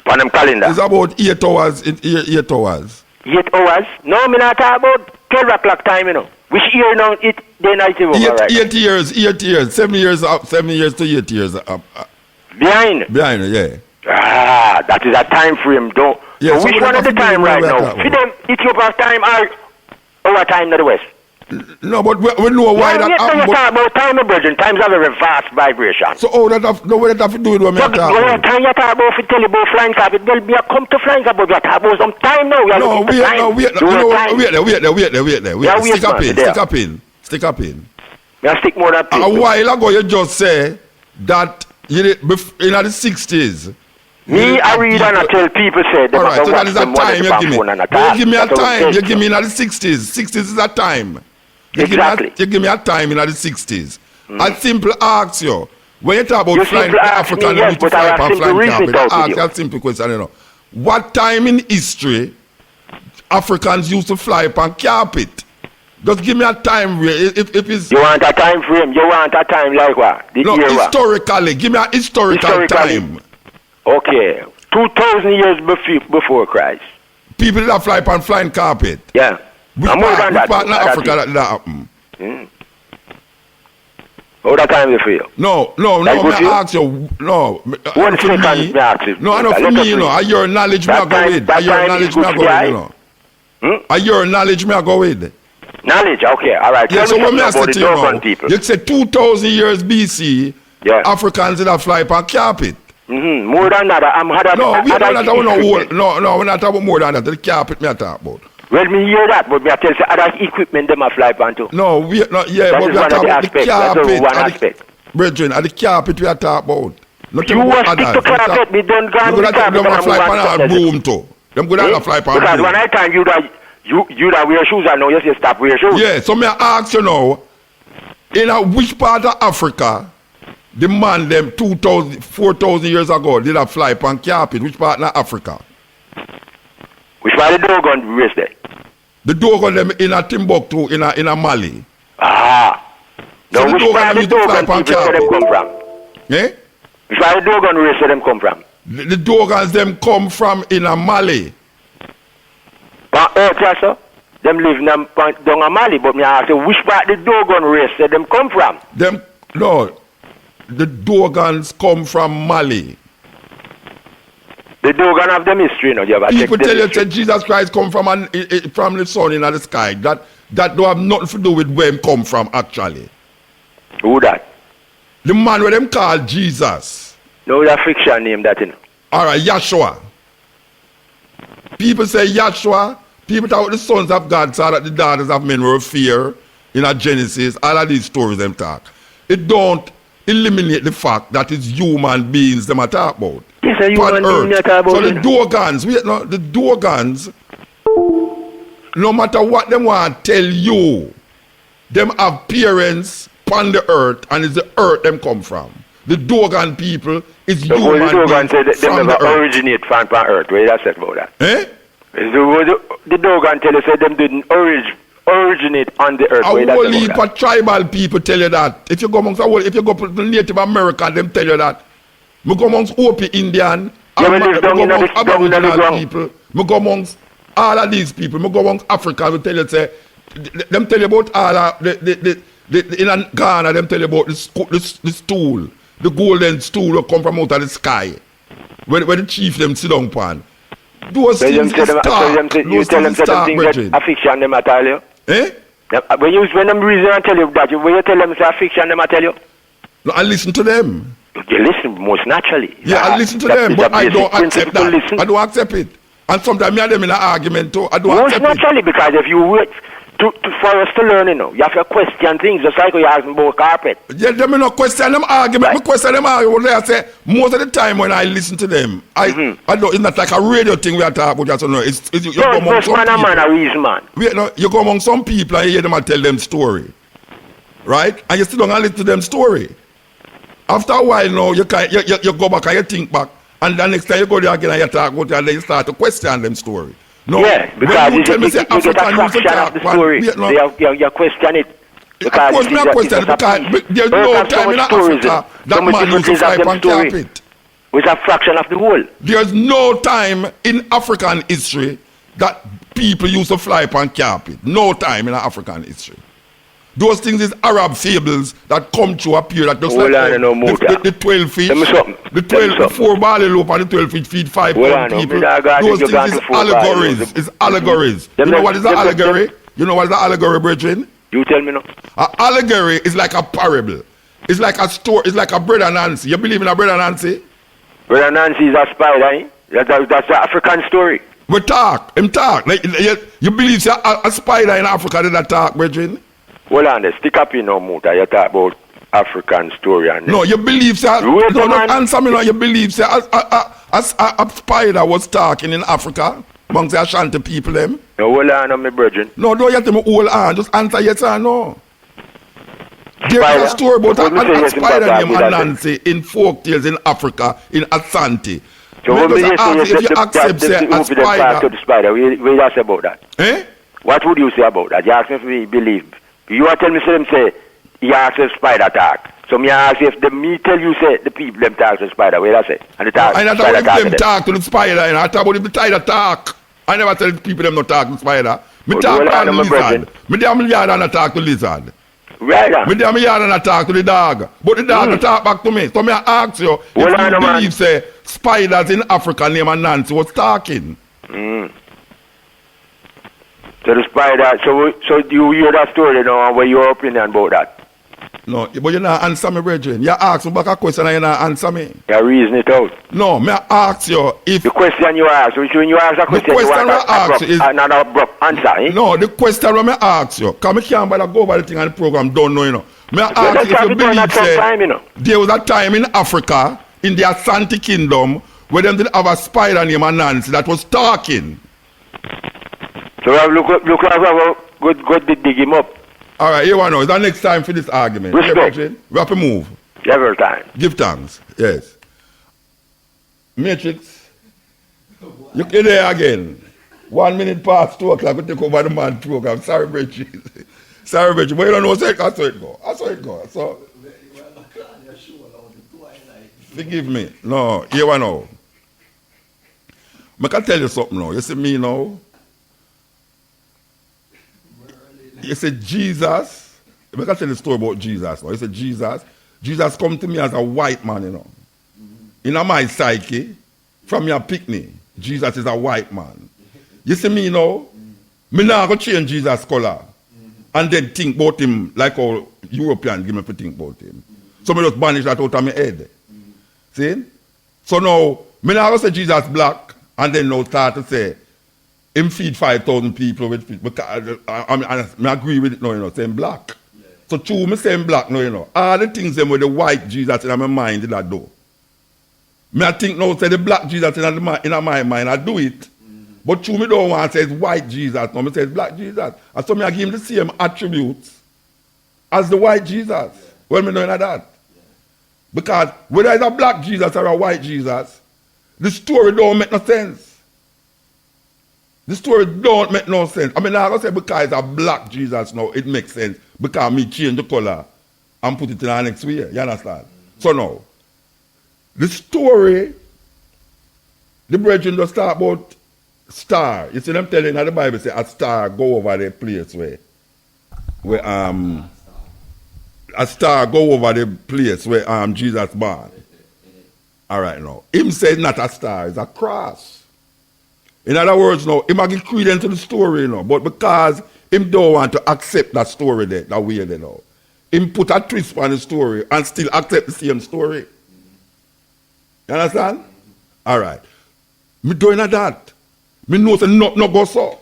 On them calendar. It's about 8 hours. 8 hours. 8 hours? No, I'm not talking about 12 o'clock time, you know. Which year now it they not Ethiopia right 8 years. 8 years. 7 years up. 7 years to 8 years up. Behind, yeah. That is a time frame, don't. Yeah, so which one is the time right now? For them, Ethiopia's time or our time in the West? No, but we know why that happened. You talk about time, brethren. Times have a very vast vibration. So what that have to do with what we are talking about? Time you talk about, if you tell you about flying carpet, well, we are come to flying carpet, we are talking about some time now. Stick up in. Yeah, stick more than a while ago, you just say that you did in the 60s. Me, I read and I tell people say all right, so that is a time you give me. You give me a time. You give me in the 60s. 60s is a time. Exactly. You give me a time in the 60s. I simply ask you, when you talk about flying African, you need to fly on flying carpet. I ask you a simple question, you know. What time in history Africans used to fly upon carpet? Just give me a time. If it's you want a time frame, you want a time like what? Historically, give me a historical time. Okay, 2,000 years before Christ. People that fly upon flying carpet. Yeah. Which part in Africa that happen? How that time you feel? No, me ask you, no. One second, me ask you. No, I know for me, you know, are your knowledge me I go with? Are your knowledge me I go with, you know? Are your knowledge me I go with? Knowledge, okay, all right. Yeah, so what me I say to you now, you say 2,000 years BC, Africans that fly upon carpet. More than that, I'm had a... No, we're not talking about more than that. The carpet me I talk about. Well, me hear that, but me I tell you, other equipment them a fly upon too. No, but we are talking about the carpet. Brethren, the carpet we are talking about. You want to stick to carpet, we don't go on the carpet. Them fly upon a broom too. Them go down and fly upon a broom. Because when I time you that wear shoes, I know you say stop wear shoes. Yeah, so me I ask you now, In which part of Africa, the man them 2,000, 4,000 years ago did a fly pan carpet? Which part of Africa? Which part the Dogon race there? The Dogon them in a Timbuktu, in a Mali. Ah. So Now, which part the Dogon people say them come from? Eh? Which part the Dogon race say them come from? The Dogons them come from in a Mali. Sir? Them live down a Mali, but me ask you, which part the Dogon race say them come from? No, the Dogons come from Mali. The Dogon have them history, no? People tell you that Jesus Christ come from the sun in the sky. That don't have nothing to do with where him come from, actually. Who that? The man where them call Jesus. No, that fiction name that, you know. Alright, Yahshua. People say Yahshua. People talk about the sons of God, so that the daughters of men were fear in a Genesis. All of these stories them talk. It don't eliminate the fact that it's human beings them talk about. Yes, a human being they talk about. So the Dogons, no matter what them want to tell you, them have parents on the earth, and it's the earth them come from. The Dogon people is so human beings from the earth. Originate from earth. What you said about that? Eh? The Dogon tell you say them didn't originate on the earth. A whole heap of tribal people tell you that. If you go amongst if you go to the Native American, them tell you that. Me go amongst Hopi Indian, me go amongst Aboriginal people, me go amongst all of these people, me go amongst Africa, me tell you say, them tell you about all of in Ghana, them tell you about the stool, the golden stool that come from out of the sky, where the chief them sit down upon. Those things is stark. You tell them that a fiction them tell you? Eh? When them reason and tell you that, when you tell them it's a fiction them tell you? No, I listen to them. You listen most naturally. Yeah, I listen to them, but I don't accept that. I don't accept it. And sometimes me and them in an argument too. I don't accept it. Most naturally, because if you wait for us to learn, you know, you have to question things just like you ask me about carpet. Yeah, them no question them argument. Right. Me question them argument. I say most of the time when I listen to them, I don't. It's not like a radio thing we are talking about. No, you go among some people. You go among some people and you hear them and tell them story, right? And you still don't listen to them story. After a while, now you go back and you think back, and the next time you go there again and you talk about it, and then you start to question them story. No, yeah, because you get a fraction of the story. You question it. Of course, me question it because there's no time in Africa that man used to fly on carpet. It's a fraction of the whole. There's no time in African history that people used to fly on carpet. No time in African history. Those things is Arab fables that come to appear that just like the 12 fish, the 4 barley loaf and the 12 fish feed 5 people. Those things is allegories. It's allegories. You know what is an allegory? You know what is an allegory, brethren? You tell me now. An allegory is like a parable. It's like a story. It's like a Brother Nancy. You believe in a Brother Nancy? Brother Nancy is a spider, eh? That's the African story. We talk. Him talk. Like, you believe a spider in Africa did that talk, brethren? Hold on, stick up in no Muta. You talk about African story and no, you believe that? No, answer me now. You believe that a spider was talking in Africa amongst the Ashanti people them? No, hold on, my brethren. No, don't you tell me hold on. Just answer yes or no. There's a story about a spider named Anansi in folk tales in Africa, in Asante. So what would you say if you accept a spider? What do you say about that? Eh? What would you say about that? You ask me if we believe. You are telling me them say you ask if spider talk. So me ask if me tell you say the people them talk to the spider. What I say? And the talk. I not about them talk to the spider. I talk about if the spider talk. I never tell the people them not talk to the spider. Me talk to the lizard. Me damn yard and I talk to the lizard. Right. Me damn yard and I talk to the dog. But the dog don't talk back to me. So me ask you if you believe say spiders in Africa named Nancy was talking. So the spider, so you hear that story now, and what your opinion about that? No, but you not answer me, brethren. You ask me back a question and you not answer me. You reason it out. No, me ask you if... The question you ask, when you ask a question, you want an abrupt answer, eh? No, the question when me ask you, because I can't bother go by the thing on the program, don't know, you know. Me ask you if you believe, say, there was a time in Africa, in the Asante Kingdom, where them did have a spider named Nancy that was talking. So look, go dig him up. All right, here one now. Is that next time for this argument? Respect. We have to move. Every time. Give thanks. Yes. Matrix. You're there again. 1 minute past 2 o'clock. We take over the man program. Sorry, Bridget. Sorry, Bridget. But you don't know what I saw it go. I saw it go. So, forgive me. No, here one now. I can tell you something now. You see me now? You say Jesus. I can tell you a story about Jesus now. You say Jesus. Jesus come to me as a white man, you know. In my psyche, from your picnic, Jesus is a white man. You see me now? Me now go change Jesus' color and then think about him like how Europeans give me to think about him. So me just banish that out of my head. See? So now, me now go say Jesus black and then now start to say him feed 5,000 people with fish. Because I agree with it now, you know, saying black. Yeah. So true, me saying black now, you know. All the things them with the white Jesus in my mind that I do. Me I think now say the black Jesus in my mind, I do it. But true, me don't want to say white Jesus. No, me say black Jesus. And so me I give him the same attributes as the white Jesus. Well, me know that. Because whether it's a black Jesus or a white Jesus, the story don't make no sense. The story don't make no sense. I mean, I'm going to say because it's a black Jesus now, it makes sense. Because me change the color and put it in the next way. You understand? So now, the story, the brethren just start about star. You see them telling in the Bible, say a star go over the place where a star go over the place where Jesus born. All right now. Him says not a star, it's a cross. In other words, now, him give credence to the story, you know, but because him don't want to accept that story there, that way there now. Him put a twist on the story and still accept the same story. You understand? All right. Me doing that. Me know say not no go so.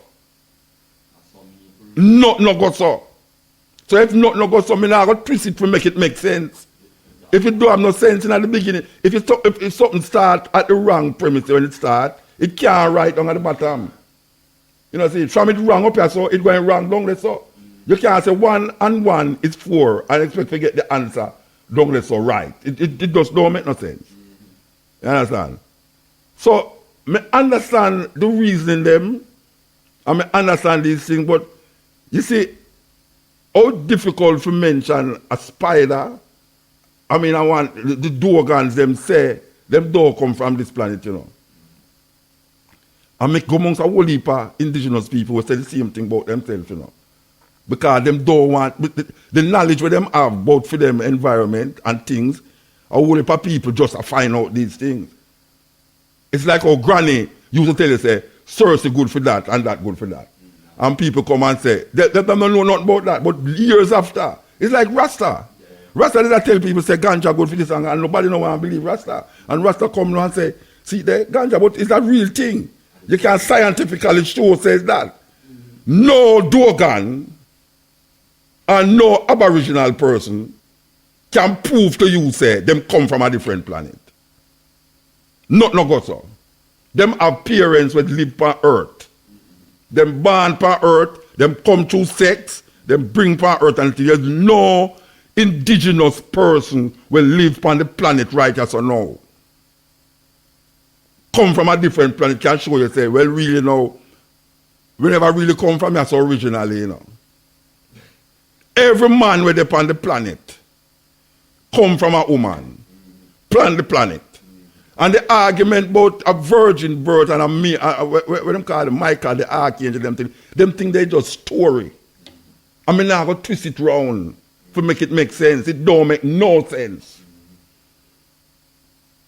Not no go so. So if not no go so, me now go twist it to make it make sense. If it don't have no sense in the beginning, if something start at the wrong premise when it start, it can't write down at the bottom. You know, see, from it wrong up here, so it going wrong down there, so. You can't say 1 and 1 is 4 and expect to get the answer down there, so right. It just don't make no sense. You understand? So, I understand the reasoning them, and I understand these things, but you see, how difficult to mention a spider. I mean, I want the Dogons, them say, them don't come from this planet, you know. And make go amongst a whole heap of indigenous people who say the same thing about themselves, you know. Because them don't want, the knowledge where them have about for them environment and things, a whole heap of people just find out these things. It's like how Granny used to tell you, say, Cersei good for that and that good for that. And people come and say, they don't know nothing about that. But years after, it's like Rasta. Rasta doesn't tell people, say, ganja good for this and nobody no want to believe Rasta. And Rasta come now and say, see, there, ganja, but it's a real thing. You can scientifically show says that. No Dogon and no Aboriginal person can prove to you, say, them come from a different planet. Not no go so. Them have parents that live on earth. Them born on earth, them come through sex, them bring on earth, and there's no indigenous person will live on the planet right as or now. Come from a different planet can show you, say, well, really, no, we never really come from here so originally, you know. Every man where they're on the planet come from a woman, plan the planet. And the argument about a virgin birth and what them call Michael, the archangel, them think they just story. I mean, now I go twist it round to make it make sense. It don't make no sense.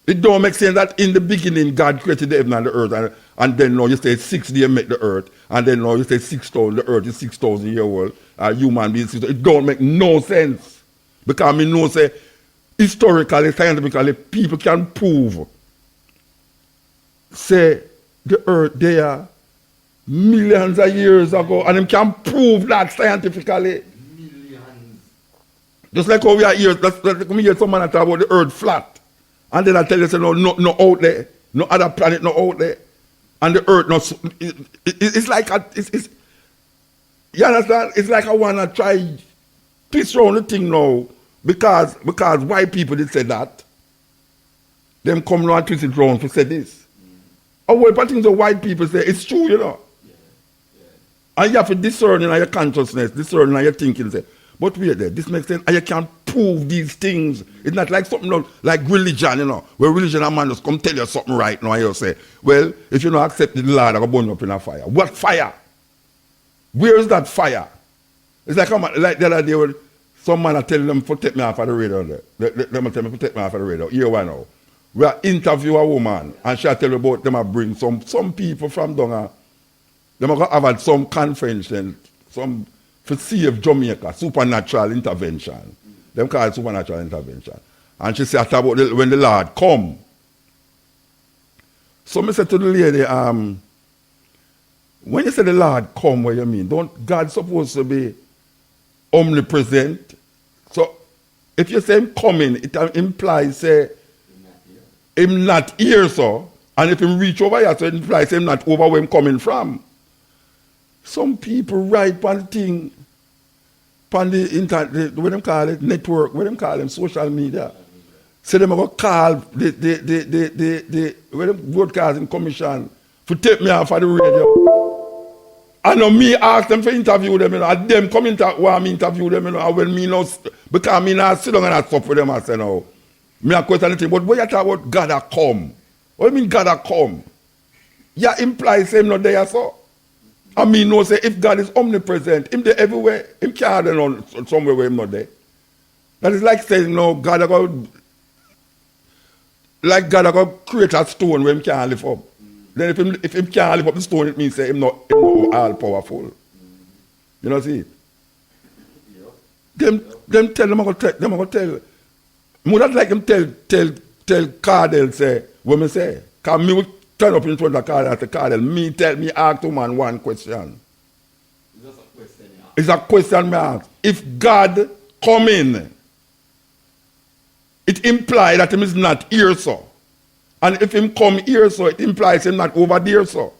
It don't make sense that in the beginning God created the heaven and the earth, and then now you say 6 days make the earth, and then now you say 6,000, the earth is 6,000 years old, human beings. It don't make no sense. Because I know, say, historically, scientifically, people can prove, say, the earth there millions of years ago, and them can prove that scientifically. Millions. Just like how we are here, that's like we hear someone talk about the earth flat. And then I tell you, say, no out there, no other planet, no out there. And the earth, it's like, you understand? It's like I want to try twist around the thing now, because white people did say that, them come now and twist it around to say this. And what things the white people say, it's true, you know. And you have to discern in your consciousness, discern in your thinking, say, but wait there, this makes sense, and you can't prove these things. It's not like something like religion, you know, where religion a man just come tell you something right now, and you say, well, if you don't accept the Lord, I'm going to burn you up in a fire. What fire? Where is that fire? It's like the other day when some man are telling them to take me off of the radio. Them tell me to take me off of the radio. Here one now. We are interview a woman, and she tell about them bring some people from down there. Them are going to have some convention, some for save Jamaica, supernatural intervention. Them call it supernatural intervention. And she said about when the Lord come. So I said to the lady, when you say the Lord come, what you mean? Don't God supposed to be omnipresent? So if you say him coming, it implies say him not here, so. And if him reach over here, so it implies him not over where him coming from. Some people write on thing, on the internet, what them call it, network, what them call them, social media. So them go call the what them broadcasting commission to take me off of the radio. And now me ask them to interview them, you know, and them come want me interview them, you know, and when me know, because me not sit down and I stop with them and say, no, me a question anything, but when you talk about God a come, what do you mean God a come? You implies him not there, so. I mean, no, say if God is omnipresent, him there everywhere, him can't on somewhere where him not there. That is like saying, no, God a go, like God a go create a stone where him can't lift up. Then if him can't lift up the stone, it means say him not all powerful. You know, see? Them tell them I go tell. More than like him tell Cardell say, what me say? Because me would turn up in front of Cardell and say, Cardell, me ask the man one question. It's a question me ask. If God come in, it implies that him is not here, so. And if him come here, so, it implies him not over there, so.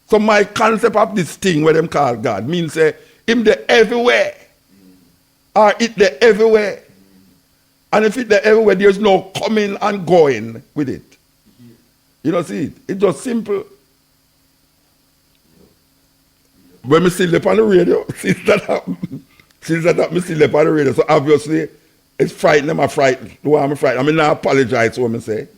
So my concept of this thing where them call God means say, him there everywhere. Or it there everywhere. And if it there everywhere, there's no coming and going with it. You know, see it? It's just simple. When me still up on the radio, since that happened, me still up on the radio. So obviously, it's frightening them, I'm frightened. The way I'm frightened. I mean, I apologize for what I say.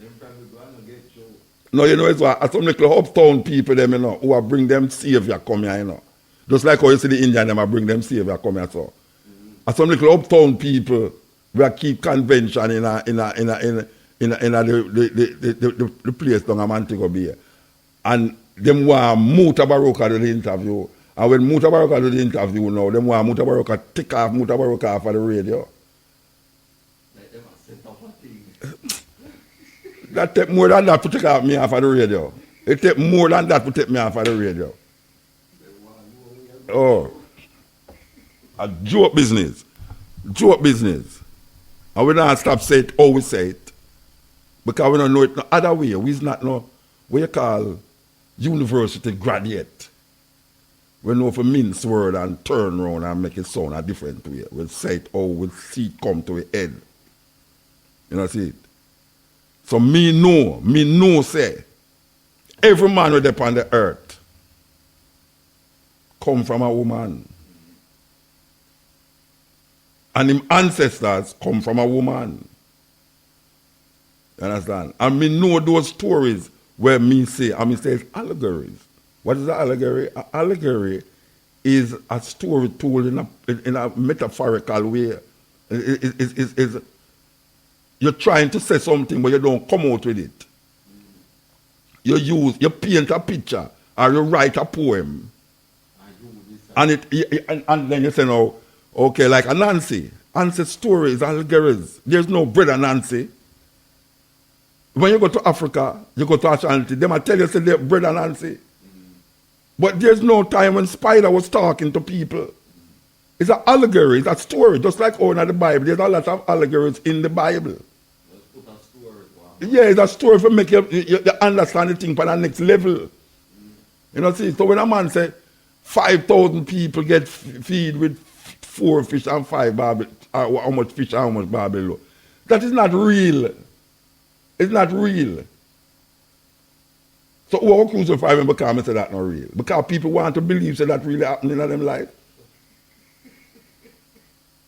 No, you know, it's what some little uptown people, them, you know, who are bring them savior come here, you know. Just like how you see the Indian, them, I bring them savior come here, so. And some little uptown people, we keep convention in the place down in Montego Bay. And them want Mutabaruka to the interview. And when Mutabaruka do the interview now, them want Mutabaruka take off Mutabaruka off of the radio. That take more than that to take off me off of the radio. It take more than that to take me off of the radio. Oh. A joke business. Joke business. And we don't stop say it, always say it. Because we don't know it no other way. We's not know what you call university graduate. We know for mince word and turn around and make it sound a different way. We'll say it or we'll see it come to a head. You know, see it? So me know say, every man who upon the earth come from a woman. And his ancestors come from a woman. You understand? And me know those stories where me say it's allegories. What is an allegory? An allegory is a story told in a metaphorical way. You're trying to say something, but you don't come out with it. You paint a picture or you write a poem. And then you say, no, okay, like a Nancy. Nancy's story is allegories. There's no brother Nancy. When you go to Africa, you go to Ashanti, they might tell you, say, they're brother Nancy. But there's no time when Spider was talking to people. It's an allegory, it's a story, just like in the Bible. There's a lot of allegories in the Bible. Yeah, it's a story for make you understand the thing for the next level. You know, see, so when a man say 5,000 people get feed with 4 fish and 5 barber, how much fish and how much barbell. That is not real. It's not real. So who are crucifying because I say that's not real? Because people want to believe that that really happening in their life.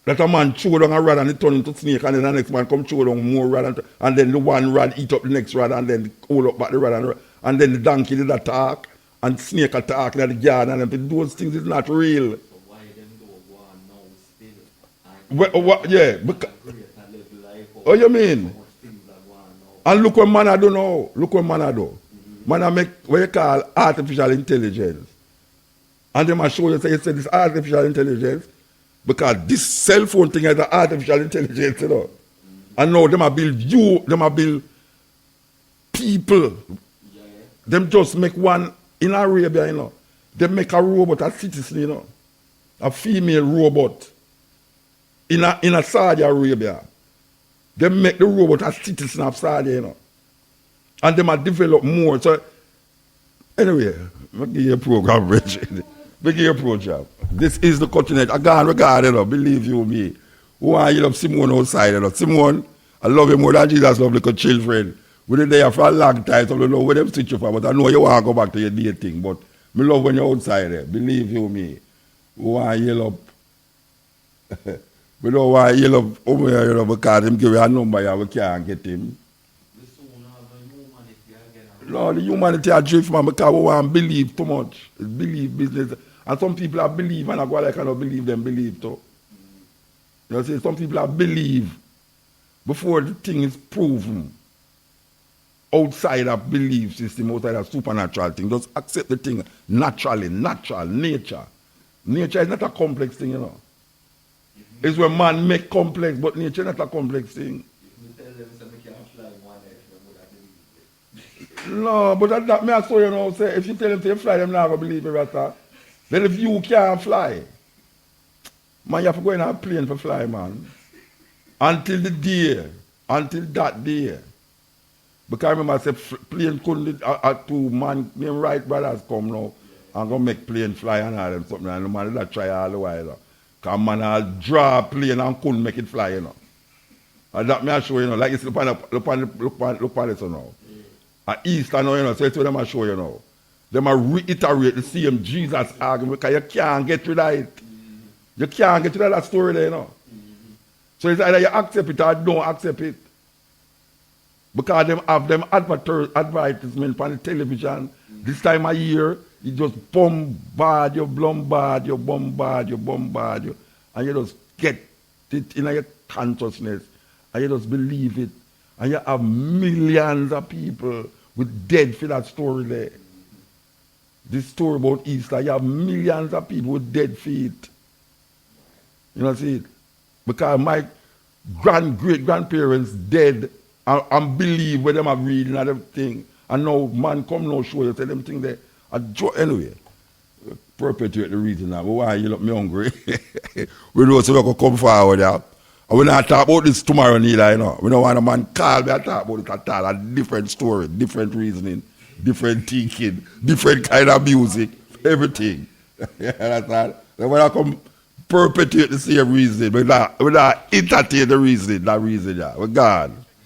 That a man chew down a rod and it turn into snake, and then the next man come chew down more rod, and then the one rod eat up the next rod, and then hold up back the rod, and then the donkey did attack, and snake attack in the garden, and those things is not real. Yeah, because, oh, you mean? And look what man I do now. Look what man I do. Man I make what you call artificial intelligence. And they might show you, say this artificial intelligence, because this cell phone thing is an artificial intelligence, you know. And now they might build you, they might build people. Them just make one in Arabia, you know. They make a robot, a citizen, you know. A female robot. In Saudi Arabia. They make the robot a citizen of Saudi, you know. And they might develop more. So, anyway, I'll give you a program, Richard. I'll give you a program. This is the continent. I can't regard it, believe you me. Who are you love Simone outside, you know. Simone, I love you more than Jesus love little children. We were there for a long time, so I don't know where them switch you for, but I know you want to go back to your dating. But I love when you're outside there. Believe you me. Who are you love? We don't want to yell up over here, you know, because him give you a number and we can't get him. No, the humanity are drift, man, because we want to believe too much. It's believe business. And some people are believe, and I go like I cannot believe them believe too. You know, see, some people are believe before the thing is proven. Outside of belief system, outside of supernatural thing, just accept the thing naturally, natural, nature. Nature is not a complex thing, you know. It's where man make complex, but nature not a complex thing. No, but that me I saw you know, say if you tell them to fly, them not gonna believe you at all. Then if you can't fly, man, you have to go in a plane for fly, man. Until that day. Because I remember I said plane couldn't two man named Wright brothers come now and go make plane fly and all them something, and the man that try all the while. Because man I'll draw a plane and couldn't make it fly, you know. And that me I show you know, like you see look on this now. At Easter now, you know, so it's what them I show you now. Them I reiterate the same Jesus argument because you can't get rid of it. You can't get rid of that story there, you know. So it's either you accept it or don't accept it. Because them have them advertisement on the television this time of year. You just bombard you, and you just get it in your consciousness, and you just believe it, and you have millions of people with dead for that story there. This story about Easter, you have millions of people with dead feet. You know, see it? Because my great-grandparents dead and believe what them have read and everything, and now man come now show you, tell them thing there. Anyway, perpetuate the reason now. But why you look me hungry? We know so we can come forward now. And we not talk about this tomorrow neither, you know. We don't want a man call me and talk about it at all. A different story, different reasoning, different thinking, different kind of music, everything. You understand? Then when I come perpetuate the same reasoning, we not entertain the reasoning, that reason, yeah. We're gone.